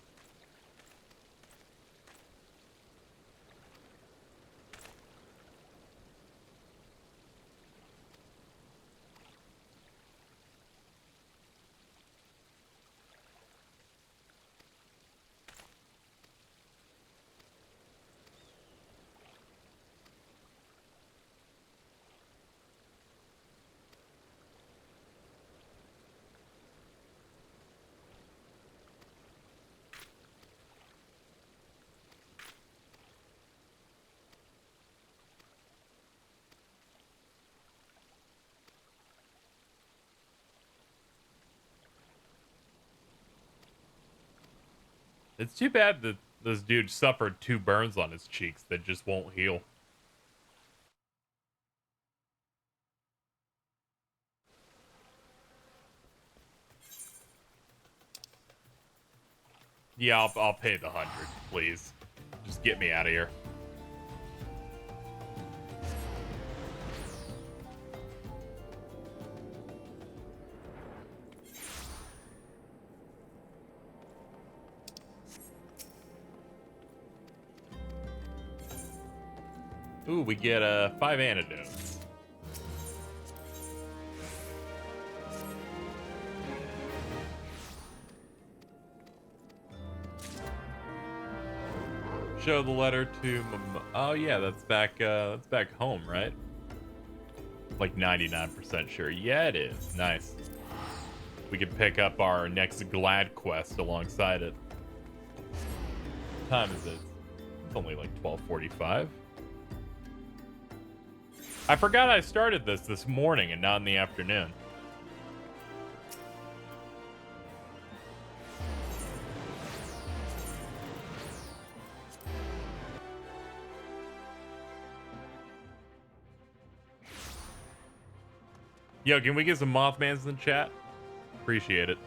It's too bad that this dude suffered 2 burns on his cheeks that just won't heal. Yeah, I'll pay the 100, please. Just get me out of here. Ooh, we get 5 antidotes. Show the letter to oh yeah, that's back home, right? Like 99% sure. Yeah, it is. Nice. We can pick up our next Glad quest alongside it. What time is it? It's only like 12:45. I forgot I started this morning and not in the afternoon. Yo, can we get some Mothmans in the chat? Appreciate it.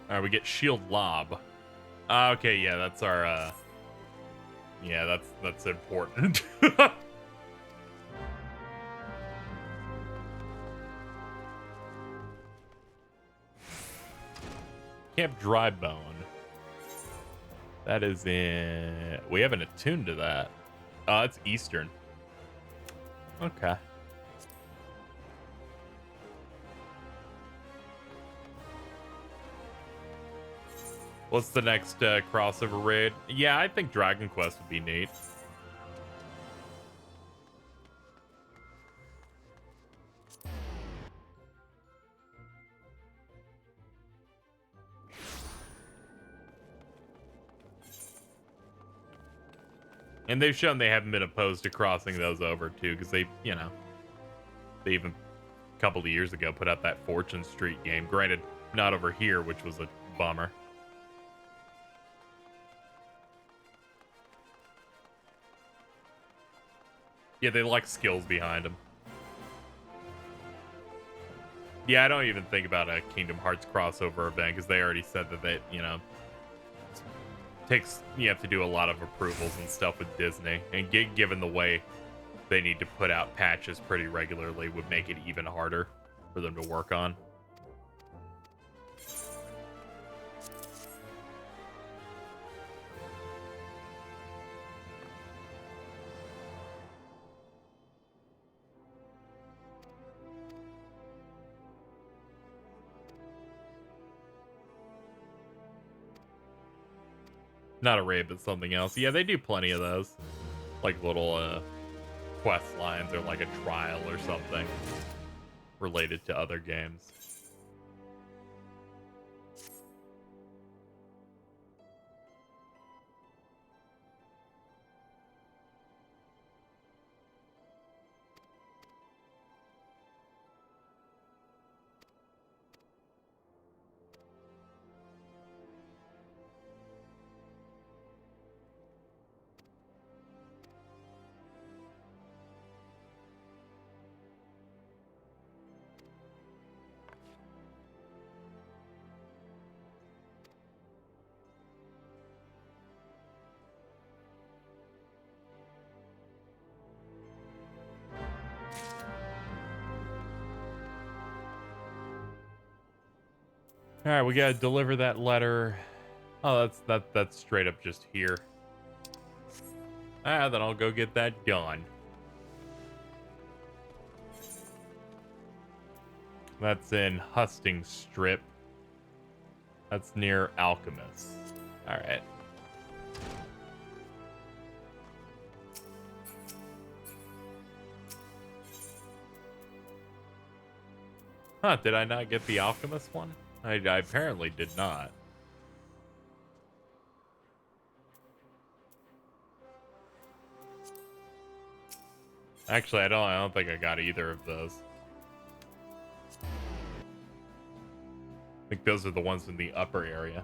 Alright, we get Shield Lob. Okay, yeah, that's our, yeah, that's important. Camp Drybone. That is in... We haven't attuned to that. Oh, it's Eastern. Okay. What's the next crossover raid? Yeah, I think Dragon Quest would be neat. And they've shown they haven't been opposed to crossing those over, too, because they, you know, they even a couple of years ago put out that Fortune Street game. Granted, not over here, which was a bummer. Yeah, they like skills behind them. Yeah, I don't even think about a Kingdom Hearts crossover event, because they already said that they, you know, you have to do a lot of approvals and stuff with Disney, and given the way they need to put out patches pretty regularly would make it even harder for them to work on. Not a raid, but something else. Yeah, they do plenty of those. Like little quest lines or like a trial or something related to other games. All right, we gotta deliver that letter. Oh, that's straight up just here. Then I'll go get that done. That's in Husting Strip. That's near Alchemist. All right. Huh, did I not get the Alchemist one? I apparently did not. Actually, I don't think I got either of those. I think those are the ones in the upper area.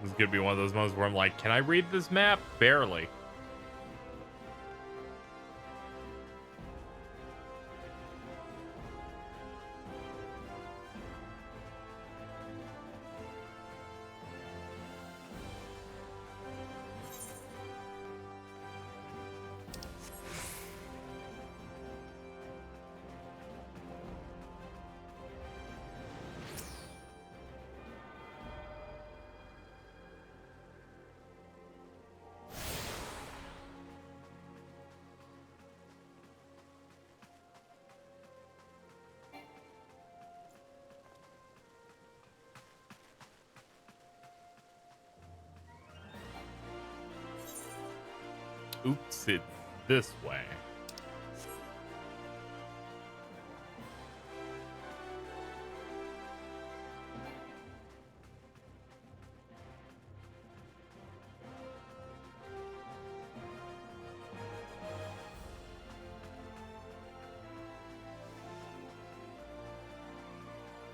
This is gonna be one of those moments where I'm like, can I read this map? Barely. Oops, it's this way.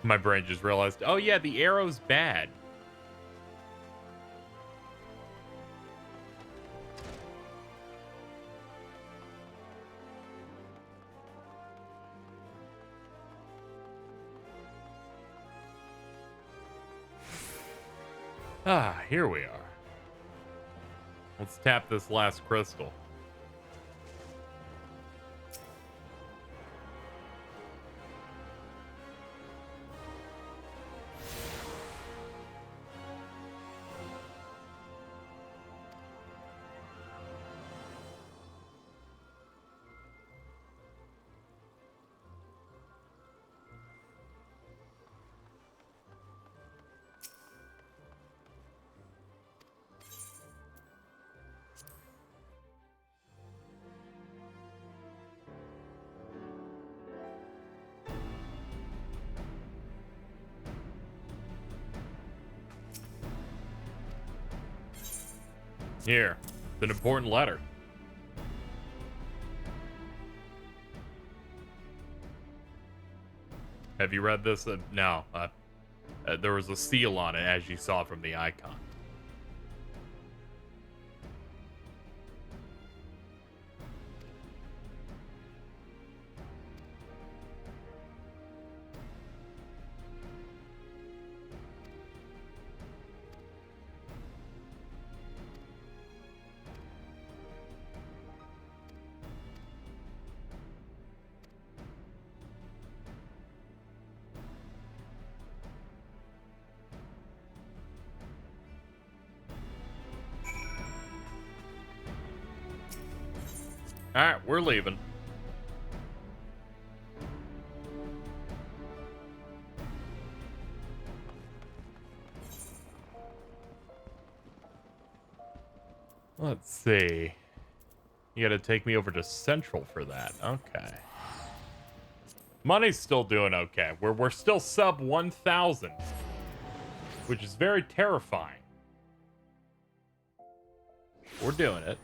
My brain just realized, oh yeah, the arrow's bad. Ah, here we are. Let's tap this last crystal. Here, it's an important letter. Have you read this? No. There was a seal on it, as you saw from the icon. Alright, we're leaving. Let's see. You gotta take me over to Central for that. Okay. Money's still doing okay. We're still sub 1,000, which is very terrifying. We're doing it.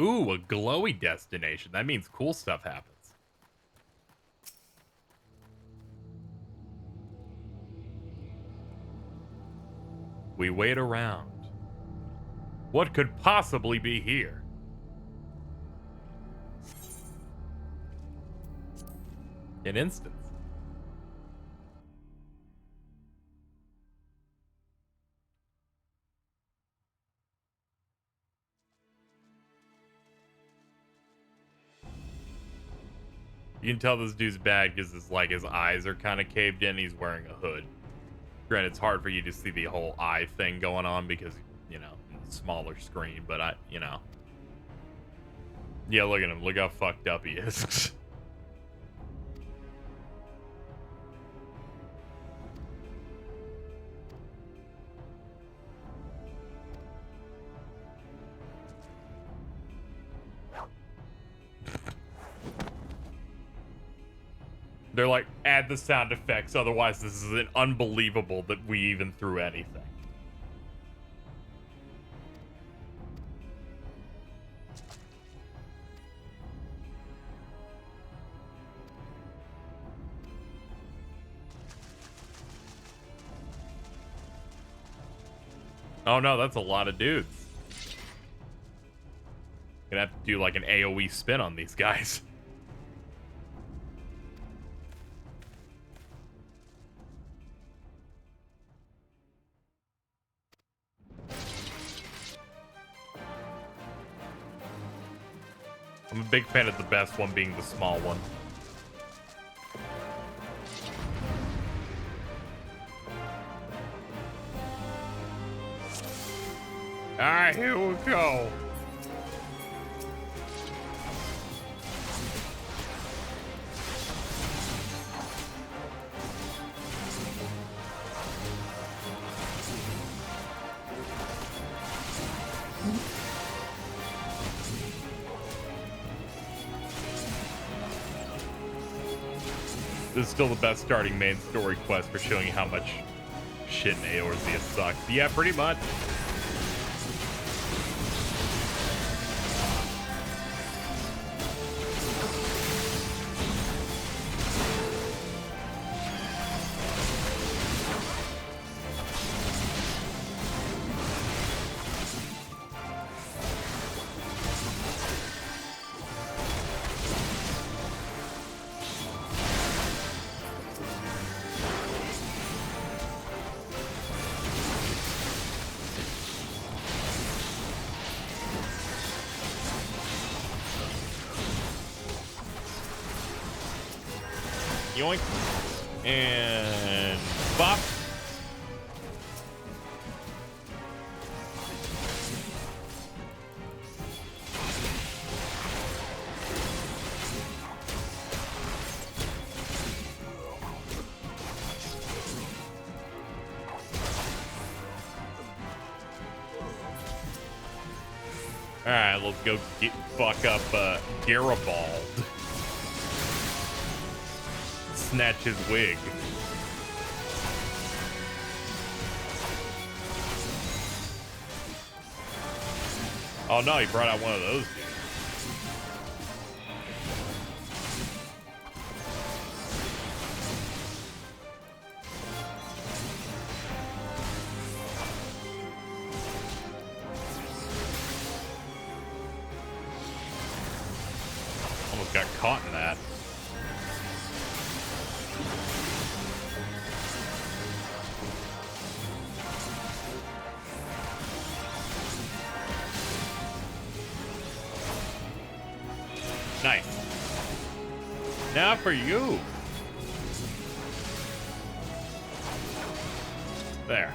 Ooh, a glowy destination. That means cool stuff happens. We wait around. What could possibly be here? An instance. You can tell this dude's bad because his eyes are kind of caved in. He's wearing a hood. Granted, it's hard for you to see the whole eye thing going on because, you know, smaller screen, but you know. Yeah, look at him. Look how fucked up he is. They're like, add the sound effects, otherwise this is unbelievable that we even threw anything. Oh no, that's a lot of dudes. Gonna have to do like an AoE spin on these guys. I'm a big fan of the best one being the small one. Alright, here we go. This is still the best starting main story quest for showing you how much shit in Eorzea sucks. Yeah, pretty much. Yoink. And bop. Alright, let's go fuck up Garibald. Snatch his wig. Oh no, he brought out one of those dudes. caught in that. Nice. Now for you. There.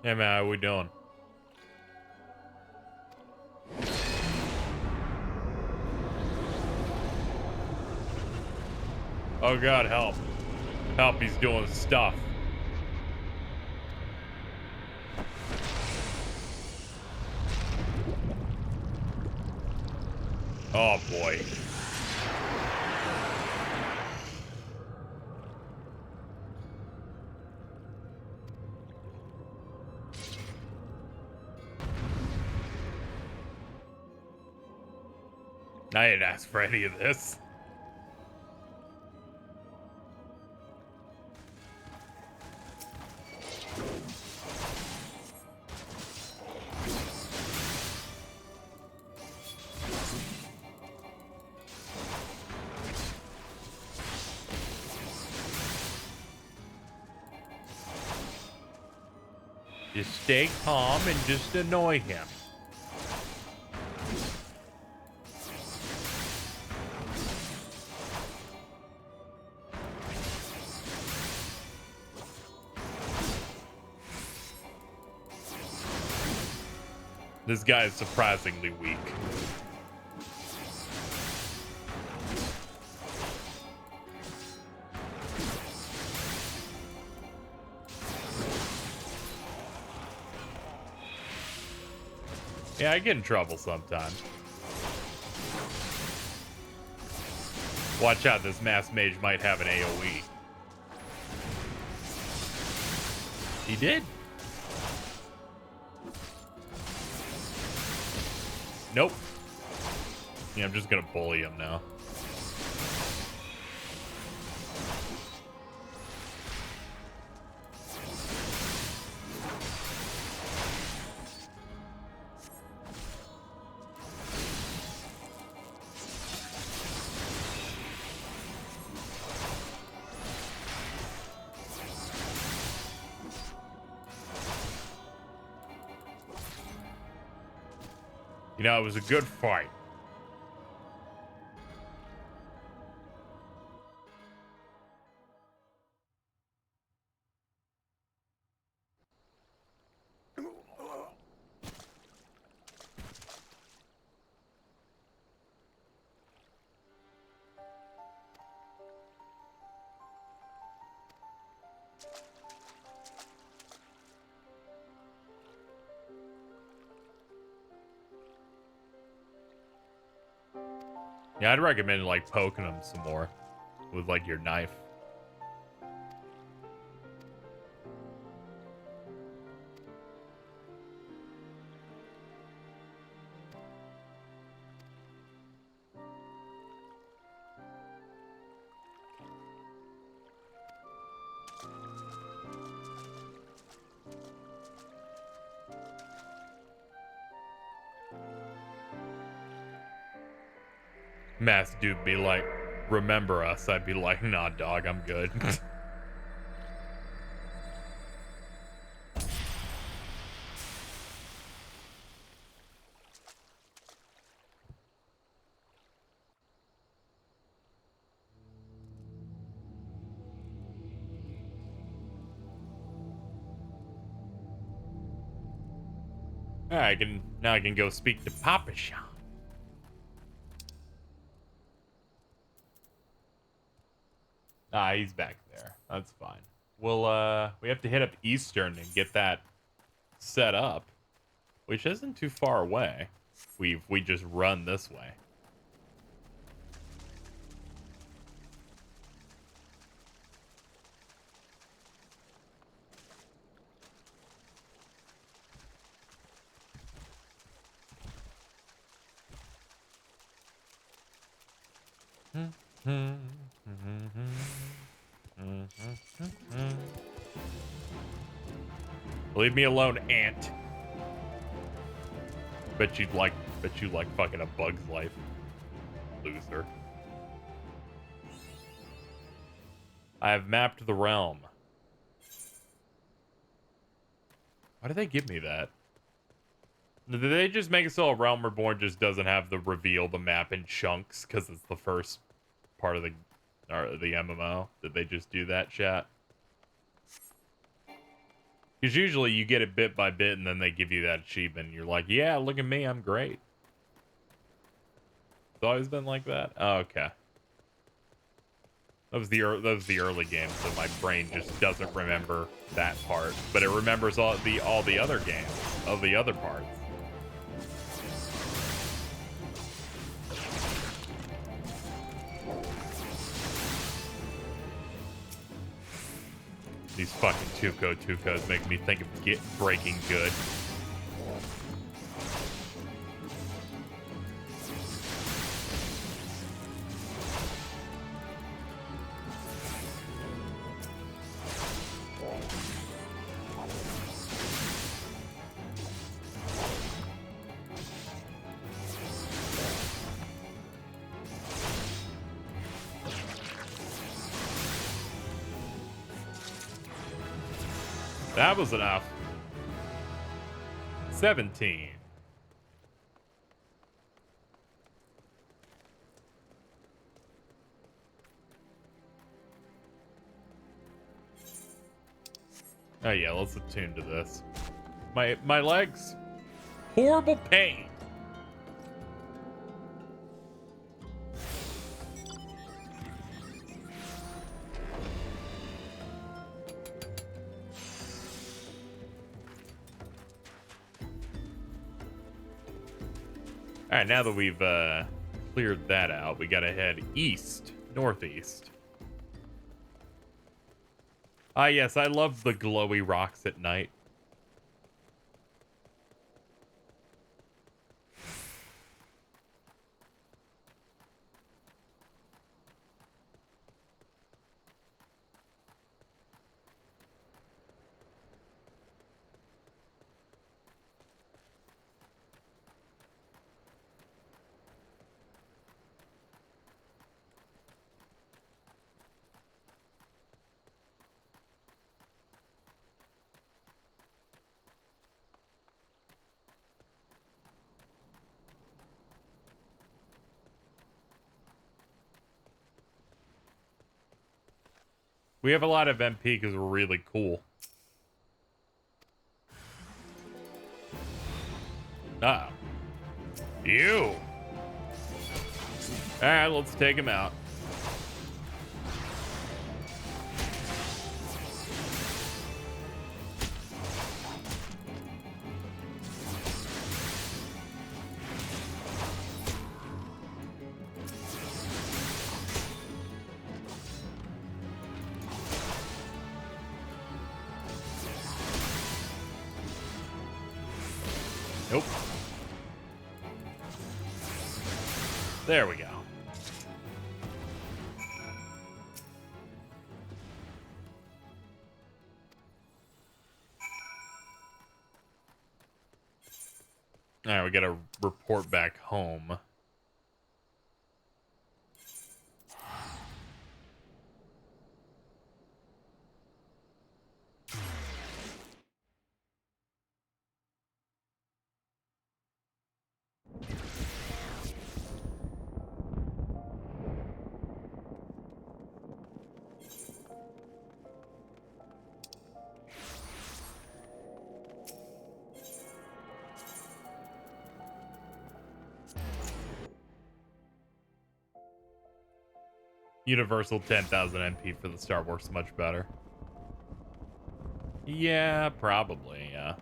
Hey man, how we doing? Oh god, help. Help, he's doing stuff. Oh boy. I didn't ask for any of this. Just stay calm and just annoy him. This guy is surprisingly weak. Yeah, I get in trouble sometimes. Watch out, this mass mage might have an AoE. He did. Nope. Yeah, I'm just gonna bully him now. You know, it was a good fight. Yeah, I'd recommend like poking him some more with like your knife. Mass dude be like, remember us. I'd be like, nah, dog, I'm good. Alright, now I can go speak to Papa Sean. Ah, he's back there. That's fine. We have to hit up Eastern and get that set up, which isn't too far away. We just run this way. Leave me alone, ant. Bet you like fucking A Bug's Life, loser. I have mapped the realm. Why did they give me that? Did they just make it so a Realm Reborn just doesn't have the reveal the map in chunks because it's the first part of the MMO? Did they just do that, chat? Because usually you get it bit by bit and then they give you that achievement and you're like, yeah, look at me, I'm great. It's always been like that? Oh, okay. That was the early game, so my brain just doesn't remember that part. But it remembers all the other games of the other parts. These fucking Tucos make me think of Breaking Good. That was enough. 17. Oh yeah, let's attune to this. My legs. Horrible pain. All right, now that we've cleared that out, we gotta head northeast. Ah, yes, I love the glowy rocks at night. We have a lot of MP because we're really cool. Uh-oh. You! Alright, let's take him out. Nope. There we go. All right, we got to report back home. Universal 10,000 MP for the Star Wars much better. Yeah, probably, yeah.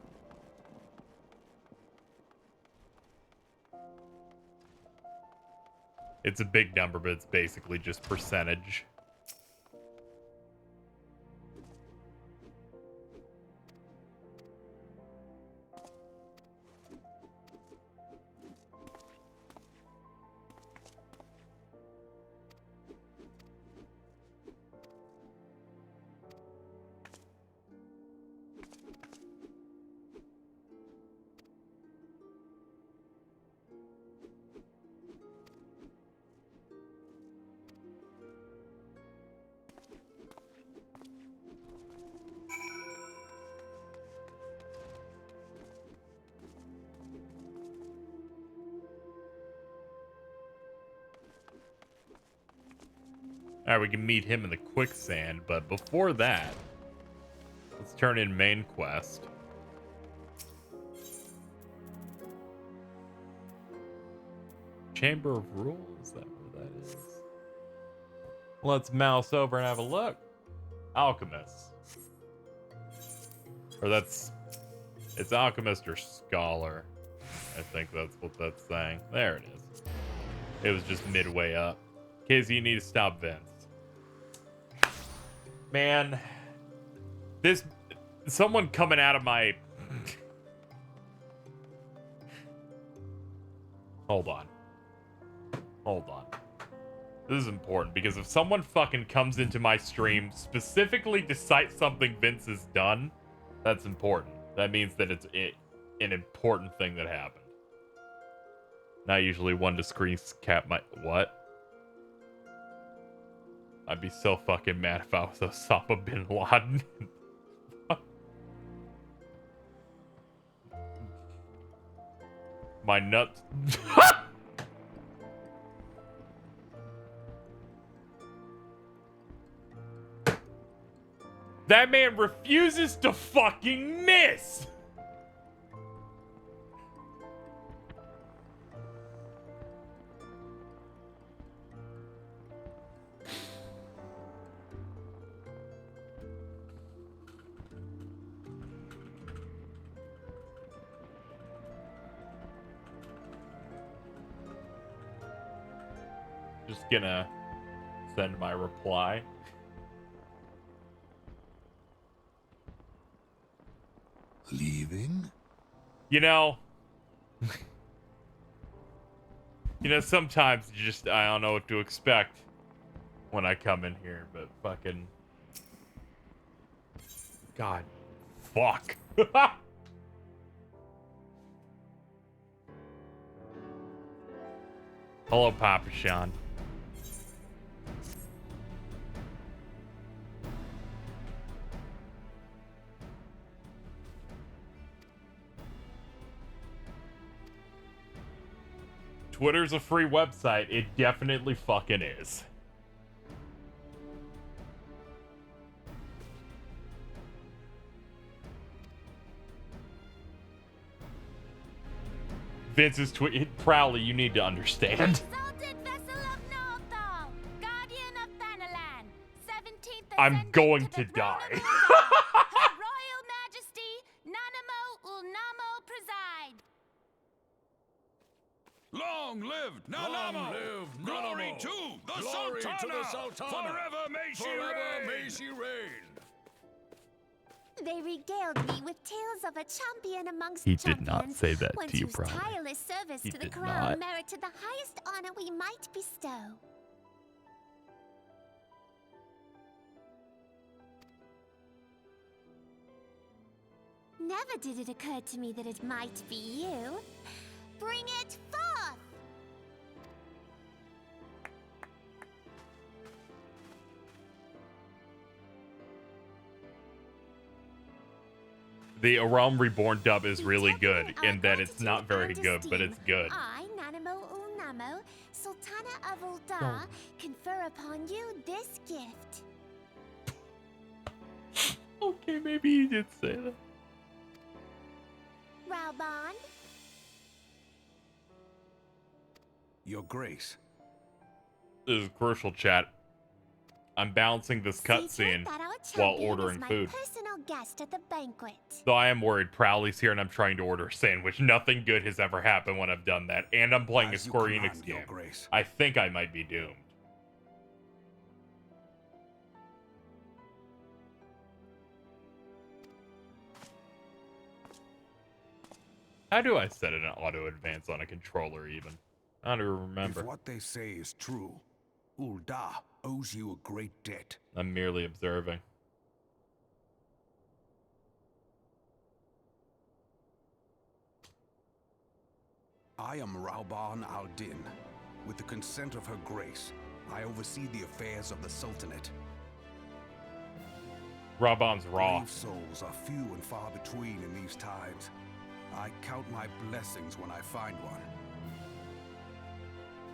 It's a big number, but it's basically just percentage. All right, we can meet him in the quicksand, but before that, let's turn in main quest. Chamber of Rules, is that where that is? Let's mouse over and have a look. Alchemist. Or it's Alchemist or Scholar. I think that's what that's saying. There it is. It was just midway up. K'ayzee, you need to stop Vince. Man, someone coming out of my... Hold on. This is important, because if someone fucking comes into my stream specifically to cite something Vince has done, that's important. That means that it's an important thing that happened. Not usually one to screen cap my... What? I'd be so fucking mad if I was Osama bin Laden. My nuts. That man refuses to fucking miss. Just gonna send my reply. Leaving? You know, sometimes I don't know what to expect when I come in here, but fucking God, fuck. Hello, Papa Sean. Twitter's a free website. It definitely fucking is. Vince's tweet. Prowley, you need to understand. Exalted vessel of Northal, guardian of Thanalan, 17th I'm ascendant going to the to throne die. of Ulthar. Her Royal Majesty, Nanamo Ulnamo preside. Long live Nanamo! Glory to the Sultana! Forever may she reign! They regaled me with tales of a champion amongst He champions. did not say that one to you, whose Prowley. tireless service He to the did crown not. merited the highest honor we might bestow. Never did it occur to me that it might be you. Bring it forth! The Realm Reborn dub is really good in that it's not very good, but it's good. I, Nanamo Ulnamo, Sultana of Ulthar, confer upon you this gift. Okay, maybe he did say that. Raubon, Your Grace. This is crucial, chat. I'm balancing this cutscene while ordering food. Personal guest at the banquet. Though I am worried Prowley's here and I'm trying to order a sandwich. Nothing good has ever happened when I've done that. And I'm playing a Square Enix game. I think I might be doomed. How do I set an auto advance on a controller even? I don't even remember. If what they say is true, Ul'dah owes you a great debt. I'm merely observing. I am Rauban al-Din. With the consent of Her Grace, I oversee the affairs of the Sultanate. Rauban's raw. Brave souls are few and far between in these times. I count my blessings when I find one.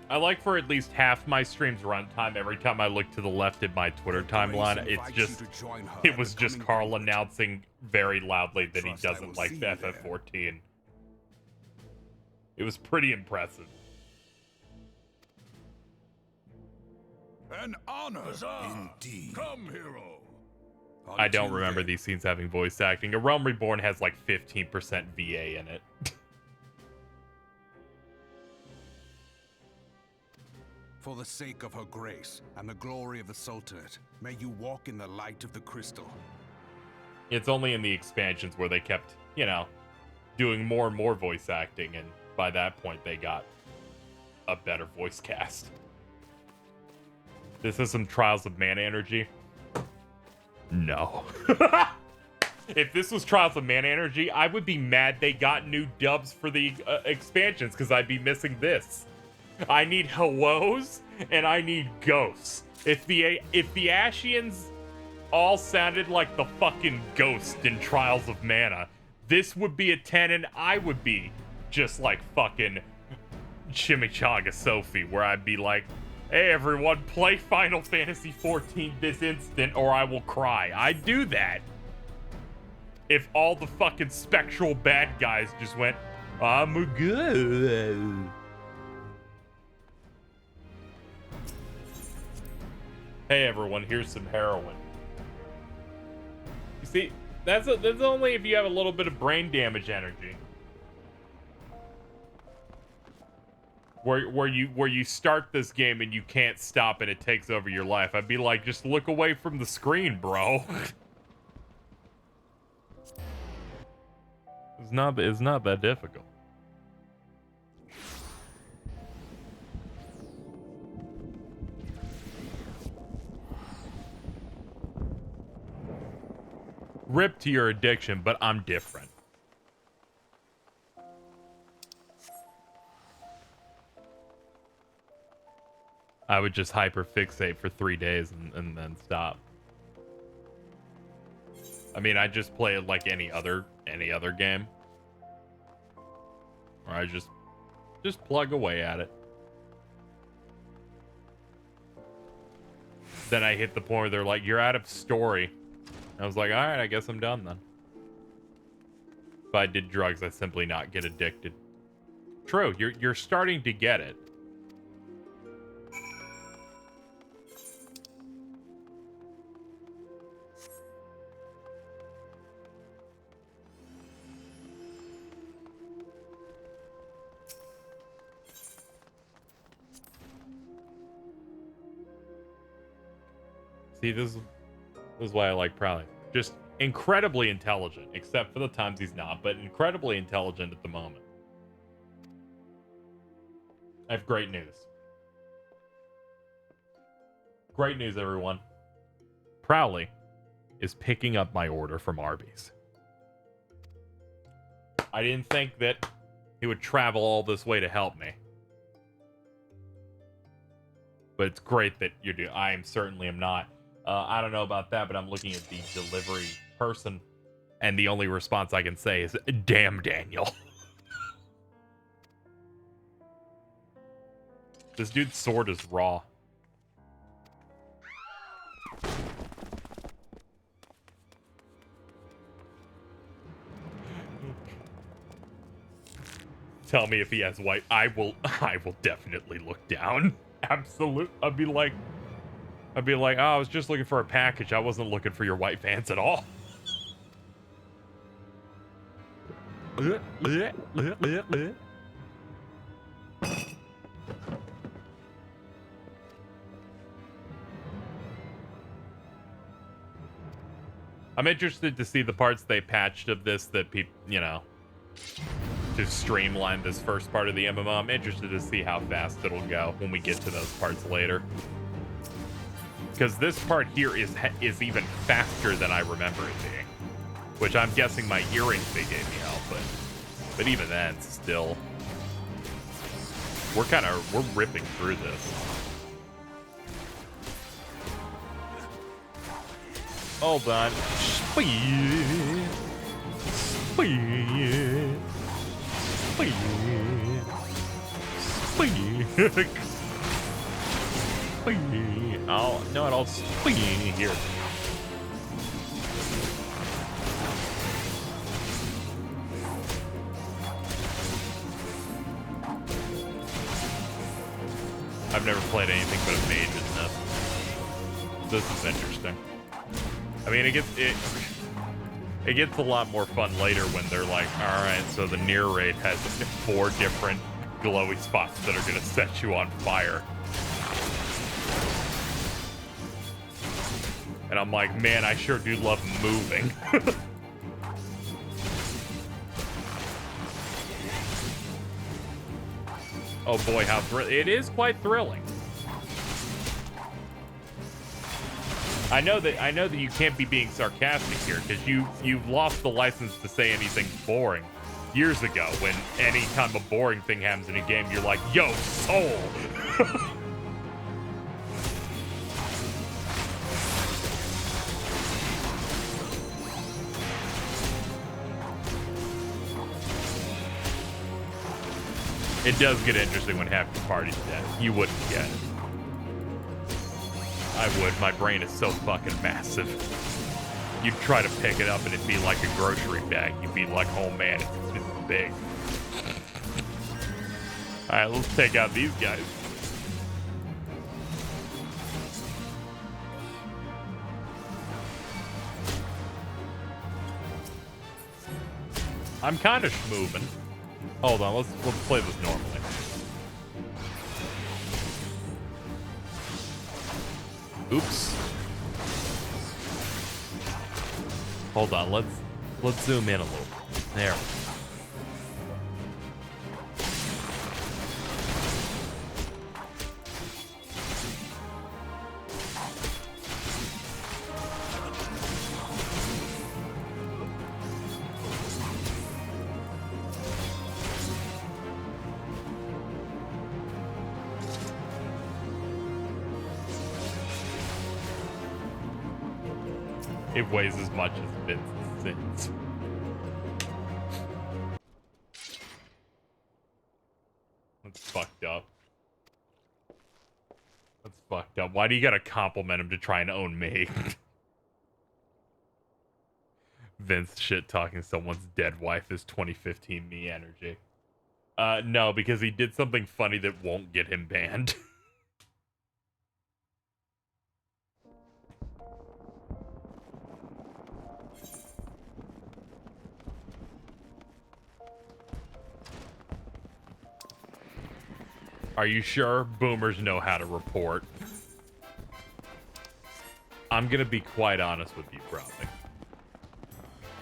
I like for at least half my stream's runtime, every time I look to the left in my Twitter timeline, it was just Carl announcing very loudly that he doesn't like FF14. It was pretty impressive. An honor, indeed. Come, hero. I don't remember these scenes having voice acting. A Realm Reborn has like 15% VA in it. For the sake of Her Grace and the glory of the Sultanate, may you walk in the light of the crystal. It's only in the expansions where they kept, you know, doing more and more voice acting, and by that point they got a better voice cast. This is some Trials of Mana energy. No. If this was Trials of Mana energy, I would be mad they got new dubs for the expansions, because I'd be missing this. I need hellos and I need ghosts. If the Ashians all sounded like the fucking ghost in Trials of Mana, this would be a 10 and I would be just like fucking Chimichanga Sophie, where I'd be like, hey everyone, play Final Fantasy XIV this instant or I will cry. I'd do that. If all the fucking spectral bad guys just went, I'm good. Hey everyone, here's some heroin. You see, that's only if you have a little bit of brain damage energy. Where you start this game and you can't stop and it takes over your life. I'd be like, just look away from the screen, bro. It's not that difficult. Rip to your addiction, but I'm different. I would just hyperfixate for 3 days and then stop. I mean, I just play it like any other game. Or I just plug away at it. Then I hit the point where they're like, you're out of story. I was like, all right, I guess I'm done then. If I did drugs, I'd simply not get addicted. True, you're starting to get it. See, this is why I like Prowley. Just incredibly intelligent, except for the times he's not, but incredibly intelligent at the moment. I have great news. Great news, everyone. Prowley is picking up my order from Arby's. I didn't think that he would travel all this way to help me. But it's great that you do. I certainly am not. I don't know about that, but I'm looking at the delivery person, and the only response I can say is, damn, Daniel. This dude's sword is raw. Tell me if he has white. I will definitely look down. Absolute. I'll be like, I'd be like, oh, I was just looking for a package. I wasn't looking for your white vans at all. I'm interested to see the parts they patched of this that people, you know, to streamline this first part of the MMO. I'm interested to see how fast it'll go when we get to those parts later. Because this part here is even faster than I remember it being. Which I'm guessing my earrings, they gave me help, but even then, still. We're ripping through this. Hold on. Speed. Speed. Speed. Speed. Oh, no, I'll speed here. I've never played anything but a mage in this. This is interesting. I mean, it gets a lot more fun later when they're like, all right, so the near raid has 4 different glowy spots that are gonna set you on fire. And I'm like, man, I sure do love moving. Oh boy, how it is quite thrilling. I know that you can't be being sarcastic here because you've lost the license to say anything boring years ago. When any time a boring thing happens in a game, you're like, yo, soul. It does get interesting when half your party's dead. You wouldn't get it. I would. My brain is so fucking massive. You'd try to pick it up and it'd be like a grocery bag. You'd be like, oh man, it's big. Alright, let's take out these guys. I'm kind of schmoving. Hold on, let's play this normally. Oops. Hold on, let's zoom in a little. There. It weighs as much as Vince's sins. That's fucked up. That's fucked up. Why do you gotta compliment him to try and own me? Vince shit talking someone's dead wife is 2015 me energy. No, because he did something funny that won't get him banned. Are you sure? Boomers know how to report. I'm gonna be quite honest with you, probably.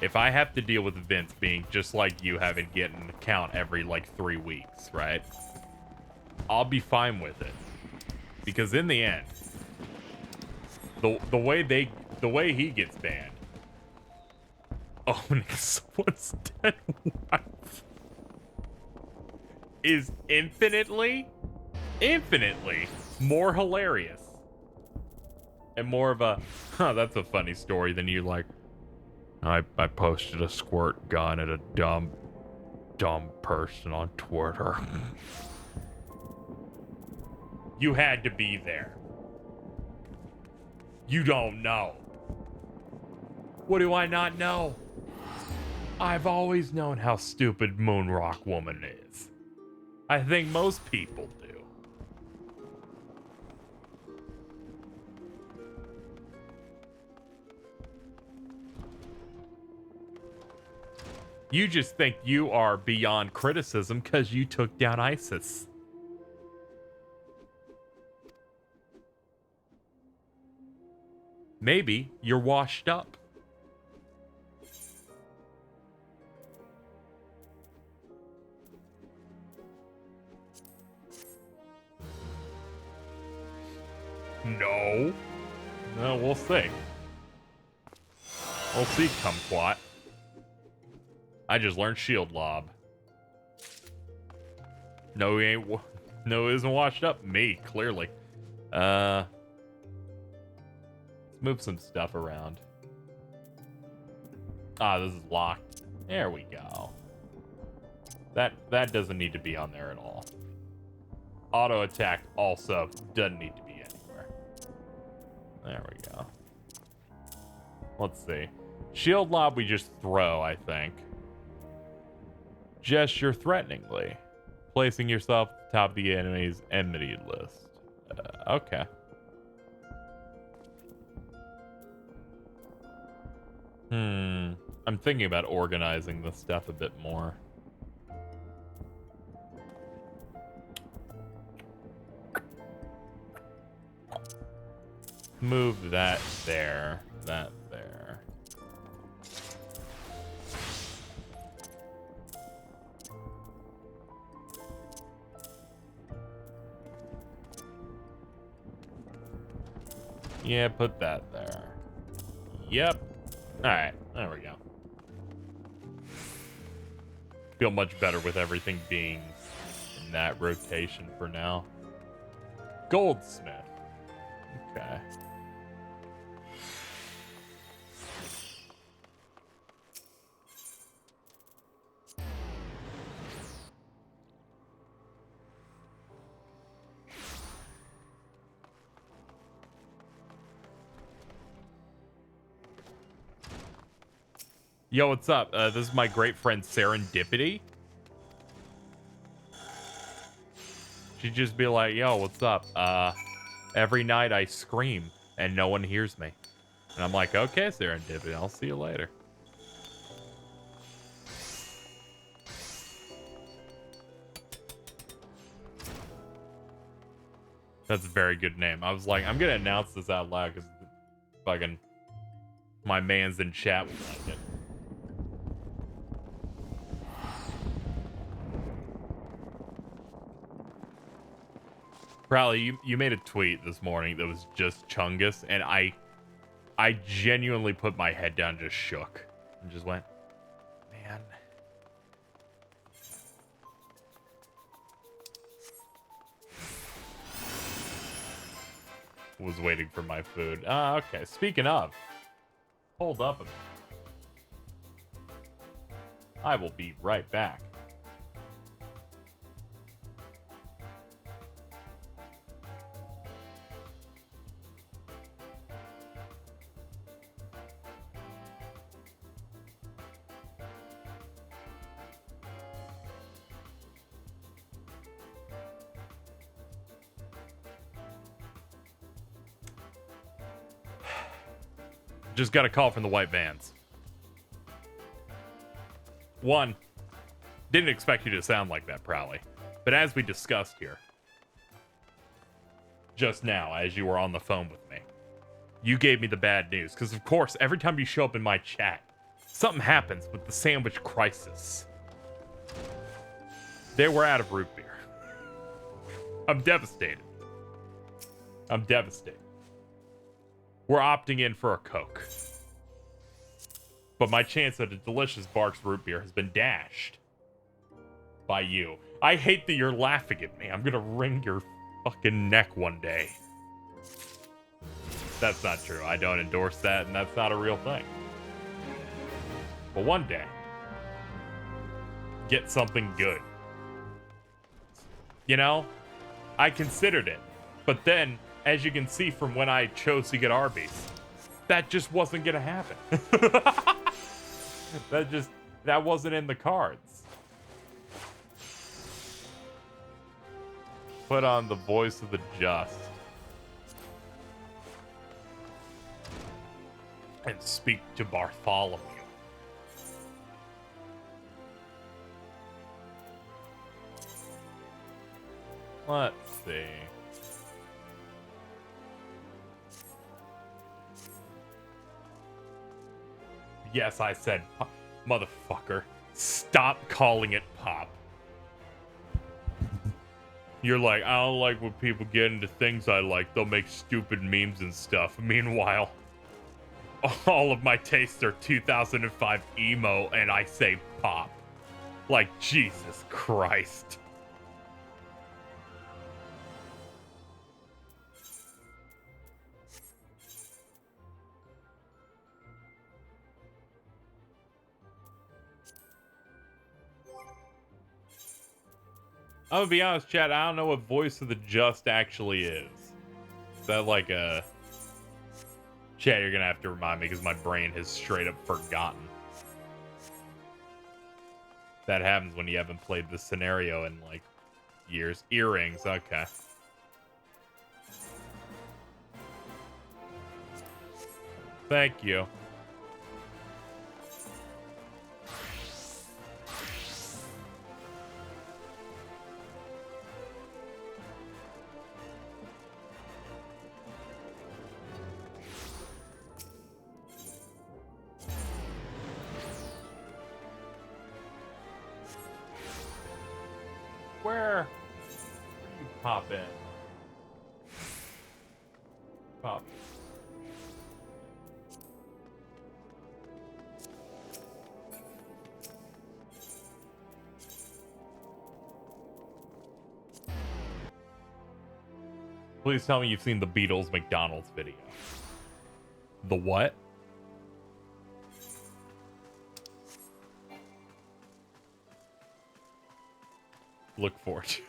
If I have to deal with Vince being just like you, having to get an account every like 3 weeks, right? I'll be fine with it. Because in the end, the way he gets banned, owning someone's dead wife is infinitely more hilarious and more of a that's a funny story than you like, I posted a squirt gun at a dumb person on Twitter. You had to be there. You don't know. What do I not know? I've always known how stupid Moonrock Woman is. I think most people do. You just think you are beyond criticism because you took down ISIS. Maybe you're washed up. No. No, we'll see. We'll see, kumquat. I just learned shield lob. No, he ain't. No, he isn't washed up. Me, clearly. Let's move some stuff around. Ah, this is locked. There we go. That doesn't need to be on there at all. Auto attack also doesn't need to be anywhere. There we go. Let's see. Shield lob we just throw, I think. Gesture threateningly. Placing yourself at the top of the enemy's enmity list. Okay. I'm thinking about organizing this stuff a bit more. Move that there. That there. Yeah, put that there. Yep. Alright, there we go. Feel much better with everything being in that rotation for now. Goldsmith. Okay. Yo, what's up? This is my great friend Serendipity. She'd just be like, yo, what's up? Every night I scream and no one hears me. And I'm like, okay, Serendipity, I'll see you later. That's a very good name. I was like, I'm gonna announce this out loud because fucking my man's in chat would like it. Probably you made a tweet this morning that was just Chungus, and I genuinely put my head down, just shook, and just went, man. Was waiting for my food. Okay. Speaking of, hold up a minute. I will be right back. Just got a call from the white vans. One, didn't expect you to sound like that, Prowley. But as we discussed here, just now, as you were on the phone with me, you gave me the bad news. Because, of course, every time you show up in my chat, something happens with the sandwich crisis. They were out of root beer. I'm devastated. I'm devastated. We're opting in for a Coke. But my chance at a delicious Barks root beer has been dashed by you. I hate that you're laughing at me. I'm gonna wring your fucking neck one day. That's not true. I don't endorse that, and that's not a real thing. But one day, get something good. You know, I considered it. But then, as you can see from when I chose to get Arby's, that just wasn't gonna happen. that wasn't in the cards. Put on the voice of the just. And speak to Bartholomew. Let's see. Yes, I said pop. Motherfucker. Stop calling it pop. You're like, I don't like when people get into things I like. They'll make stupid memes and stuff. Meanwhile, all of my tastes are 2005 emo, and I say pop. Like, Jesus Christ. I'm gonna be honest, chat, I don't know what Voice of the Just actually is. Is that like a... Chat, you're gonna have to remind me because my brain has straight up forgotten. That happens when you haven't played the scenario in like years. Earrings, okay. Thank you. Where you pop in? Pop. Please tell me you've seen the Beatles McDonald's video. The what? Look for it.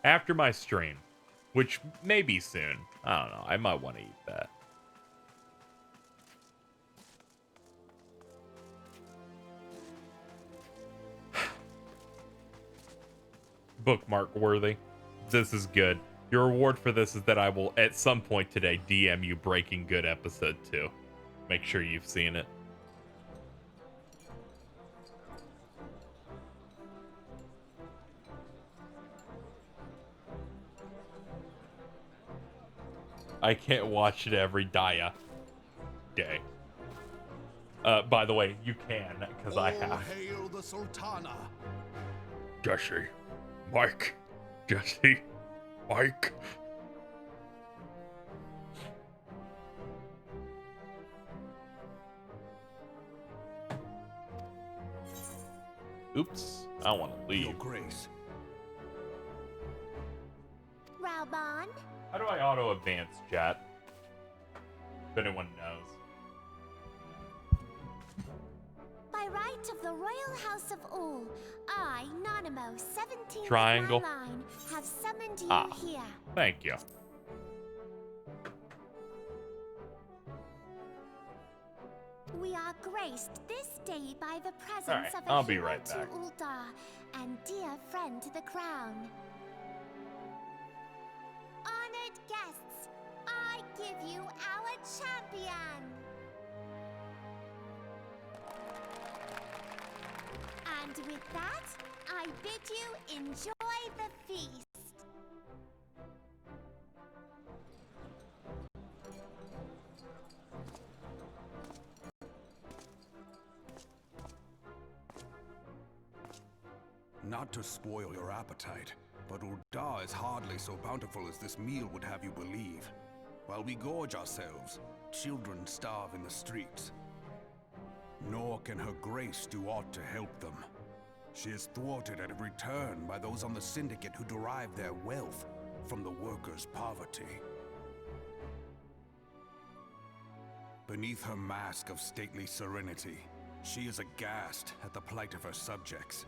After my stream, which may be soon. I don't know. I might want to eat that. Bookmark worthy. This is good. Your reward for this is that I will, at some point today, DM you Breaking Good episode 2. Make sure you've seen it. I can't watch it every day. By the way, you can, because I have. Hail the Sultana. Jesse. Mike. Jesse. Mike. Oops. I want to leave. Your Grace. Raubon? How do I auto advance, chat? If anyone knows. By right of the Royal House of All, I, Nanimo, 17th Triangle. of my line, have summoned you here. Thank you. We are graced this day by the presence Alright, of a I'll be hero right to back. Uldar and dear friend to the crown. Honored guests, I give you our champion. And with that, I bid you enjoy the feast. Not to spoil your appetite, but Uldar is hardly so bountiful as this meal would have you believe. While we gorge ourselves, children starve in the streets. Nor can her grace do aught to help them. She is thwarted at every turn by those on the Syndicate who derive their wealth from the workers' poverty. Beneath her mask of stately serenity, she is aghast at the plight of her subjects.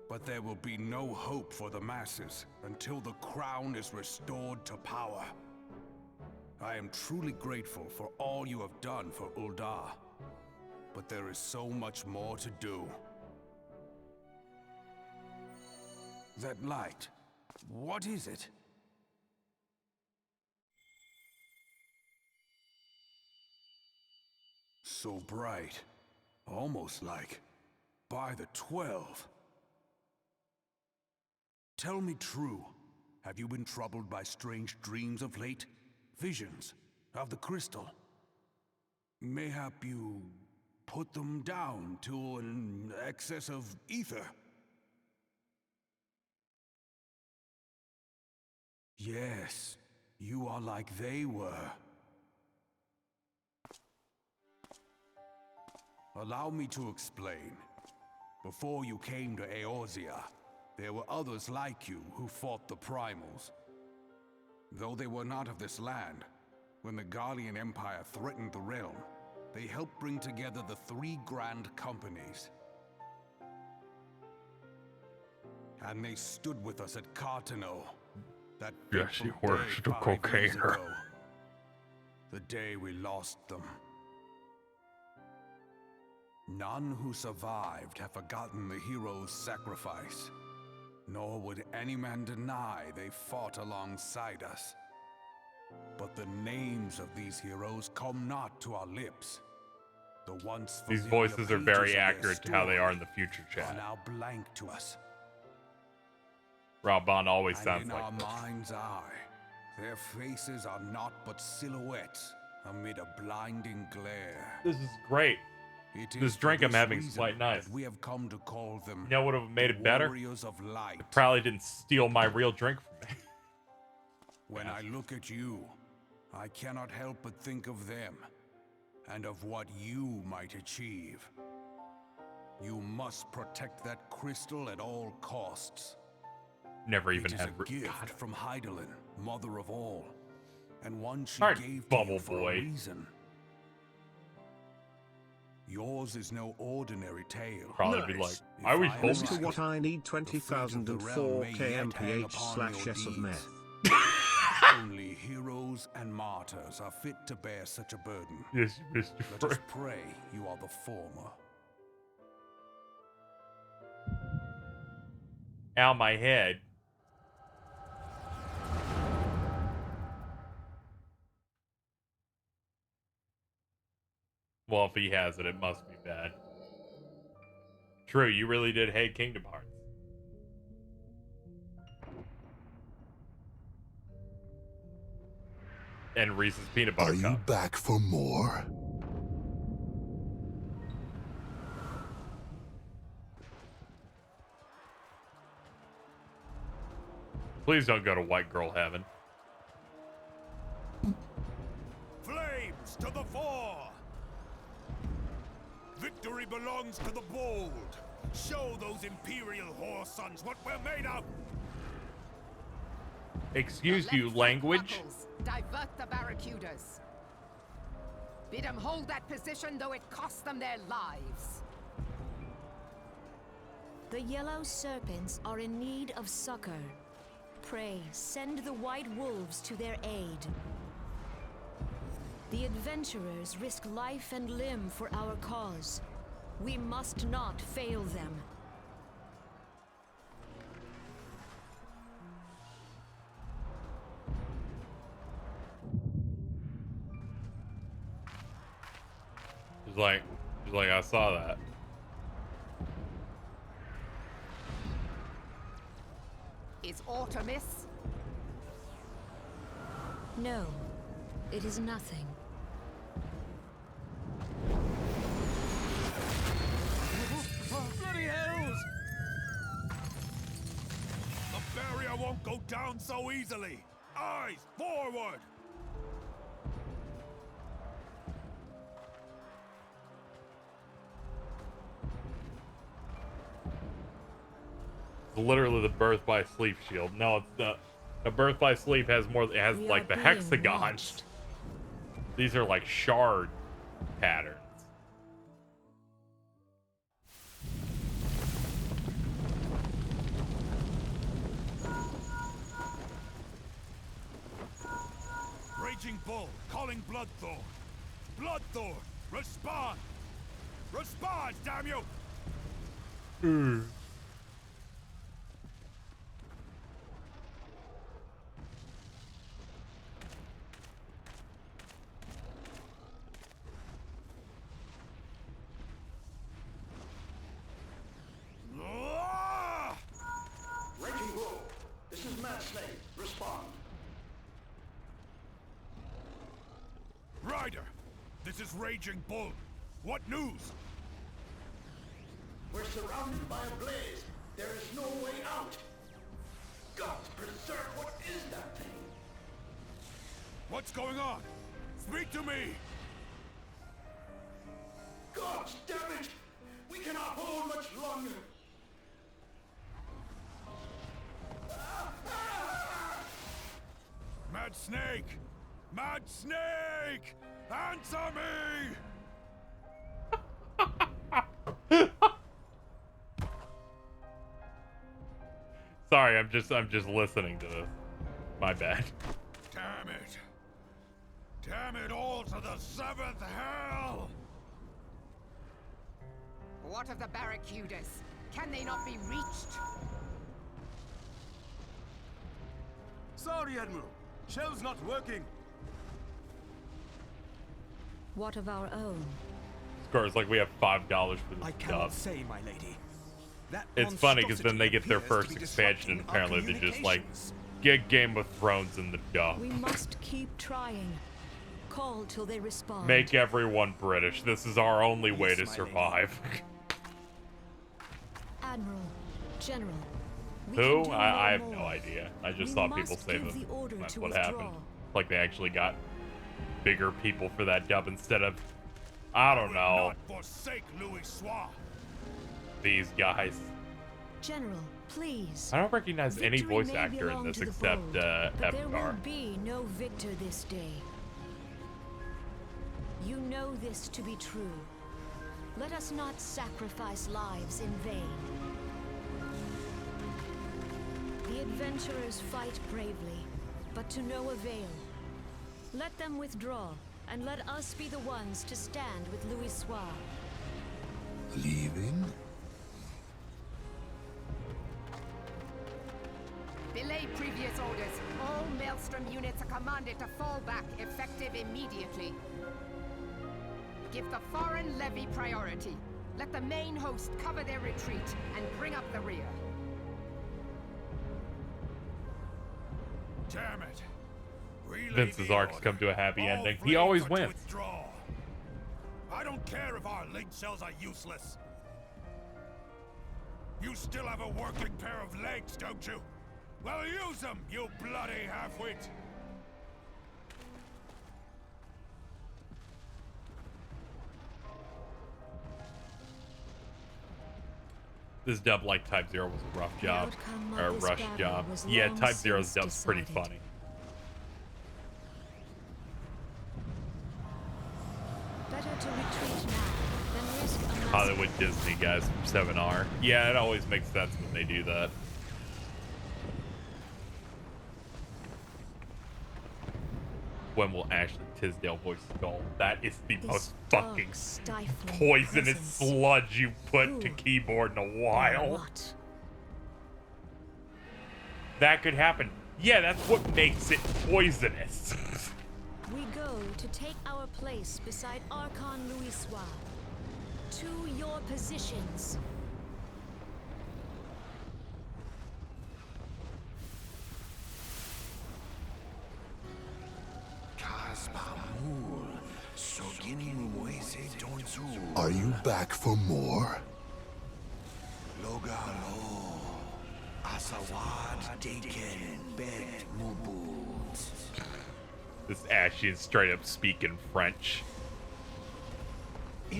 But there will be no hope for the masses until the crown is restored to power. I am truly grateful for all you have done for Uldar, but there is so much more to do. That light, what is it? So bright, almost like by the 12. Tell me true. Have you been troubled by strange dreams of late? Visions of the crystal? Mayhap you put them down to an excess of ether? Yes, you are like they were. Allow me to explain. Before you came to Eorzea, there were others like you who fought the primals. Though they were not of this land, when the Guardian Empire threatened the realm, they helped bring together the three grand companies. And they stood with us at Cartano. That Jesse fateful works day the 5 years cocaine. ago. The day we lost them. None who survived have forgotten the hero's sacrifice. Nor would any man deny they fought alongside us. But the names of these heroes come not to our lips. The once These familiar voices are pages very of their accurate to how they are in story the future are chat. now blank to us. Rob Bond always And sounds in like our this. mind's eye, their faces are naught but silhouettes amid a blinding glare. This is great. It This is drink for I'm this having is reason quite nice. that we have come to call them You know what would have made the it better? Warriors of Light. Probably didn't steal my real drink from me. When I look at you, I cannot help but think of them, and of what you might achieve. You must protect that crystal at all costs. Never even It is had. a gift from Heidelin, mother of all, and one she Alright, gave to Bubble you for Boy. a reason. Yours is no ordinary tale. Probably be like, Nice. I always If I told Listen you. to what I need The fate of the 20,004 realm may yet hang upon kmph/s your of deeds. meth. Only heroes and martyrs are fit to bear such a burden. Yes, Mr. Let Frick. us pray you are the former. Ow, my head. Well, if he has it, it must be bad. True, you really did hate Kingdom Hearts. And Reese's Peanut Butter Are you Cup. back for more? Please don't go to white girl heaven. Flames to the fore! Victory belongs to the bold. Show those imperial whore sons what we're made of. Excuse you, language? Divert the barracudas. Bid them hold that position, though it cost them their lives. The yellow serpents are in need of succor. Pray, send the white wolves to their aid. The adventurers risk life and limb for our cause. We must not fail them. She's like, I saw that. Is aught amiss? No, it is nothing. Bloody hells! The barrier won't go down so easily. Eyes forward! It's literally the birth by sleep shield. No, it's not. A birth by sleep has more. It has We like are the being hexagons. watched. These are like shard patterns. Raging Bull, calling Bloodthorn. Bloodthorn, respond! Respond, damn you! Ah! Raging Bull, Rider. This is Raging Bull. What news? We're surrounded by a blaze. There is no way out. Gods preserve, what is that thing? What's going on? Speak to me! Gods damn it! We cannot hold much longer. Mad Snake! Mad Snake! Answer me! Sorry, I'm just listening to this. My bad. Damn it! Damn it all to the seventh hell! What of the barracudas? Can they not be reached? Sorry, Admiral. Shell's not working. What of our own? Scores like we have $5 for this I cannot stuff. say, my lady. That It's funny because then they monstrosity get their appears first to be expansion and disrupting our apparently they just like communications. get Game of Thrones in the dump. We must keep trying. Call till they respond. Make everyone British. This is our only way to my lady. survive. Admiral, General. we Who? can do I no have no more. idea. I just We saw people must say give that the order that's to what withdraw. happened. Like they actually got bigger people for that dub instead of, I don't know, Not forsake Louis Soir. these guys. General, please. I don't recognize any Victory voice may actor in belong this to the except bold, but there will FFXIV. be no victor this day. You know this to be true. Let us not sacrifice lives in vain. The adventurers fight bravely, but to no avail. Let them withdraw, and let us be the ones to stand with Louis Soir. Leaving? Belay previous orders. All Maelstrom units are commanded to fall back, effective immediately. Give the foreign levy priority. Let the main host cover their retreat and bring up the rear. Damn it. Relay Vince's the arcs order. come to a happy All ending. He fleets always are to wins. withdraw. I don't care if our link cells are useless. You still have a working pair of legs, don't you? Well, use them, you bloody half-wit! This dub like Type 0 was a rough job. outcome of Or a this rush battle job. was Yeah, long Type 0's since dub's pretty decided. funny. Better to retreat now than risk a massive Hollywood Disney guys from 7R. Yeah, it always makes sense when they do that. When will Ashley Tisdale voice Skull? That is the most fucking stifling poisonous presence. sludge you put to Who keyboard in a or while. what? That could happen. Yeah, that's what makes it poisonous. We go to take our place beside Archon Louis Soir. To your positions. Are you back for more? This Ashy is straight up speaking French. I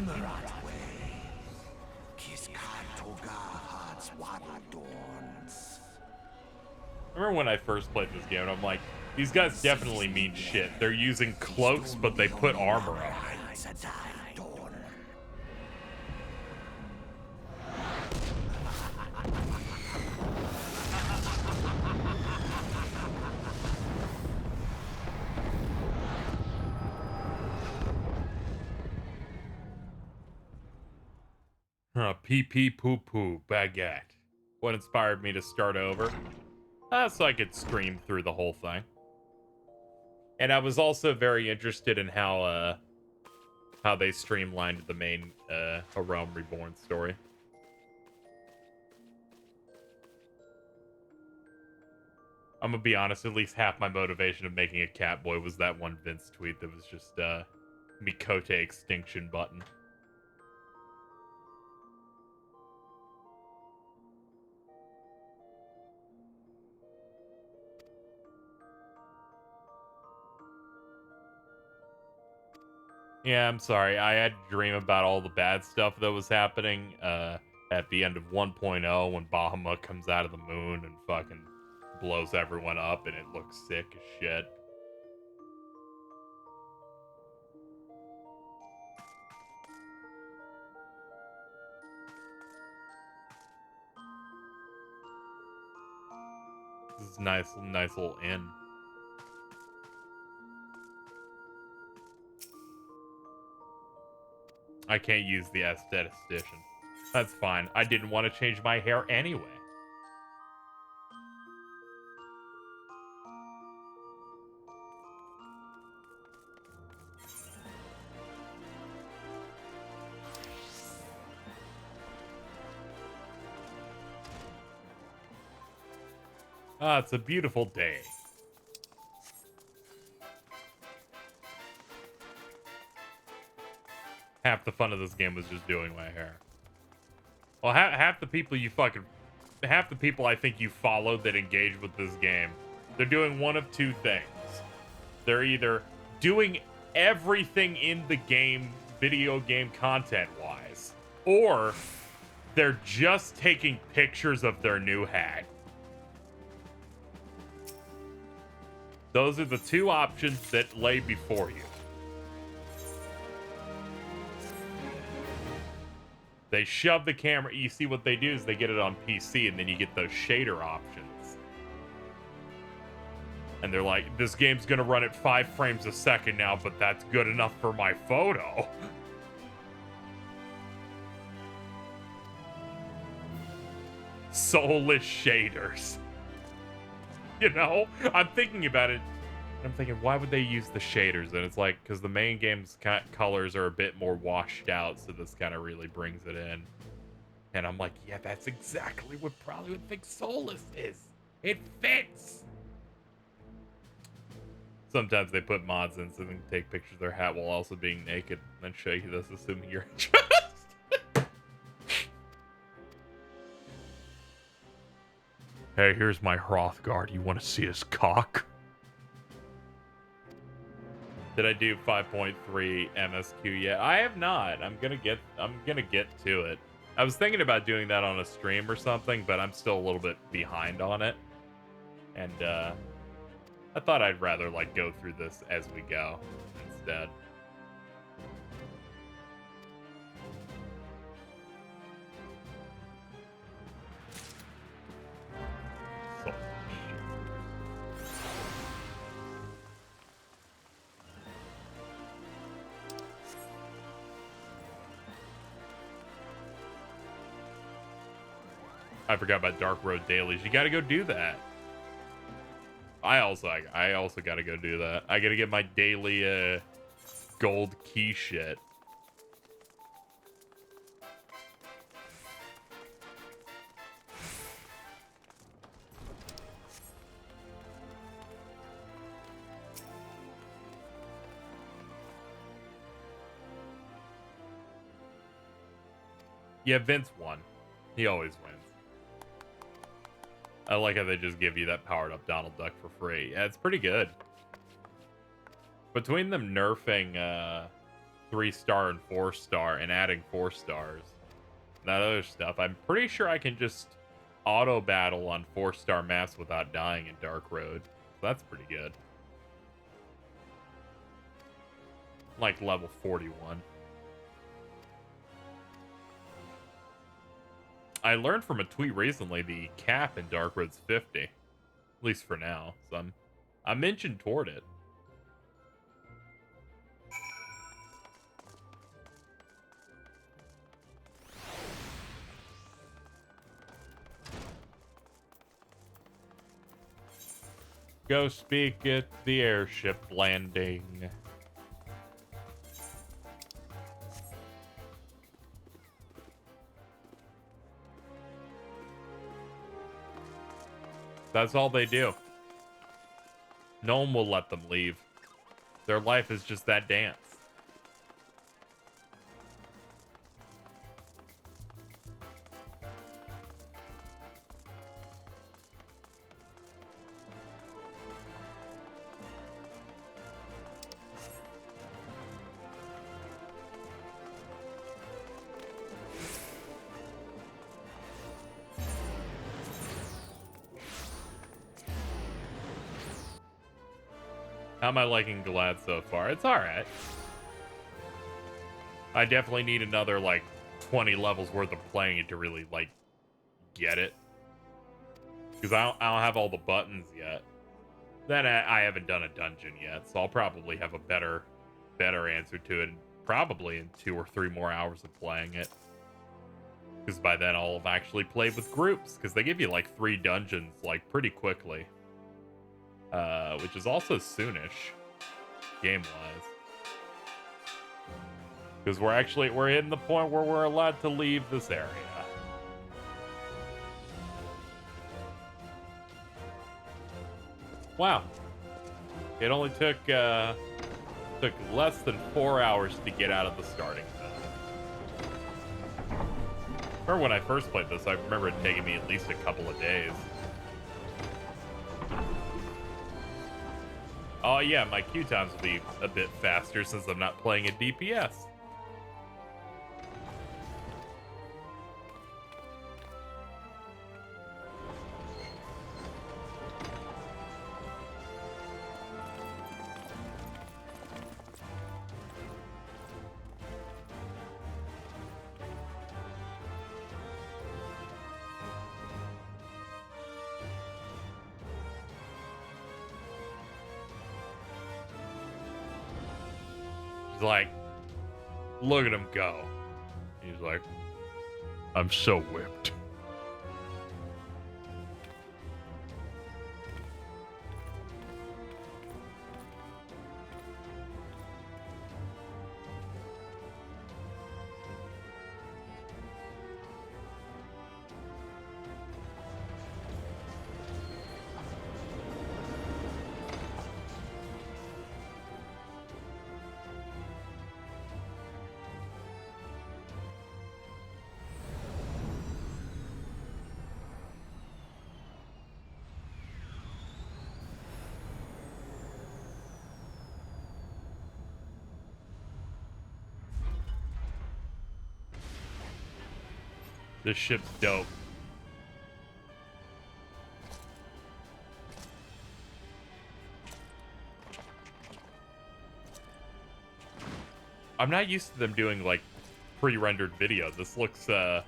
remember when I first played this game, and I'm like, these guys definitely mean shit. They're using cloaks, but they put armor on. Pee pee poo poo baguette. What inspired me to start over? So I could stream through the whole thing. And I was also very interested in how they streamlined the main A Realm Reborn story. I'm gonna be honest, at least half my motivation of making a Catboy was that one Vince tweet that was just Mikote extinction button. Yeah, I'm sorry. I had a dream about all the bad stuff that was happening at the end of 1.0 when Bahamut comes out of the moon and fucking blows everyone up and it looks sick as shit. This is nice little inn. I can't use the aesthetician. That's fine. I didn't want to change my hair anyway. Ah, it's a beautiful day. Half the fun of this game was just doing my hair. Well, half the people half the people I think you follow that engage with this game, they're doing one of two things. They're either doing everything in the game, video game content-wise, or they're just taking pictures of their new hat. Those are the two options that lay before you. They shove the camera. You see what they do is they get it on PC, and then you get those shader options. And they're like, this game's going to run at 5 frames a second now, but that's good enough for my photo. Soulless shaders. You know? I'm thinking about it. I'm thinking, why would they use the shaders? And it's like, because the main game's colors are a bit more washed out, so this kind of really brings it in. And I'm like, yeah, that's exactly what probably would think Soulless is. It fits! Sometimes they put mods in so they can take pictures of their hat while also being naked, and then show you this, assuming you're interested. Hey, here's my Hrothgar. You want to see his cock? Did I do 5.3 MSQ yet? I have not. I'm gonna get to it. I was thinking about doing that on a stream or something, but I'm still a little bit behind on it. And I thought I'd rather like go through this as we go instead. I forgot about Dark Road dailies. You gotta go do that. I also gotta go do that. I gotta get my daily gold key shit. Yeah, Vince won. He always wins. I like how they just give you that powered up Donald Duck for free. Yeah, it's pretty good. Between them nerfing 3-star and 4-star and adding 4 stars, and that other stuff, I'm pretty sure I can just auto battle on 4-star maps without dying in Dark Road. So that's pretty good. Like level 41. I learned from a tweet recently the cap in Dark Road's 50. At least for now. So I'm inching toward it. Go speak at the airship landing. That's all they do. No one will let them leave. Their life is just that dance. How am I liking Glad so far? It's alright. I definitely need another, like, 20 levels worth of playing it to really, like, get it. Because I don't have all the buttons yet. Then I haven't done a dungeon yet, so I'll probably have a better answer to it probably in 2 or 3 more hours of playing it. Because by then I'll have actually played with groups, because they give you like 3 dungeons like pretty quickly. Which is also soonish, game-wise. Because we're hitting the point where we're allowed to leave this area. Wow. It only took less than 4 hours to get out of the starting zone. Remember when I first played this, I remember it taking me at least a couple of days. Oh yeah, my queue times will be a bit faster since I'm not playing a DPS. He's like, look at him go. He's like, I'm so whipped. This ship's dope. I'm not used to them doing like pre-rendered video. This looks a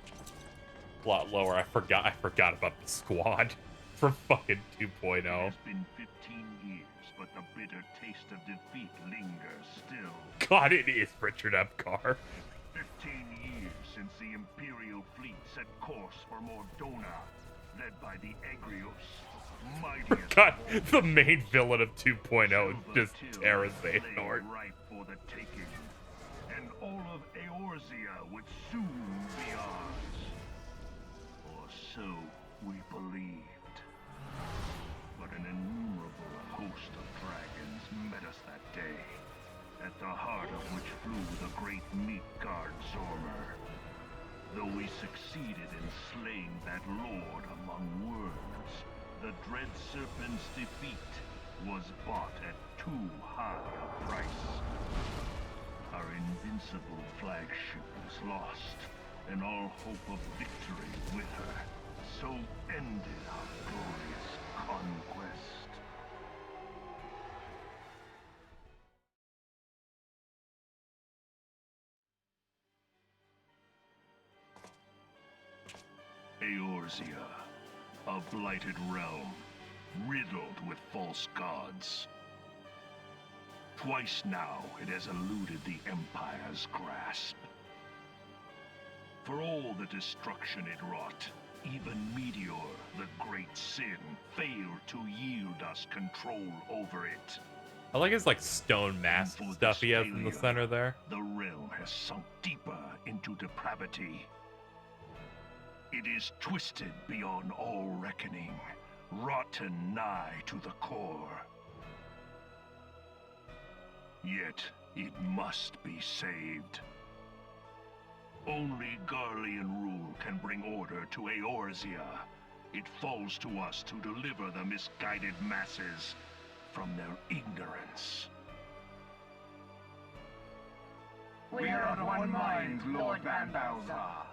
lot lower. I forgot about the squad from fucking 2.0. It has been 15 years, but the bitter taste of defeat lingers still. God, it is Richard Epcar. 15 years since the Imperial fleet set course for Mordona, led by the Egrios, mightiest. God, the main villain of 2.0 is just Eorzean Odyssey. Ripe for the taking, and all of Eorzea would soon be ours. Or so we believed. But an innumerable host of dragons met us that day, at the heart of which flew the great meat guard Zormer. Though we succeeded in slaying that lord among worms, the dread serpent's defeat was bought at too high a price. Our invincible flagship was lost, and all hope of victory with her. So ended our glorious conquest. Eorzea, a blighted realm, riddled with false gods. Twice now it has eluded the Empire's grasp. For all the destruction it wrought, even Meteor, the great sin, failed to yield us control over it. I like his like stone mask stuff he has in the center there. The realm has sunk deeper into depravity. It is twisted beyond all reckoning, rotten nigh to the core. Yet it must be saved. Only Garlean rule can bring order to Eorzea. It falls to us to deliver the misguided masses from their ignorance. We are of one mind, Lord Van Balzar.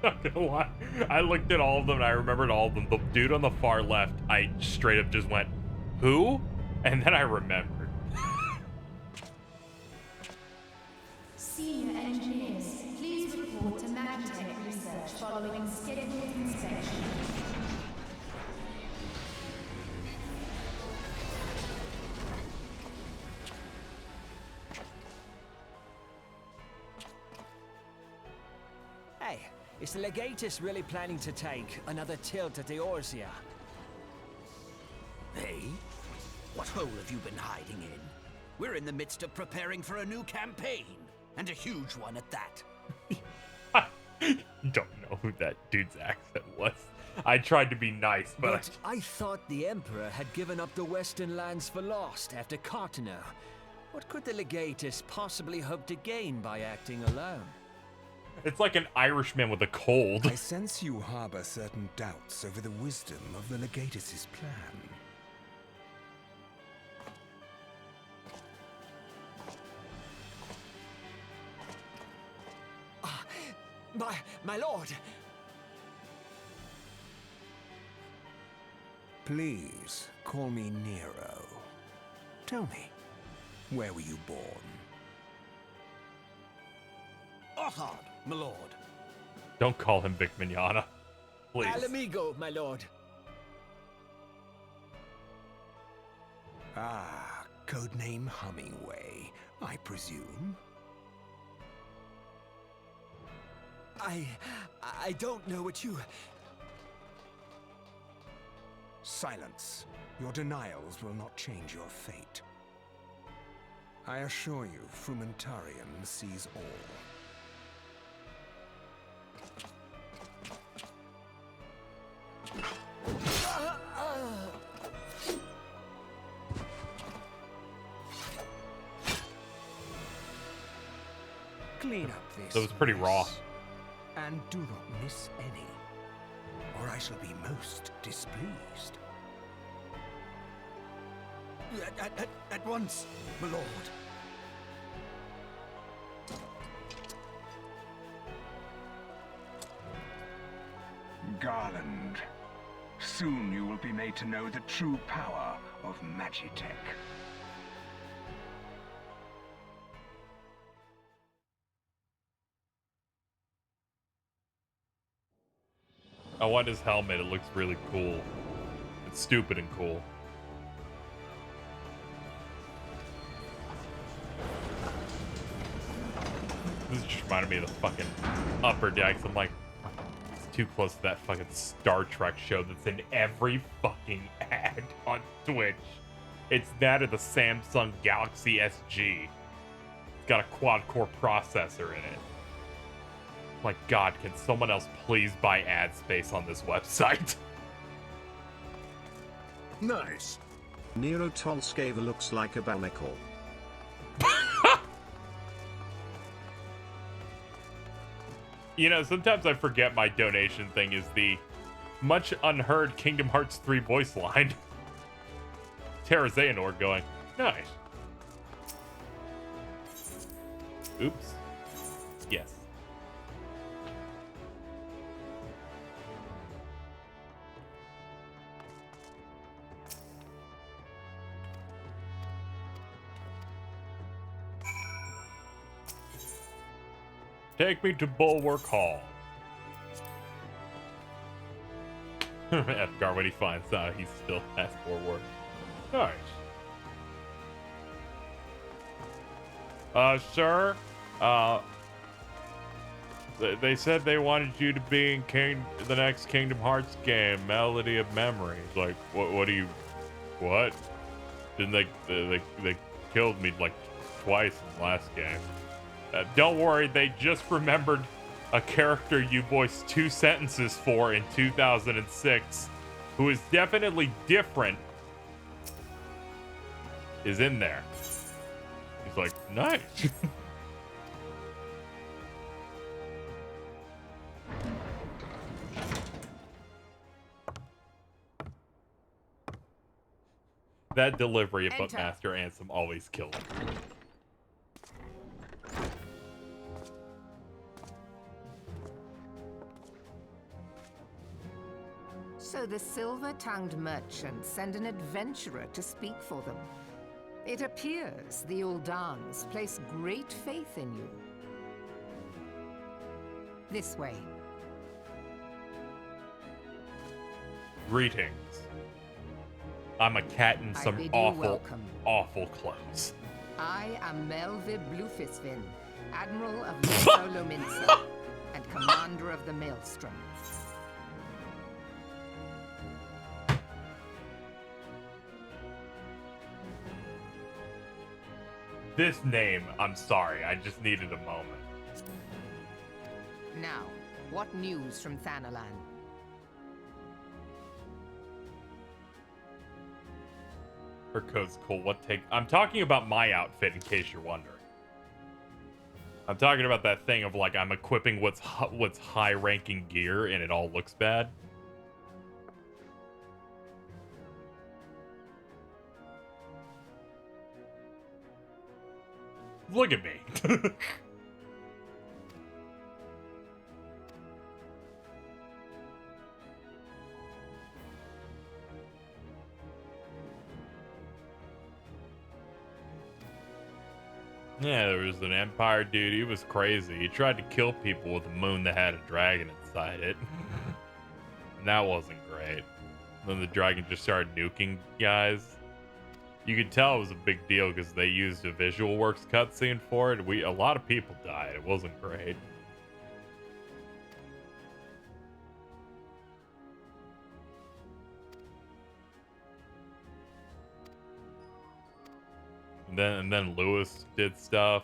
Not gonna lie. I looked at all of them and I remembered all of them. The dude on the far left, I straight up just went, who? And then I remembered. Senior engineers, please report to Magitech research following scheduled inspection. Hey, is the Legatus really planning to take another tilt at Eorzea? Hey? What hole have you been hiding in? We're in the midst of preparing for a new campaign, and a huge one at that. Don't know who that dude's accent was. I tried to be nice, but I thought the Emperor had given up the Western lands for lost after Carteneau. What could the Legatus possibly hope to gain by acting alone? It's like an Irishman with a cold. I sense you harbor certain doubts over the wisdom of the Legatus' plan. My lord! Please, call me Nero. Tell me, where were you born? Othard, my lord. Don't call him Vic Mignogna, please. Alamigo, my lord. Ah, codename Hummingway, I presume? I don't know what you... Silence. Your denials will not change your fate. I assure you, Frumentarian sees all. Clean up this. That was pretty raw. And do not miss any, or I shall be most displeased. At once, my lord. Garland, soon you will be made to know the true power of Magitech. I want his helmet. It looks really cool. It's stupid and cool. This just reminded me of the fucking Upper Decks. I'm like, it's too close to that fucking Star Trek show that's in every fucking ad on Twitch. It's that of the Samsung Galaxy SG. It's got a quad-core processor in it. My god, can someone else please buy ad space on this website? Nice. Nero Tolskava looks like a barnacle. You know, sometimes I forget my donation thing is the much unheard Kingdom Hearts 3 voice line. Eorzean going, nice. Oops. Yes. Take me to Bulwark Hall. Edgar, when he finds out, he still has more work. Nice. Sir, they said they wanted you to be in the next Kingdom Hearts game, Melody of Memories. Like, what do you, what? Didn't they killed me like twice in the last game. Don't worry, they just remembered a character you voiced 2 sentences for in 2006, who is definitely different, is in there. He's like, nice. That delivery of Bookmaster Ansem always killed me. So the silver-tongued merchants send an adventurer to speak for them. It appears the Uldans place great faith in you. This way. Greetings. I'm a cat in I some bid you awful, welcome. awful clothes. I am Melvib Blufisvin, Admiral of Lominsa, and Commander of the Maelstrom. This name, I'm sorry, I just needed a moment. Now, what news from Thanalan? Her code's cool. What take? I'm talking about my outfit, in case you're wondering. I'm talking about that thing of like I'm equipping what's high-ranking gear and it all looks bad. Look at me. Yeah, there was an Empire dude. He was crazy. He tried to kill people with a moon that had a dragon inside it. And that wasn't great. Then the dragon just started nuking guys. You could tell it was a big deal because they used a visual works cutscene for it. A lot of people died. It wasn't great. And then Lewis did stuff.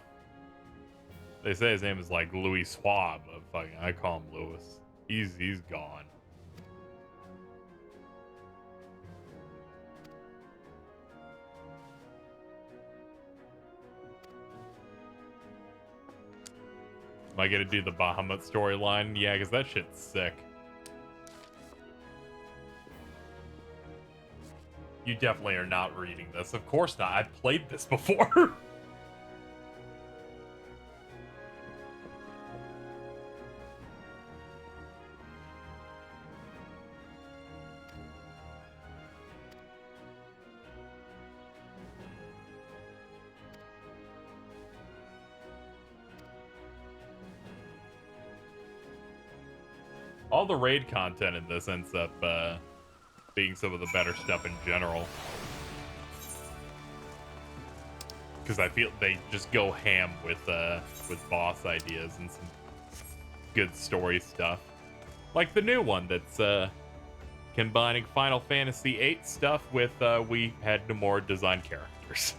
They say his name is like Louis Swab, but fucking I call him Lewis. He's gone. Am I gonna do the Bahamut storyline? Yeah, because that shit's sick. You definitely are not reading this. Of course not. I've played this before. All the raid content in this ends up being some of the better stuff in general. Because I feel they just go ham with boss ideas and some good story stuff. Like the new one that's combining Final Fantasy VIII stuff with we had no more design characters.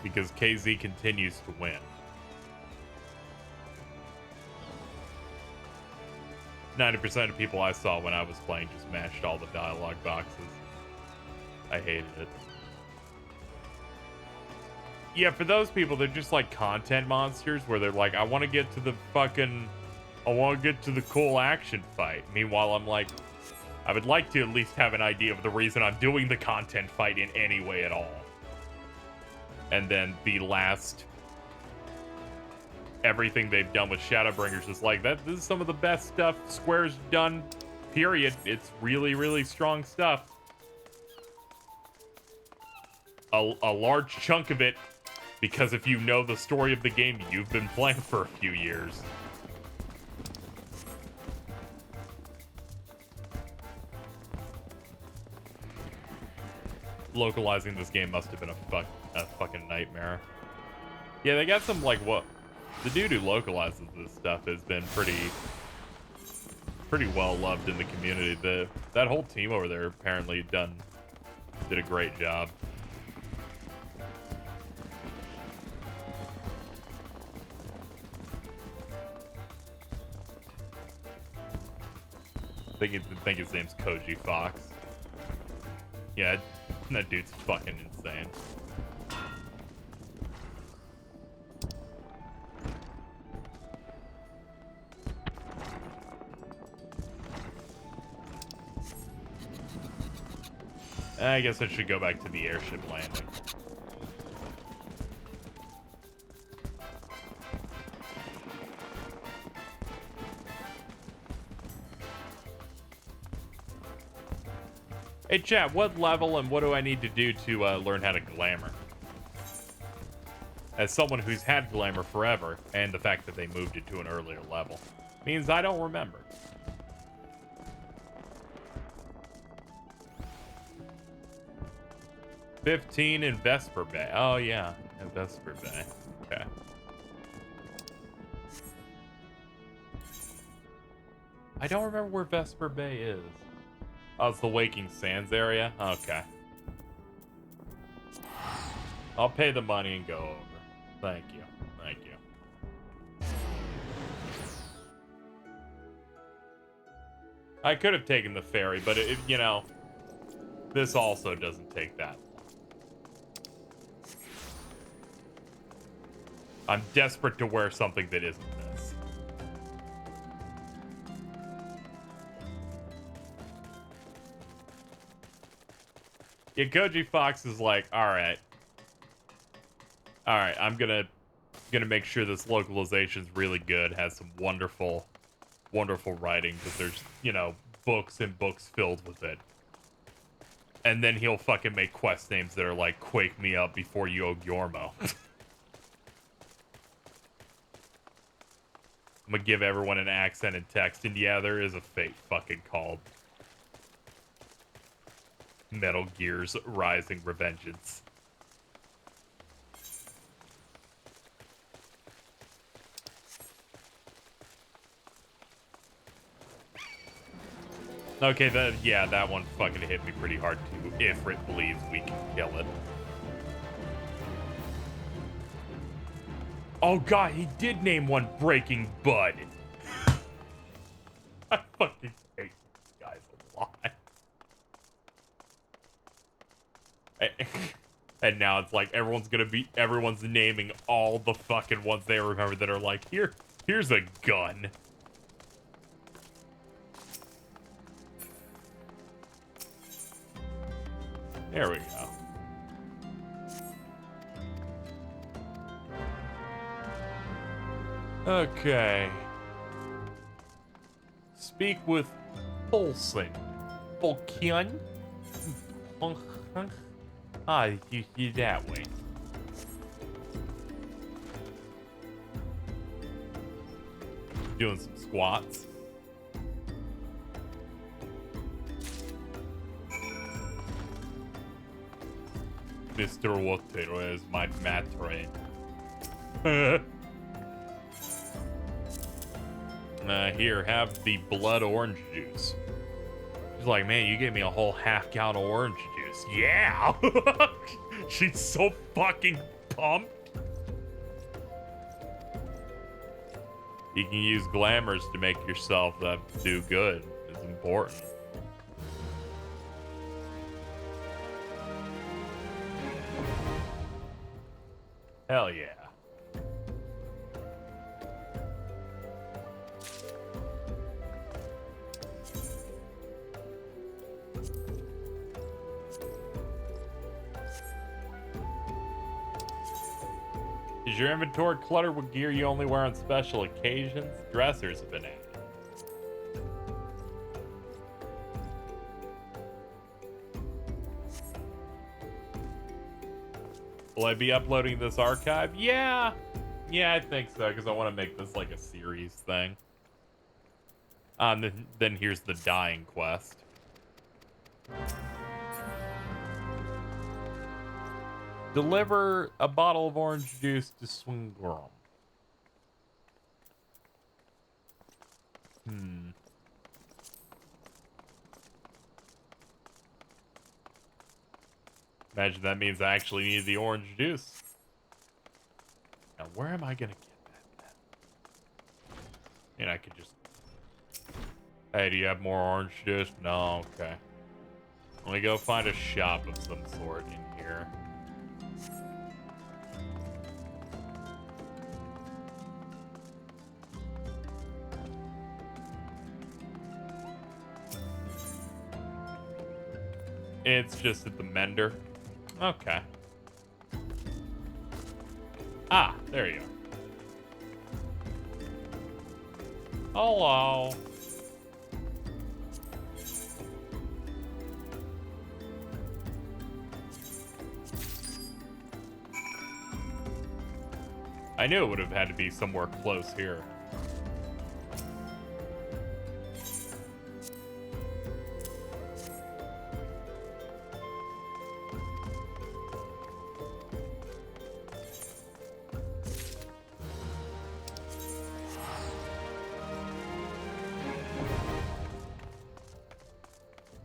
Because K'ayzee continues to win. 90% of people I saw when I was playing just mashed all the dialogue boxes. I hated it. Yeah, for those people, they're just like content monsters where they're like, I want to get to the cool action fight. Meanwhile, I'm like, I would like to at least have an idea of the reason I'm doing the content fight in any way at all. And then the last... everything they've done with Shadowbringers is like that. This is some of the best stuff Square's done, period. It's really, really strong stuff. A large chunk of it, because if you know the story of the game, you've been playing for a few years. Localizing this game must have been a fucking nightmare. Yeah, they got some, like, what? The dude who localizes this stuff has been pretty well loved in the community. That whole team over there apparently did a great job. I think his name's Koji Fox. Yeah, that dude's fucking insane. I guess I should go back to the airship landing. Hey chat, what level and what do I need to do to learn how to Glamour? As someone who's had Glamour forever, and the fact that they moved it to an earlier level, means I don't remember. $15 in Vesper Bay. Oh yeah, in Vesper Bay. Okay. I don't remember where Vesper Bay is. Oh, it's the Waking Sands area? Okay. I'll pay the money and go over. Thank you. Thank you. I could have taken the ferry, but it, you know, this also doesn't take that long. I'm desperate to wear something that isn't this. Yeah, Koji Fox is like, alright, I'm gonna make sure this localization's really good, has some wonderful writing, because there's, you know, books and books filled with it. And then he'll fucking make quest names that are like, Quake Me Up Before You Ogyormo. I'm gonna give everyone an accent and text, and yeah, there is a fate fucking called Metal Gear's Rising Revengeance. Okay, that one fucking hit me pretty hard too. Ifrit believes we can kill it. Oh god, he did name one Breaking Bud. I fucking hate these guys a lot. And now it's like everyone's naming all the fucking ones they remember that are like, here's a gun. There we go. Okay. Speak with Polson. Volkian? Ah, you that way. Doing some squats. Mr. Water is my matre. Here, have the blood orange juice. She's like, man, you gave me a whole half-gallon of orange juice. Yeah! She's so fucking pumped. You can use glamours to make yourself do good. It's important. Hell yeah. Is your inventory cluttered with gear you only wear on special occasions? Dressers have been added. Will I be uploading this archive? Yeah, I think so, because I want to make this like a series thing. Then here's the dying quest. Deliver a bottle of orange juice to Swingram. Imagine that means I actually need the orange juice. Now, where am I gonna get that then? And I could just... Hey, do you have more orange juice? No, okay. Let me go find a shop of some sort in here. It's just at the Mender. Okay. Ah, there you are. Hello. I knew it would have had to be somewhere close here.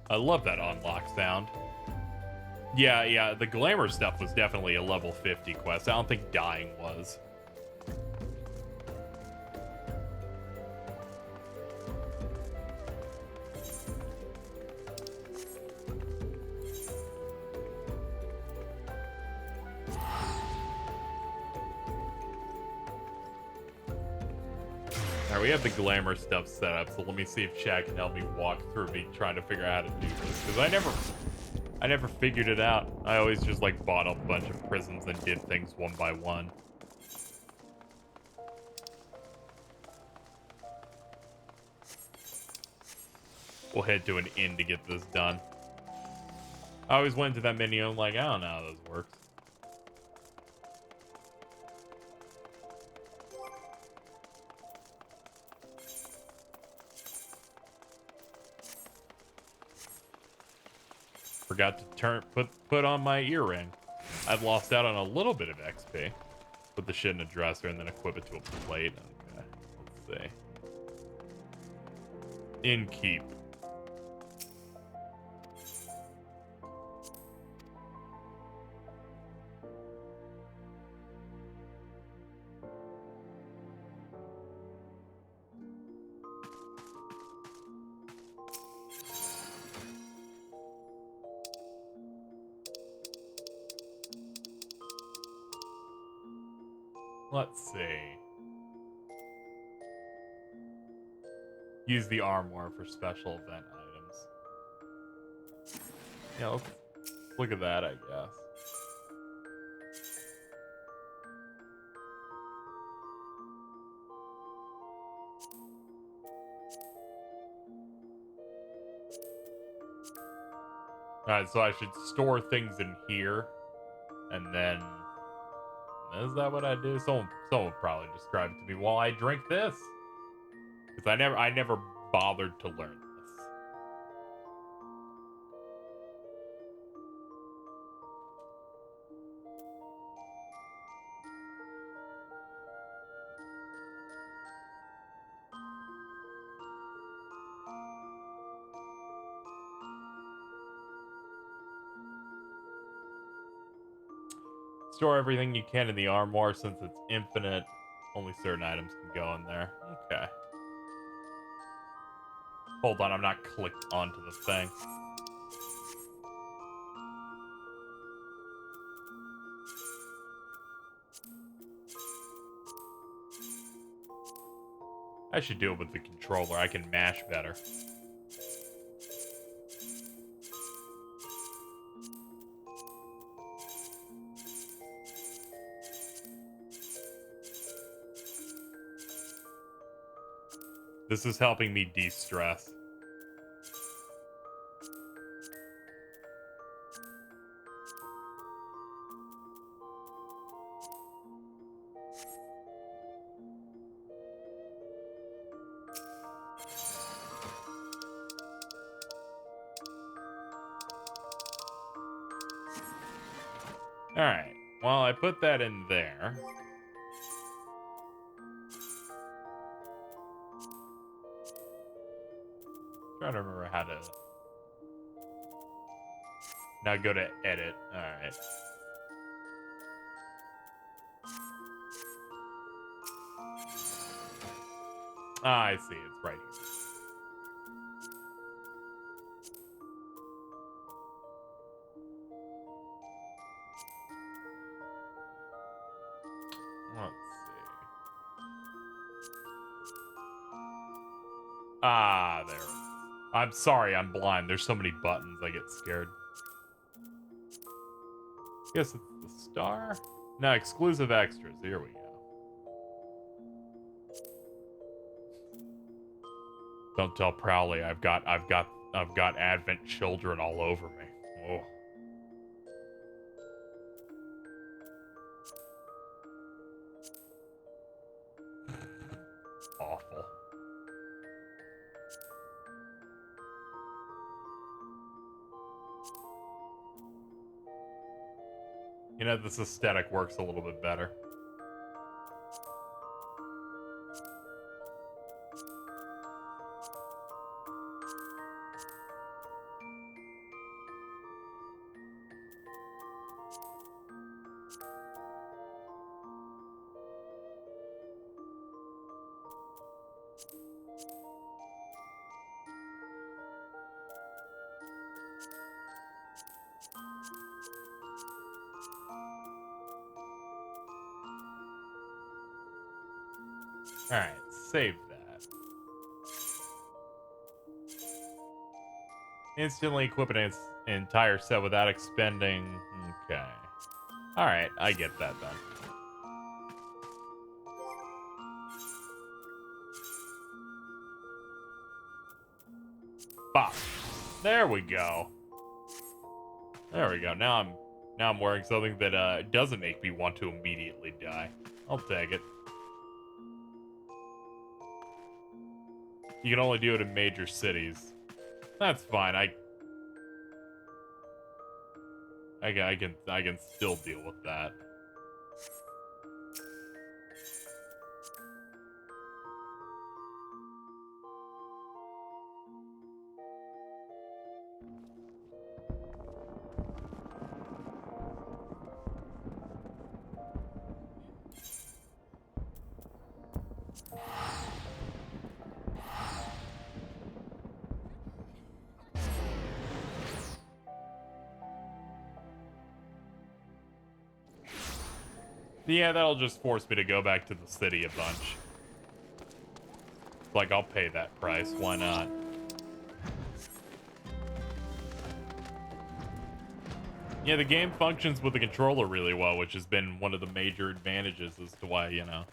I love that unlock sound. Yeah, the Glamour stuff was definitely a level 50 quest. I don't think dying was. Alright, we have the Glamour stuff set up, so let me see if Chad can help me walk through me trying to figure out how to do this. Because I never figured it out. I always just like bought a bunch of prisons and did things one by one. We'll head to an inn to get this done. I always went to that menu and I'm like, I don't know how this works. Forgot to put on my earring. I've lost out on a little bit of XP. Put the shit in a dresser and then equip it to a plate. Okay, let's see. Innkeep. Let's see. Use the armoire for special event items. Yeah, let's look at that, I guess. Alright, so I should store things in here, and then... Is that what I do? Someone probably described it to me while I drink this. Because I never bothered to learn this. Store everything you can in the armoire since it's infinite. Only certain items can go in there. Okay. Hold on, I'm not clicked onto the thing. I should do it with the controller. I can mash better. This is helping me de-stress. Alright, well, I put that in there. Trying to remember how to... Now go to edit. Alright. Ah, I see. It's right here. Let's see. Ah, there it is. I'm sorry, I'm blind. There's so many buttons, I get scared. Guess it's the star? No, exclusive extras. Here we go. Don't tell Prowley I've got Advent children all over me. Oh. You know, this aesthetic works a little bit better. Alright, save that. Instantly equip an entire set without expending... Okay. Alright, I get that then. Bop. There we go. There we go. Now I'm wearing something that doesn't make me want to immediately die. I'll take it. You can only do it in major cities. That's fine. I can still deal with that. Yeah, that'll just force me to go back to the city a bunch. Like, I'll pay that price. Why not? Yeah, the game functions with the controller really well, which has been one of the major advantages as to why, you know,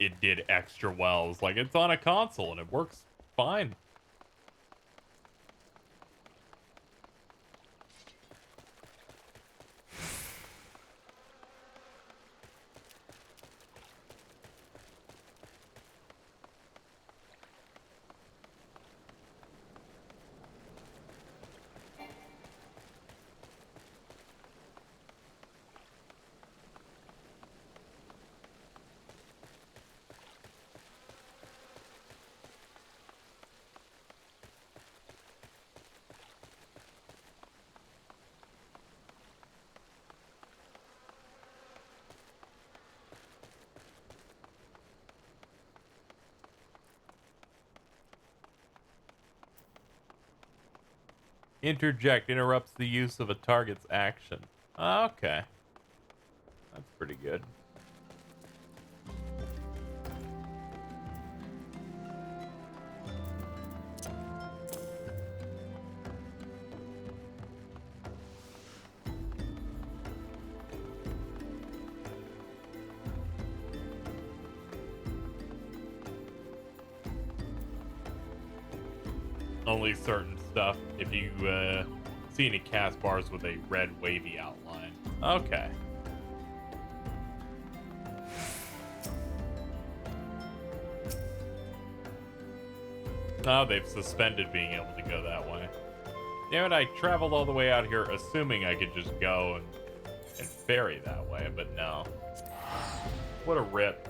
it did extra well. It's like, it's on a console and it works fine. Interject interrupts the use of a target's action. Okay. That's pretty good. Only certain stuff if you see any cast bars with a red wavy outline. Okay. Oh, they've suspended being able to go that way. Damn it, I traveled all the way out here assuming I could just go and ferry that way, but no. What a rip.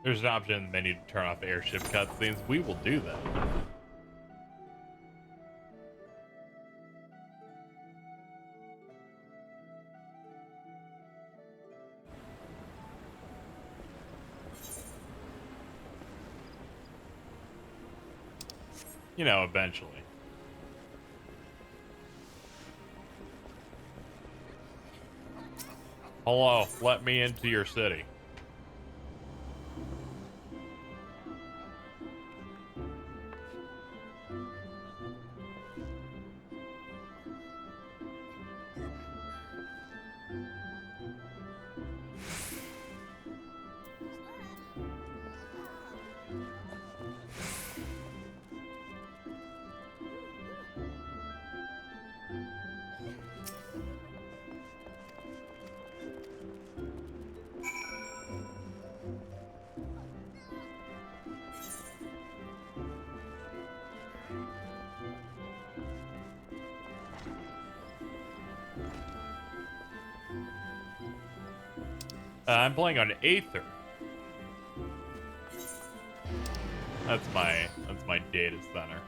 There's an option in the menu to turn off airship cutscenes. We will do that. You know, eventually. Hello, let me into your city. I'm playing on Aether. That's my data center.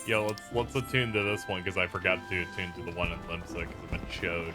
Yo, let's attune to this one because I forgot to attune to the one in Limsa because I'm a chode.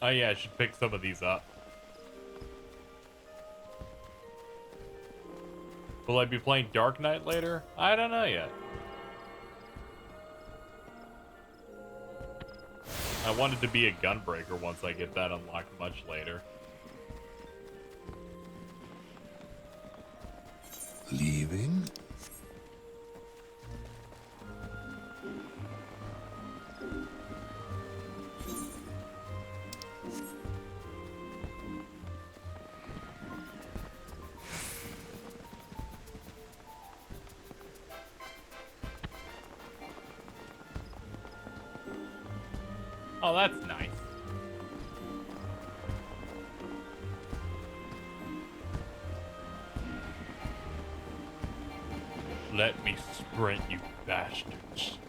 Oh yeah, I should pick some of these up. Will I be playing Dark Knight later? I don't know yet. I wanted to be a gunbreaker once I get that unlocked much later. Leaving? Oh, that's nice. Let me sprint, you bastards.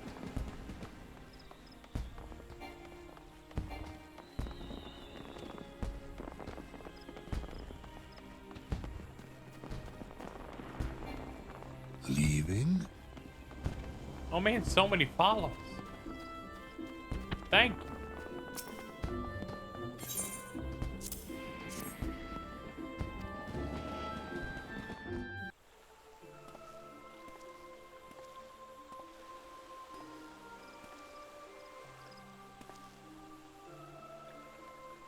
Leaving? Oh man, so many follows. Thank you.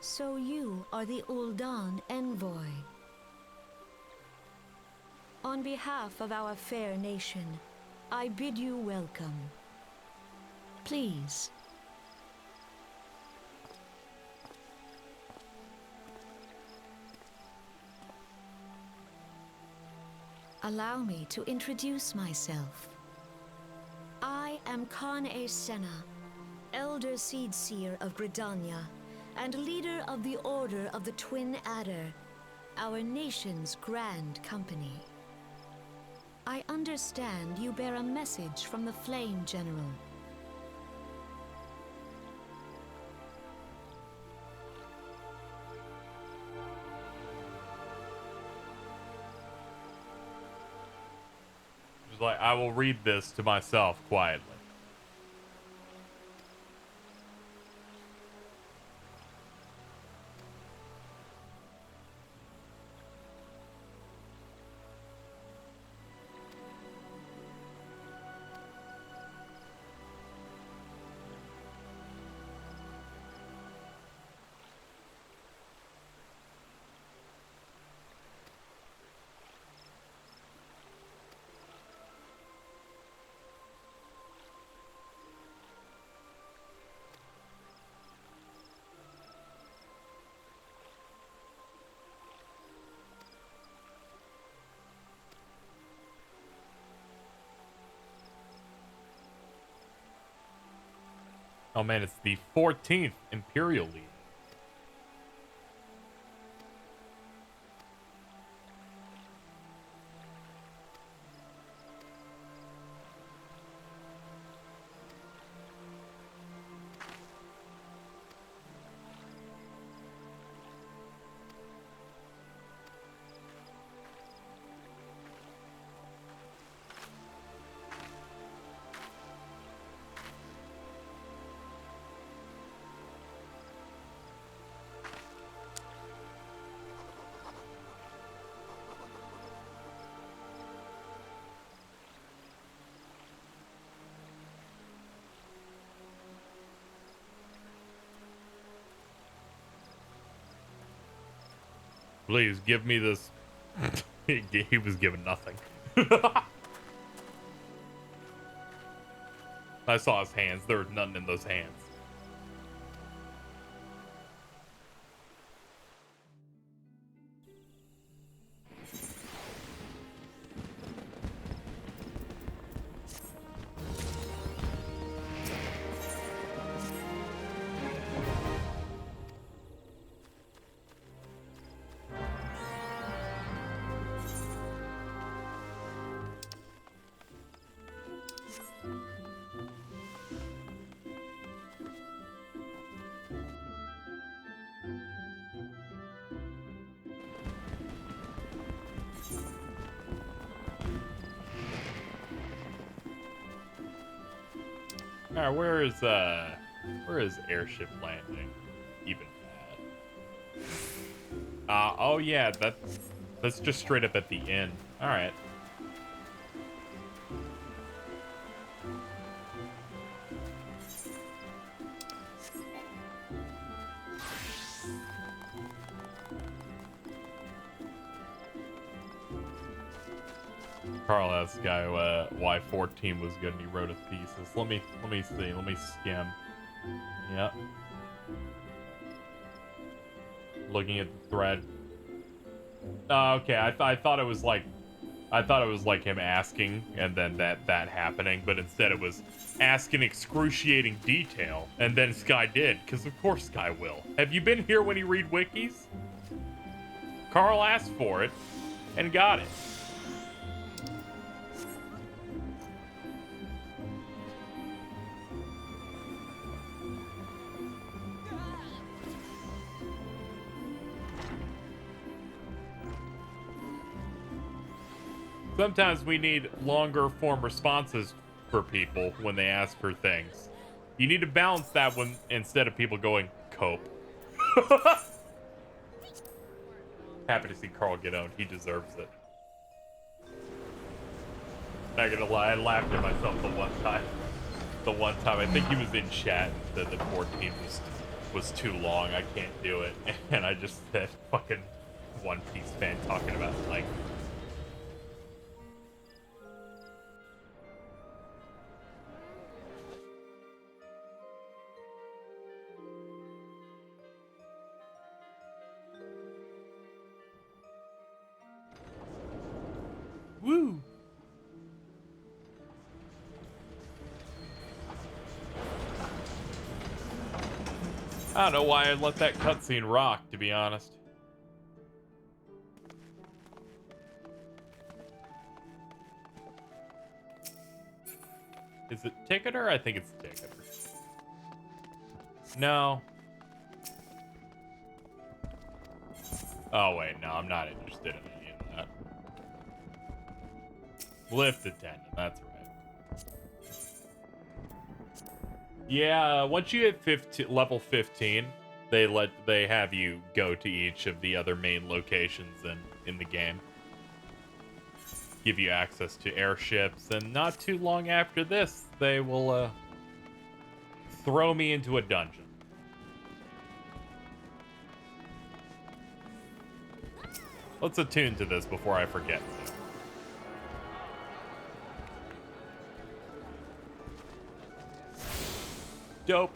So you are the Ul'dan envoy. On behalf of our fair nation, I bid you welcome. Please. Allow me to introduce myself. I am Khan-e Senna, Elder Seedseer of Gridania, and leader of the Order of the Twin Adder, our nation's grand company. I understand you bear a message from the Flame General. Like, I will read this to myself quietly. Oh man, it's the 14th Imperial League. Please give me this. He was given nothing. I saw his hands. There was nothing in those hands. Alright, where is airship landing even at? Oh yeah, that's just straight up at the end. Alright. Carl asked the guy why 14 was good and he wrote a thesis. Let me see. Let me skim. Yep. Looking at the thread. Okay, I thought it was like him asking and then that happening, but instead it was ask in excruciating detail, and then Sky did, because of course Sky will. Have you been here when you read wikis? Carl asked for it and got it. Sometimes we need longer form responses for people when they ask for things. You need to balance that one instead of people going, cope. Happy to see Carl get owned. He deserves it. Not gonna lie, I laughed at myself the one time. I think he was in chat and said that 14 was too long. I can't do it. And I just said fucking One Piece fan talking about like. Woo! I don't know why I let that cutscene rock, to be honest. Is it Ticketer? I think it's Ticketer. No. Oh, wait, no, I'm not interested in any of that. Lift attendant, that's right. Yeah, once you hit level 15, they have you go to each of the other main locations in the game. Give you access to airships, and not too long after this, they will throw me into a dungeon. Let's attune to this before I forget. Dope.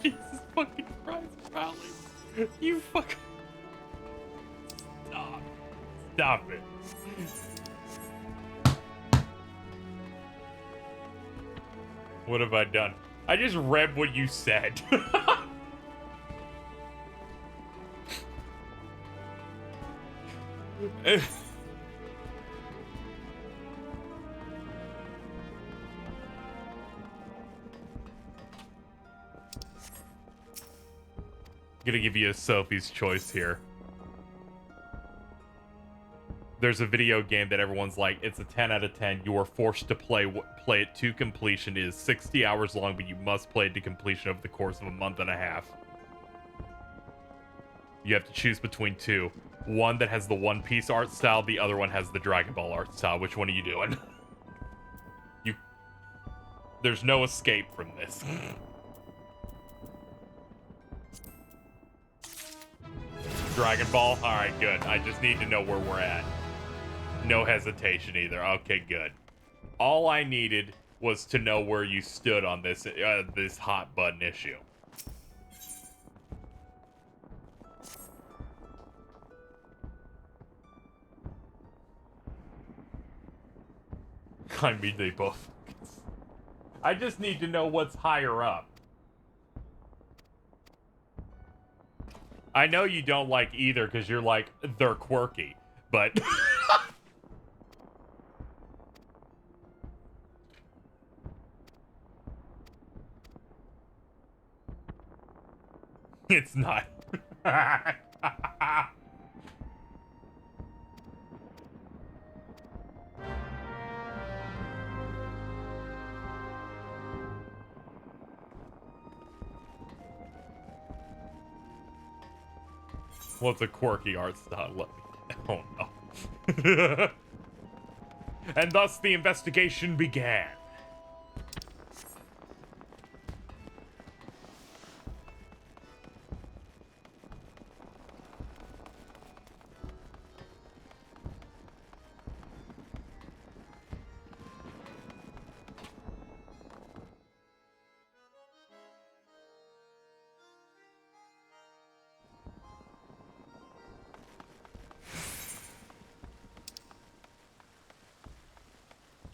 Jesus fucking Christ. Valley. You fuck. Stop. Stop it. What have I done? I just read what you said. Gonna give you a Sophie's choice here. There's a video game that everyone's like, it's a 10 out of 10. You are forced to play it to completion. It is 60 hours long, but you must play it to completion over the course of a month and a half. You have to choose between two. One that has the One Piece art style, the other one has the Dragon Ball art style. Which one are you doing? There's no escape from this. Dragon Ball? Alright, good. I just need to know where we're at. No hesitation either. Okay, good. All I needed was to know where you stood on this this hot button issue. I mean, they both. I just need to know what's higher up. I know you don't like either because you're like, they're quirky, but... It's not. What's a quirky art style? Let me... Oh no. And thus the investigation began.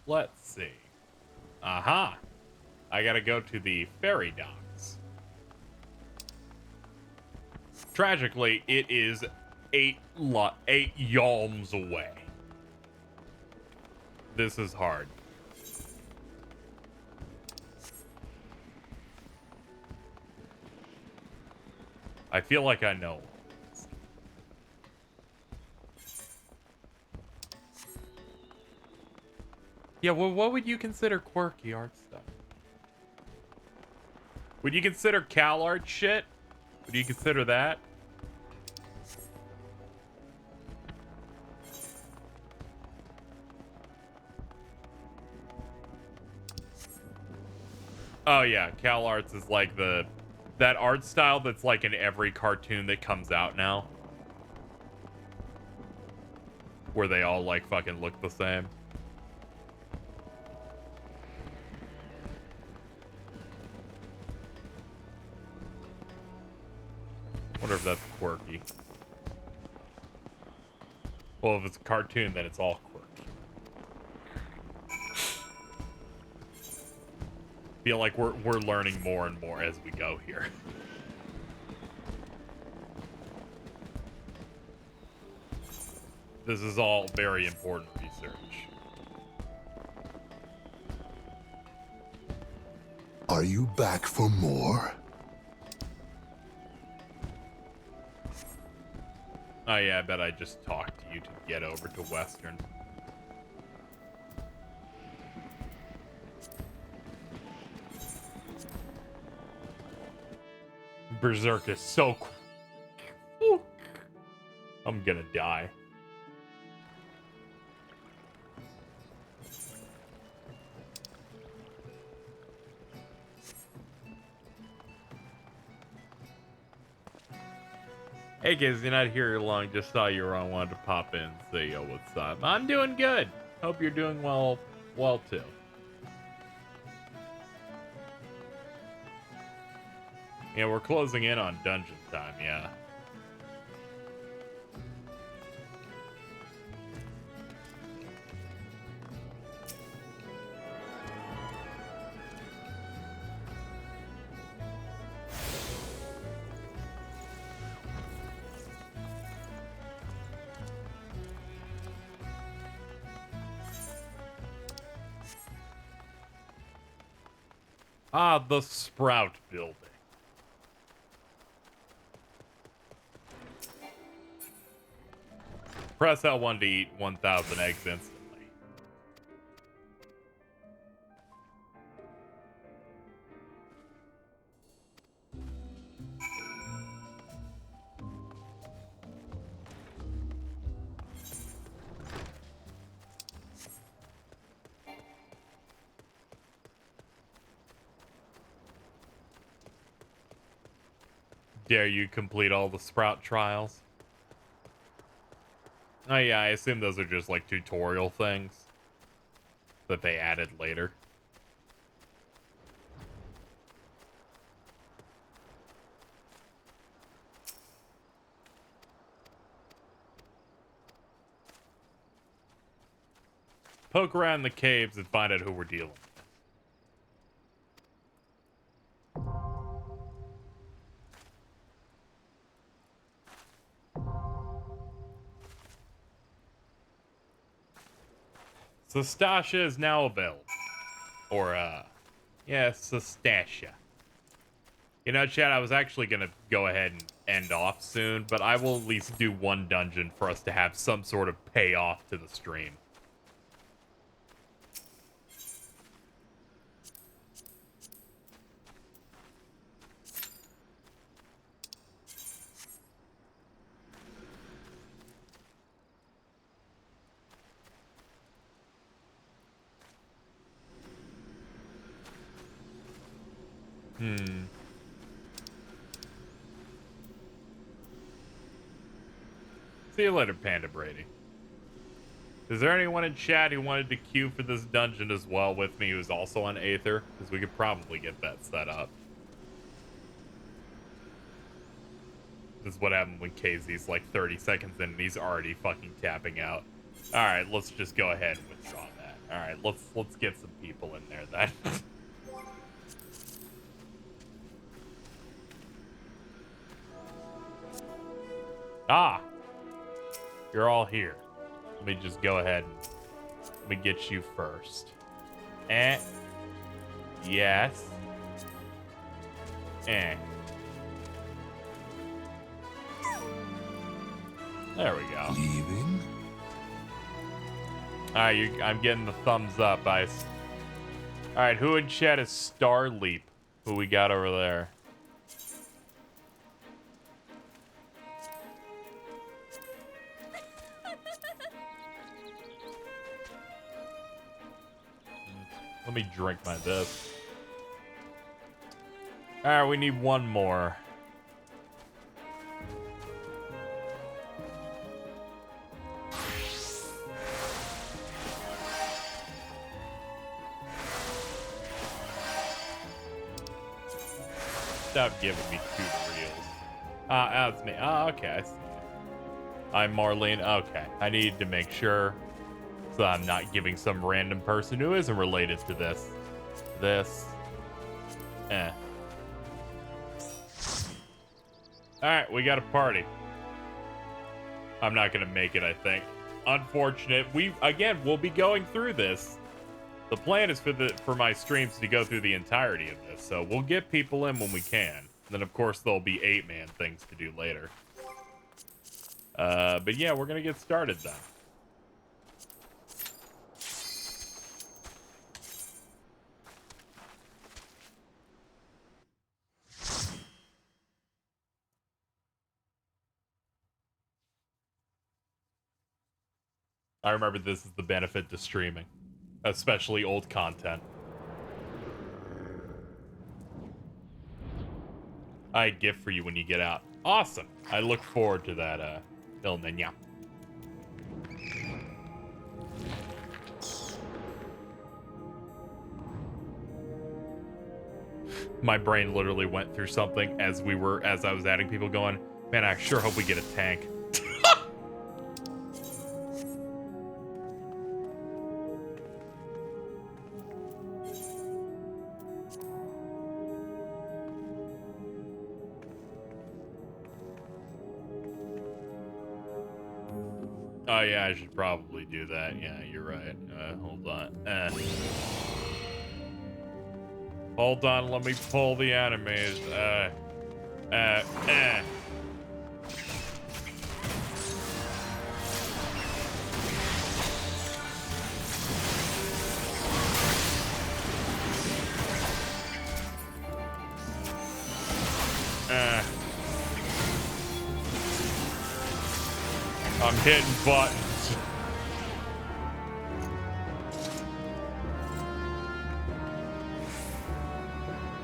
Let's see. Aha! I gotta go to the ferry docks. Tragically, it is 8 yalms away. This is hard. I feel like I know. Yeah, well, what would you consider quirky art stuff? Would you consider Cal art shit? Would you consider that? Oh yeah, Cal Arts is like that art style that's like in every cartoon that comes out now. Where they all like fucking look the same. Wonder if that's quirky. Well, if it's a cartoon, then it's all quirky. Feel like we're learning more and more as we go here. This is all very important research. Are you back for more? Oh yeah, I bet I just talked to you to get over to Western. Berserk is so cool. I'm gonna die. Hey guys, you're not here long, just saw you were on, wanted to pop in and say yo, what's up? I'm doing good. Hope you're doing well too. Yeah, we're closing in on dungeon time, yeah. Ah, the Sprout building. Press L1 to eat 1,000 eggs instantly. Dare you complete all the Sprout trials? Oh yeah, I assume those are just like tutorial things that they added later. Poke around the caves and find out who we're dealing with. So Stasha is now available. Or, yeah, Stasha. You know, chat, I was actually gonna go ahead and end off soon, but I will at least do one dungeon for us to have some sort of payoff to the stream. See you later, Panda Brady. Is there anyone in chat who wanted to queue for this dungeon as well with me who's also on Aether? Because we could probably get that set up. This is what happened when K'ayzee's like 30 seconds in and he's already fucking tapping out. Alright, let's just go ahead and withdraw that. Alright, let's get some people in there then. Ah! You're all here. Let me just go ahead and let me get you first. Yes. There we go. Leaving? Alright, I'm getting the thumbs up, Ice. Alright, who in chat is Starleap? Who we got over there? Let me drink my this. Alright, we need one more. Stop giving me tutorials. That's me. Oh, okay. I'm Marlene. Okay. I need to make sure so I'm not giving some random person who isn't related to this. Alright, we got a party. I'm not gonna make it, I think. Unfortunate. We'll be going through this. The plan is for my streams to go through the entirety of this, so we'll get people in when we can. Then, of course, there'll be 8-man things to do later. But yeah, we're gonna get started then. I remember this is the benefit to streaming, especially old content. I have a gift for you when you get out. Awesome. I look forward to that, Il Niña. My brain literally went through something as I was adding people going, man, I sure hope we get a tank. Oh yeah, I should probably do that. Yeah, you're right. Hold on. Hold on, let me pull the enemies. I'm hitting buttons.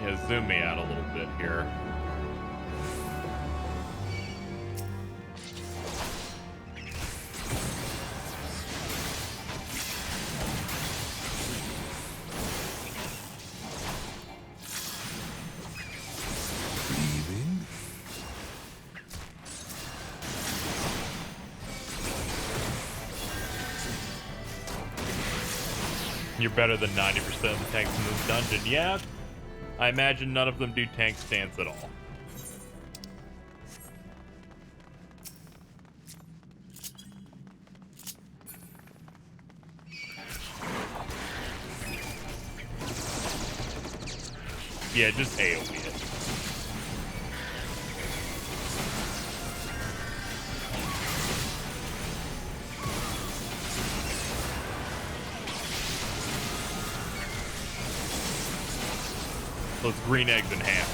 Yeah, zoom me out a little bit here. You're better than 90% of the tanks in this dungeon. Yeah, I imagine none of them do tank stance at all. Yeah, just AoE it. Those green eggs and ham.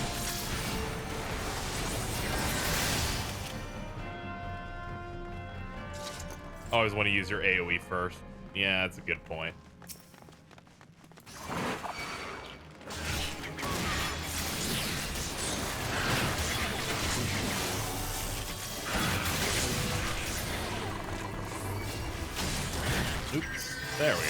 Always want to use your AoE first. Yeah, that's a good point. Oops. There we go.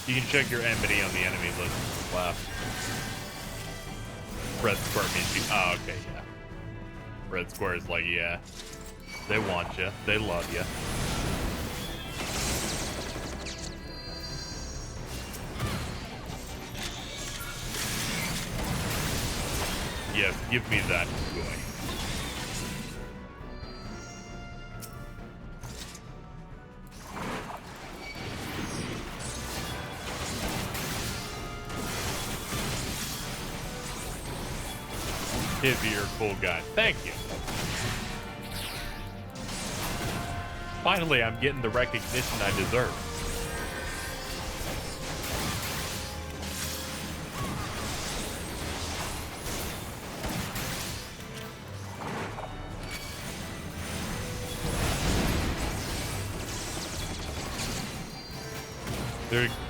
You can check your enmity on the enemy list to the left. Red square means you. Oh, okay, yeah. Red square is like, yeah. They want you. They love you. Yes, give me that toy. You're a cool guy. Thank you. Finally, I'm getting the recognition I deserve.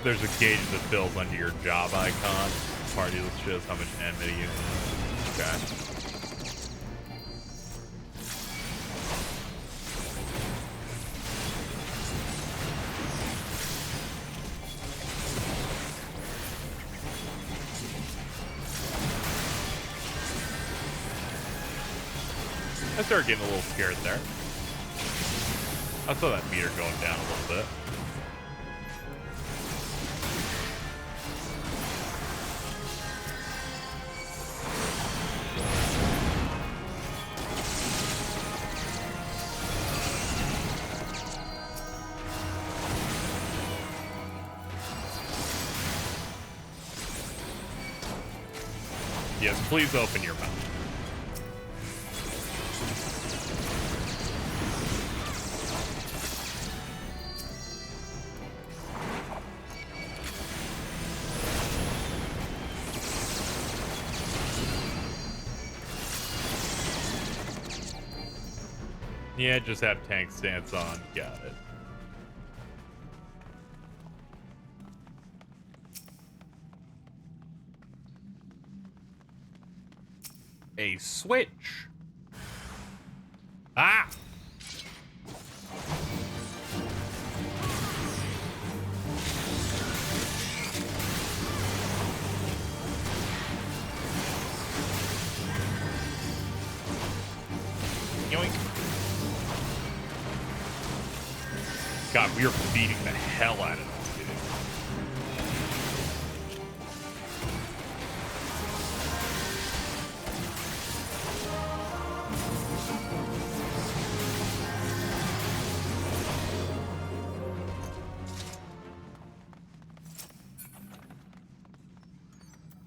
There's a gauge that fills under your job icon. Party that shows how much enmity you have. Okay. I started getting a little scared there. I saw that meter going down a little bit. Yes, please open your mouth. Yeah, just have tank stance on. Got it. A switch. Ah! Yoink. God, we are beating the hell out of this dude.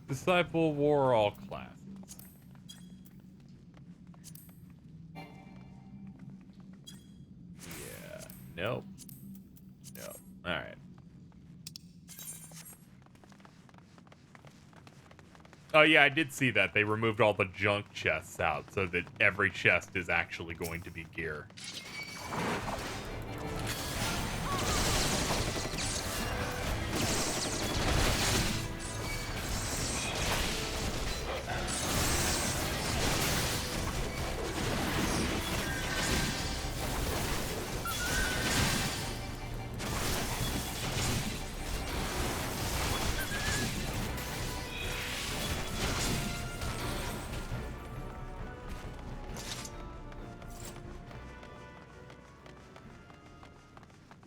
Disciple wore all classes. Yeah, nope. Nope. Alright. Oh yeah, I did see that. They removed all the junk chests out so that every chest is actually going to be gear.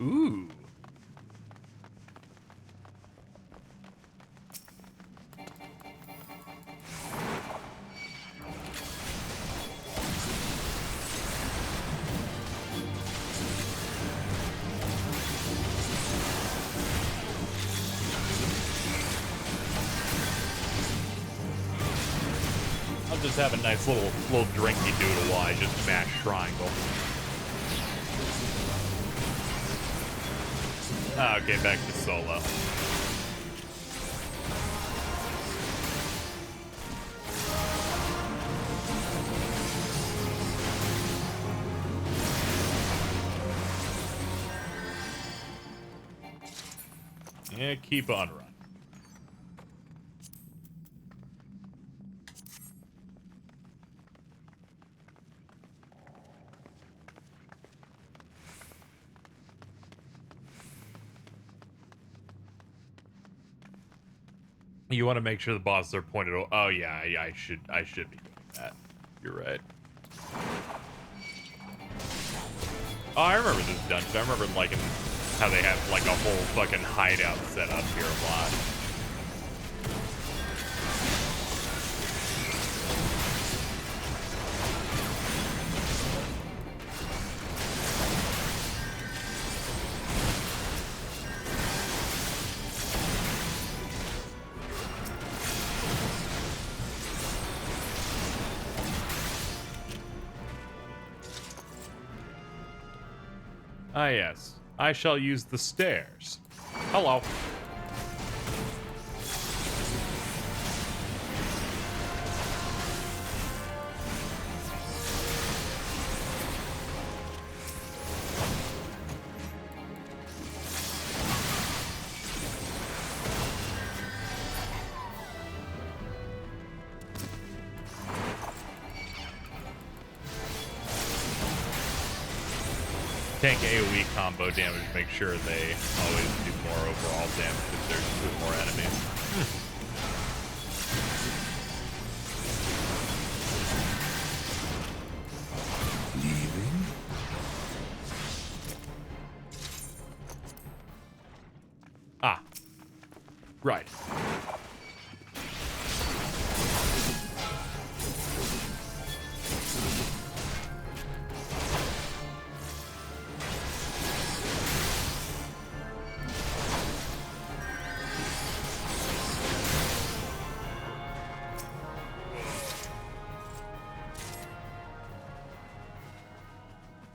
Ooh. I'll just have a nice little drinky doodle while I just mash triangle. Okay, back to solo. Yeah, keep on running. You want to make sure the bosses are pointed. Oh yeah, I should be doing that. You're right. Oh, I remember this dungeon. I remember liking how they had like a whole fucking hideout set up here a lot. Ah, yes. I shall use the stairs. Hello. Tank AoE combo damage, make sure they always do more overall damage if there's 2 more enemies. Leaving? Ah. Right.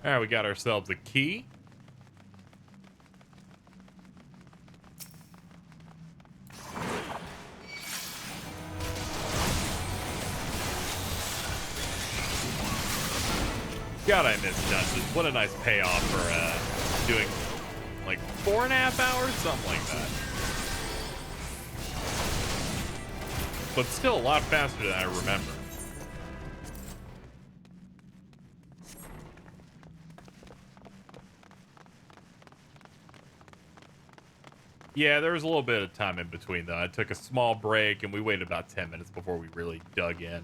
All right, we got ourselves a key. God, I miss dungeons. What a nice payoff for doing like 4.5 hours, something like that. But still a lot faster than I remember. Yeah, there was a little bit of time in between though. I took a small break and we waited about 10 minutes before we really dug in.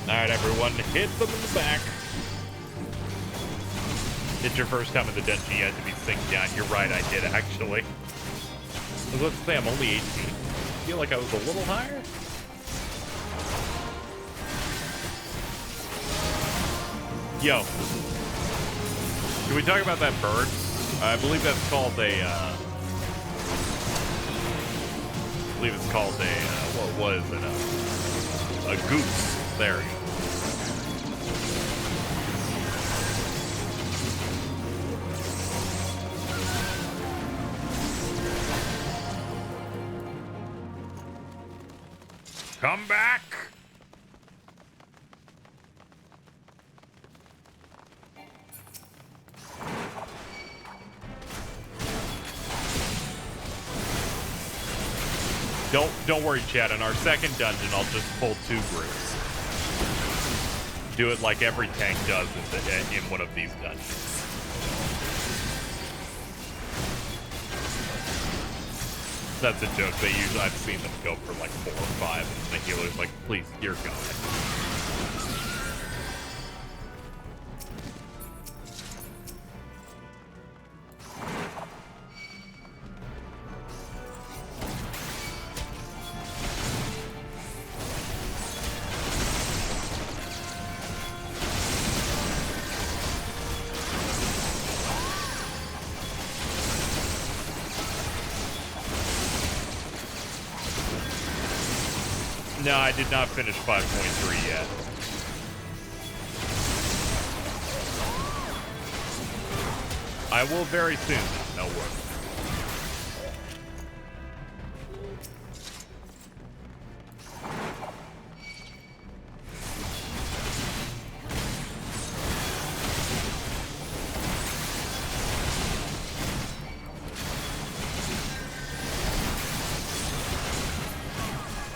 Alright, everyone, hit them in the back. It's your first time in the dungeon, you had to be synced down. You're right, I did, actually. I was about to say, I'm only 18. I feel like I was a little higher. Yo. Can we talk about that bird? I believe that's called a, I believe it's called a, what was it? A goose. There you go. Come back! Don't worry, Chad. In our second dungeon, I'll just pull 2 groups. Do it like every tank does in one of these dungeons. That's a joke. I've seen them go for like 4 or 5, and the healer's like, please, dear God. No, I did not finish 5.3 yet. I will very soon, no worries.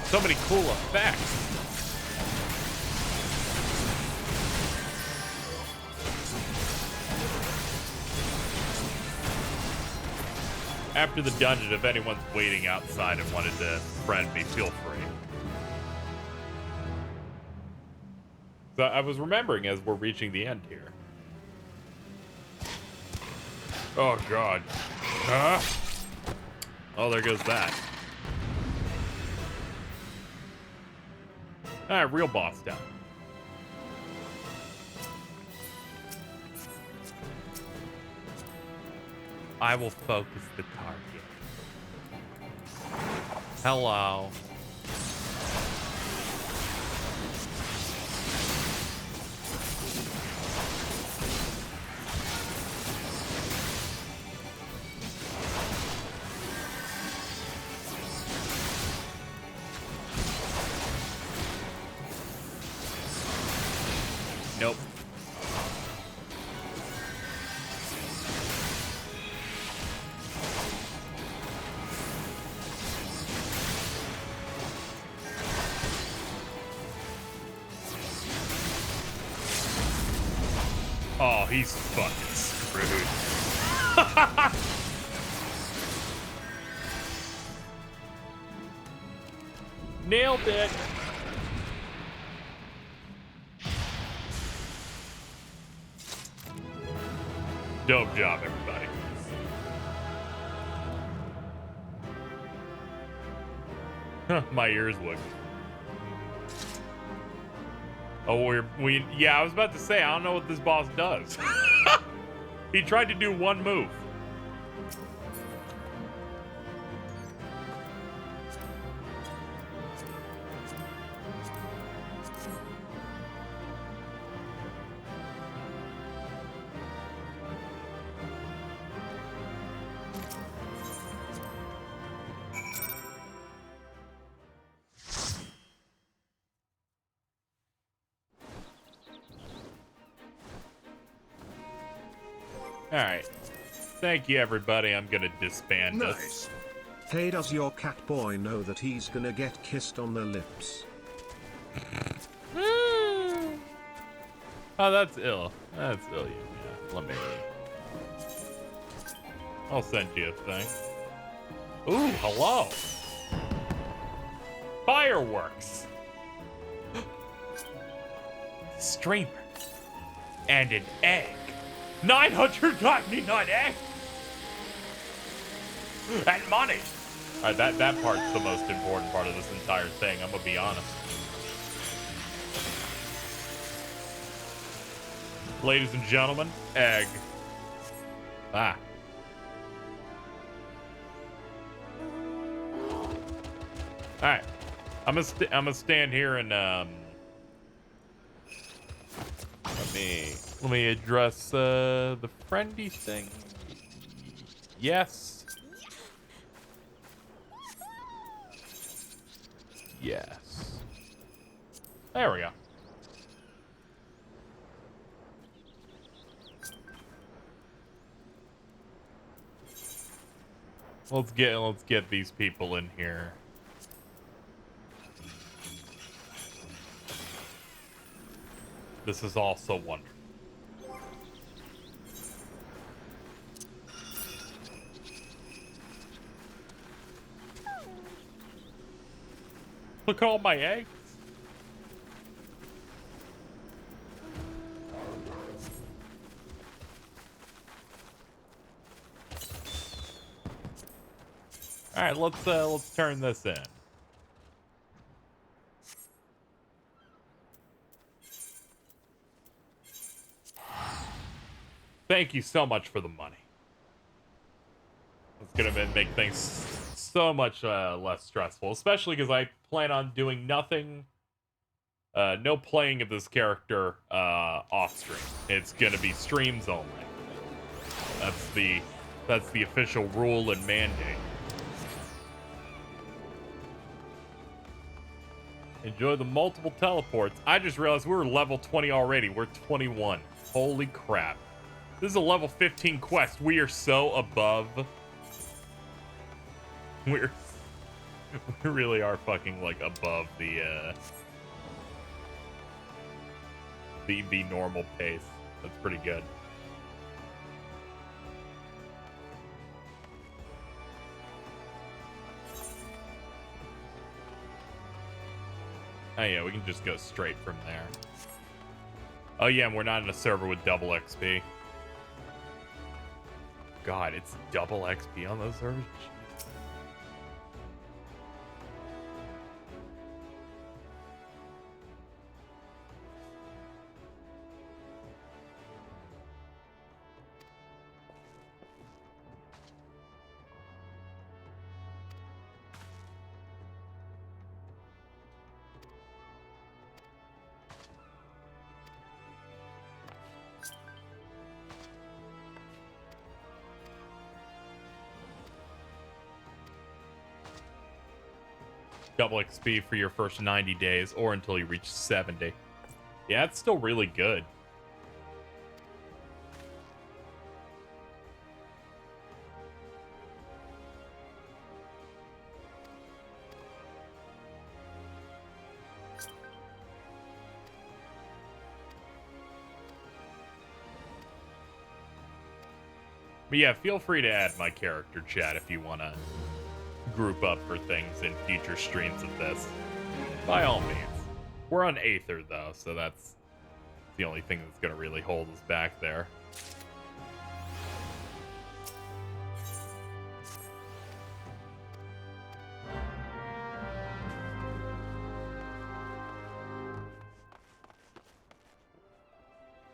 So many cool effects. After the dungeon, if anyone's waiting outside and wanted to friend me, feel free. So I was remembering as we're reaching the end here. Oh, God. Huh? Oh, there goes that. Alright, real boss down. I will focus the target. Hello. Nope. Oh, he's fucking screwed. Nailed it. Dope job, everybody. Huh, my ears look Oh, yeah, I was about to say, I don't know what this boss does. He tried to do one move. All right. Thank you, everybody. I'm going to disband us. Nice. Hey, does your cat boy know that he's gonna get kissed on the lips? Oh, that's ill. That's ill. Yeah, let me. I'll send you a thing. Ooh, hello. Fireworks. Streamer. And an egg. 999 eggs. And money. All right, that part's the most important part of this entire thing. I'm gonna be honest. Ladies and gentlemen, egg. Ah. All right, I'm gonna stand here and let me address the friendly thing. Yes. Yes. There we go. Let's get these people in here. This is also wonderful. Look at all my eggs. All right, let's turn this in. Thank you so much for the money. It's gonna make things so much less stressful, especially because I plan on doing nothing, no playing of this character off stream. It's gonna be streams only. That's the official rule and mandate. Enjoy the multiple teleports. I just realized we were level 20 already. We're 21. Holy crap. This is a level 15 quest. We are so above. We really are fucking like above the normal pace. That's pretty good. Oh yeah, we can just go straight from there. Oh yeah, and we're not in a server with double XP. God, it's double XP on those servers? Double XP for your first 90 days or until you reach 70. Yeah, it's still really good. But yeah, feel free to add my character, chat, if you want to group up for things in future streams of this. By all means. We're on Aether, though, so that's the only thing that's going to really hold us back there.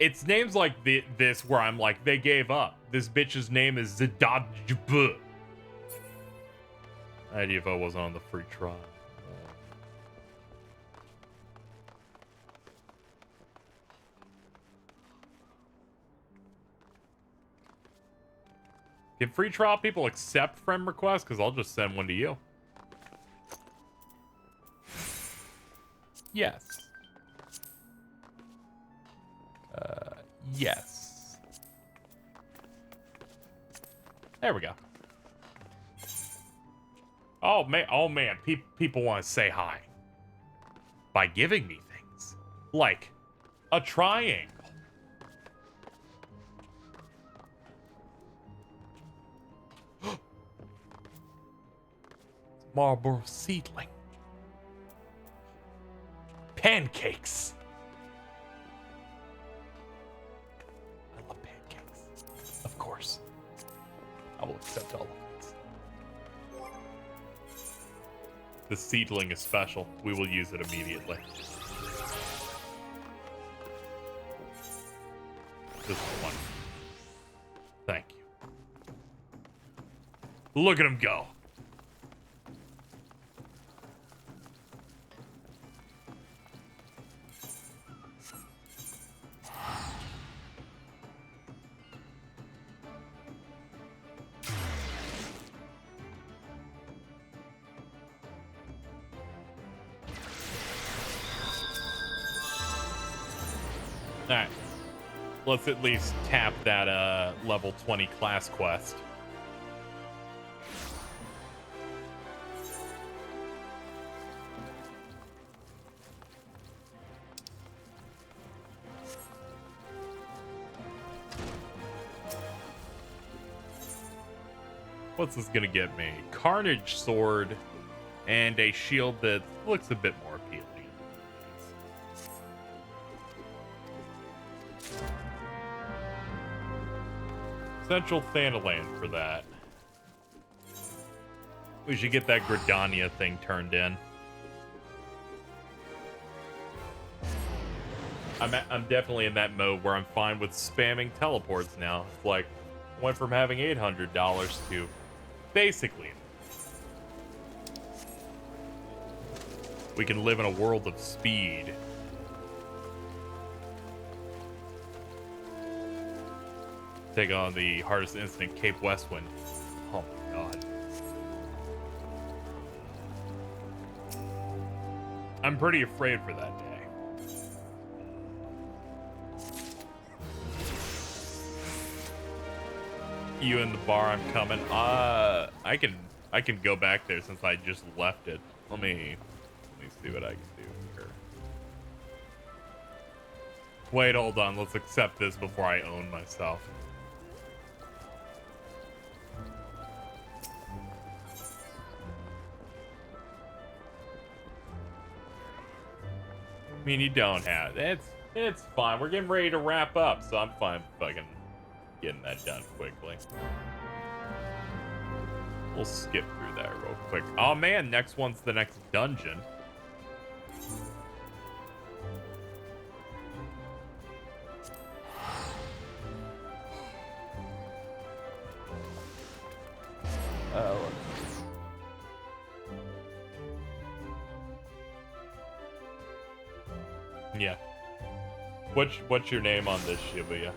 It's names like this where I'm like, they gave up. This bitch's name is Zidajb. Idea if I wasn't on the free trial. Can free trial people accept friend requests? Because I'll just send one to you. Yes. Yes. There we go. Oh man, people want to say hi by giving me things like a triangle. Marlboro seedling. Pancakes. I love pancakes. Of course. I will accept all of these. The seedling is special. We will use it immediately. This one. Thank you. Look at him go. Alright. Let's at least tap that level 20 class quest. What's this gonna get me? Carnage sword and a shield that looks a bit more appealing. Central Thanalan for that. We should get that Gridania thing turned in. I'm definitely in that mode where I'm fine with spamming teleports now. It's like, went from having $800 to basically we can live in a world of speed. Take on the hardest incident, Cape Westwind. Oh my god. I'm pretty afraid for that day. You in the bar, I'm coming. I can go back there since I just left it. Let me see what I can do here. Wait, hold on. Let's accept this before I own myself. I mean, you don't have it's fine. We're getting ready to wrap up, so I'm fine fucking getting that done quickly. We'll skip through that real quick. Oh man, next one's the next dungeon. Yeah. What's your name on this, Shibuya?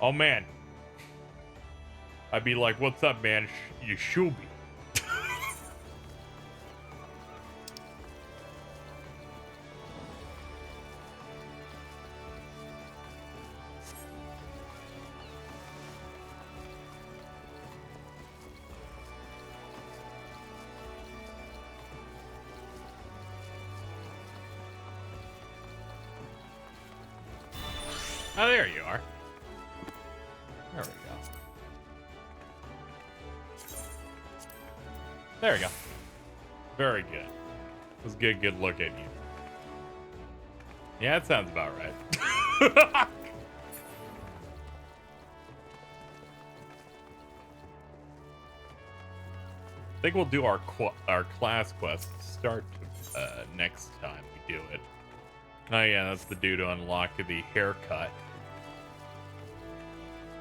Oh man. I'd be like, what's up, man? You should be. Oh, there you are. There we go. There we go. Very good. It was good look at you. Yeah, it sounds about right. I think we'll do our class quest start next time we do it. Oh yeah, that's the dude to unlock the haircut.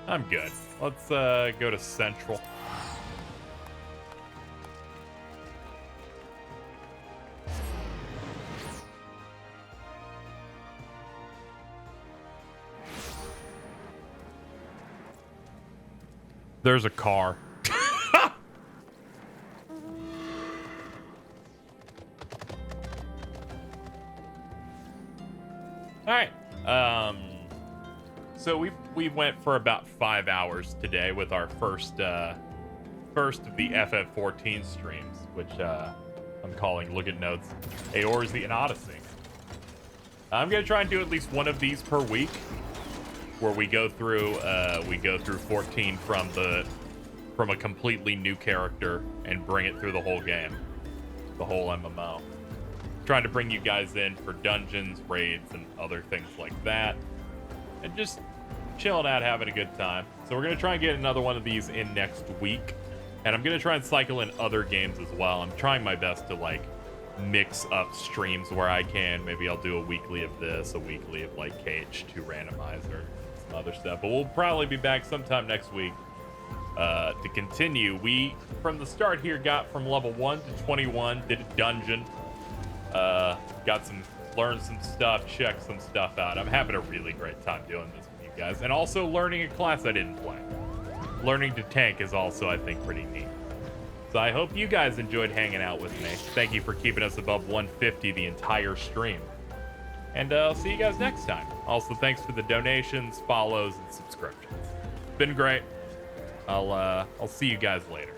I'm good. Let's go to Central. There's a car. All right. So we went for about 5 hours today with our first of the FF14 streams, which I'm calling, look at notes, Eorzean Odyssey. I'm gonna try and do at least one of these per week, where we go through 14 from a completely new character and bring it through the whole game, the whole MMO. Trying to bring you guys in for dungeons, raids, and other things like that, and just chilling out, having a good time. So we're gonna try and get another one of these in next week, and I'm gonna try and cycle in other games as well. I'm trying my best to like mix up streams where I can. Maybe I'll do a weekly of this, a weekly of like KH2 randomizer, some other stuff. But we'll probably be back sometime next week to continue. We from the start here got from level 1 to 21, did a dungeon, learned some stuff, checked some stuff out. I'm having a really great time doing this with you guys, and also learning a class I didn't play. Learning to tank is also, I think, pretty neat. So I hope you guys enjoyed hanging out with me. Thank you for keeping us above 150 the entire stream. And I'll see you guys next time. Also, thanks for the donations, follows, and subscriptions. It's been great. I'll see you guys later.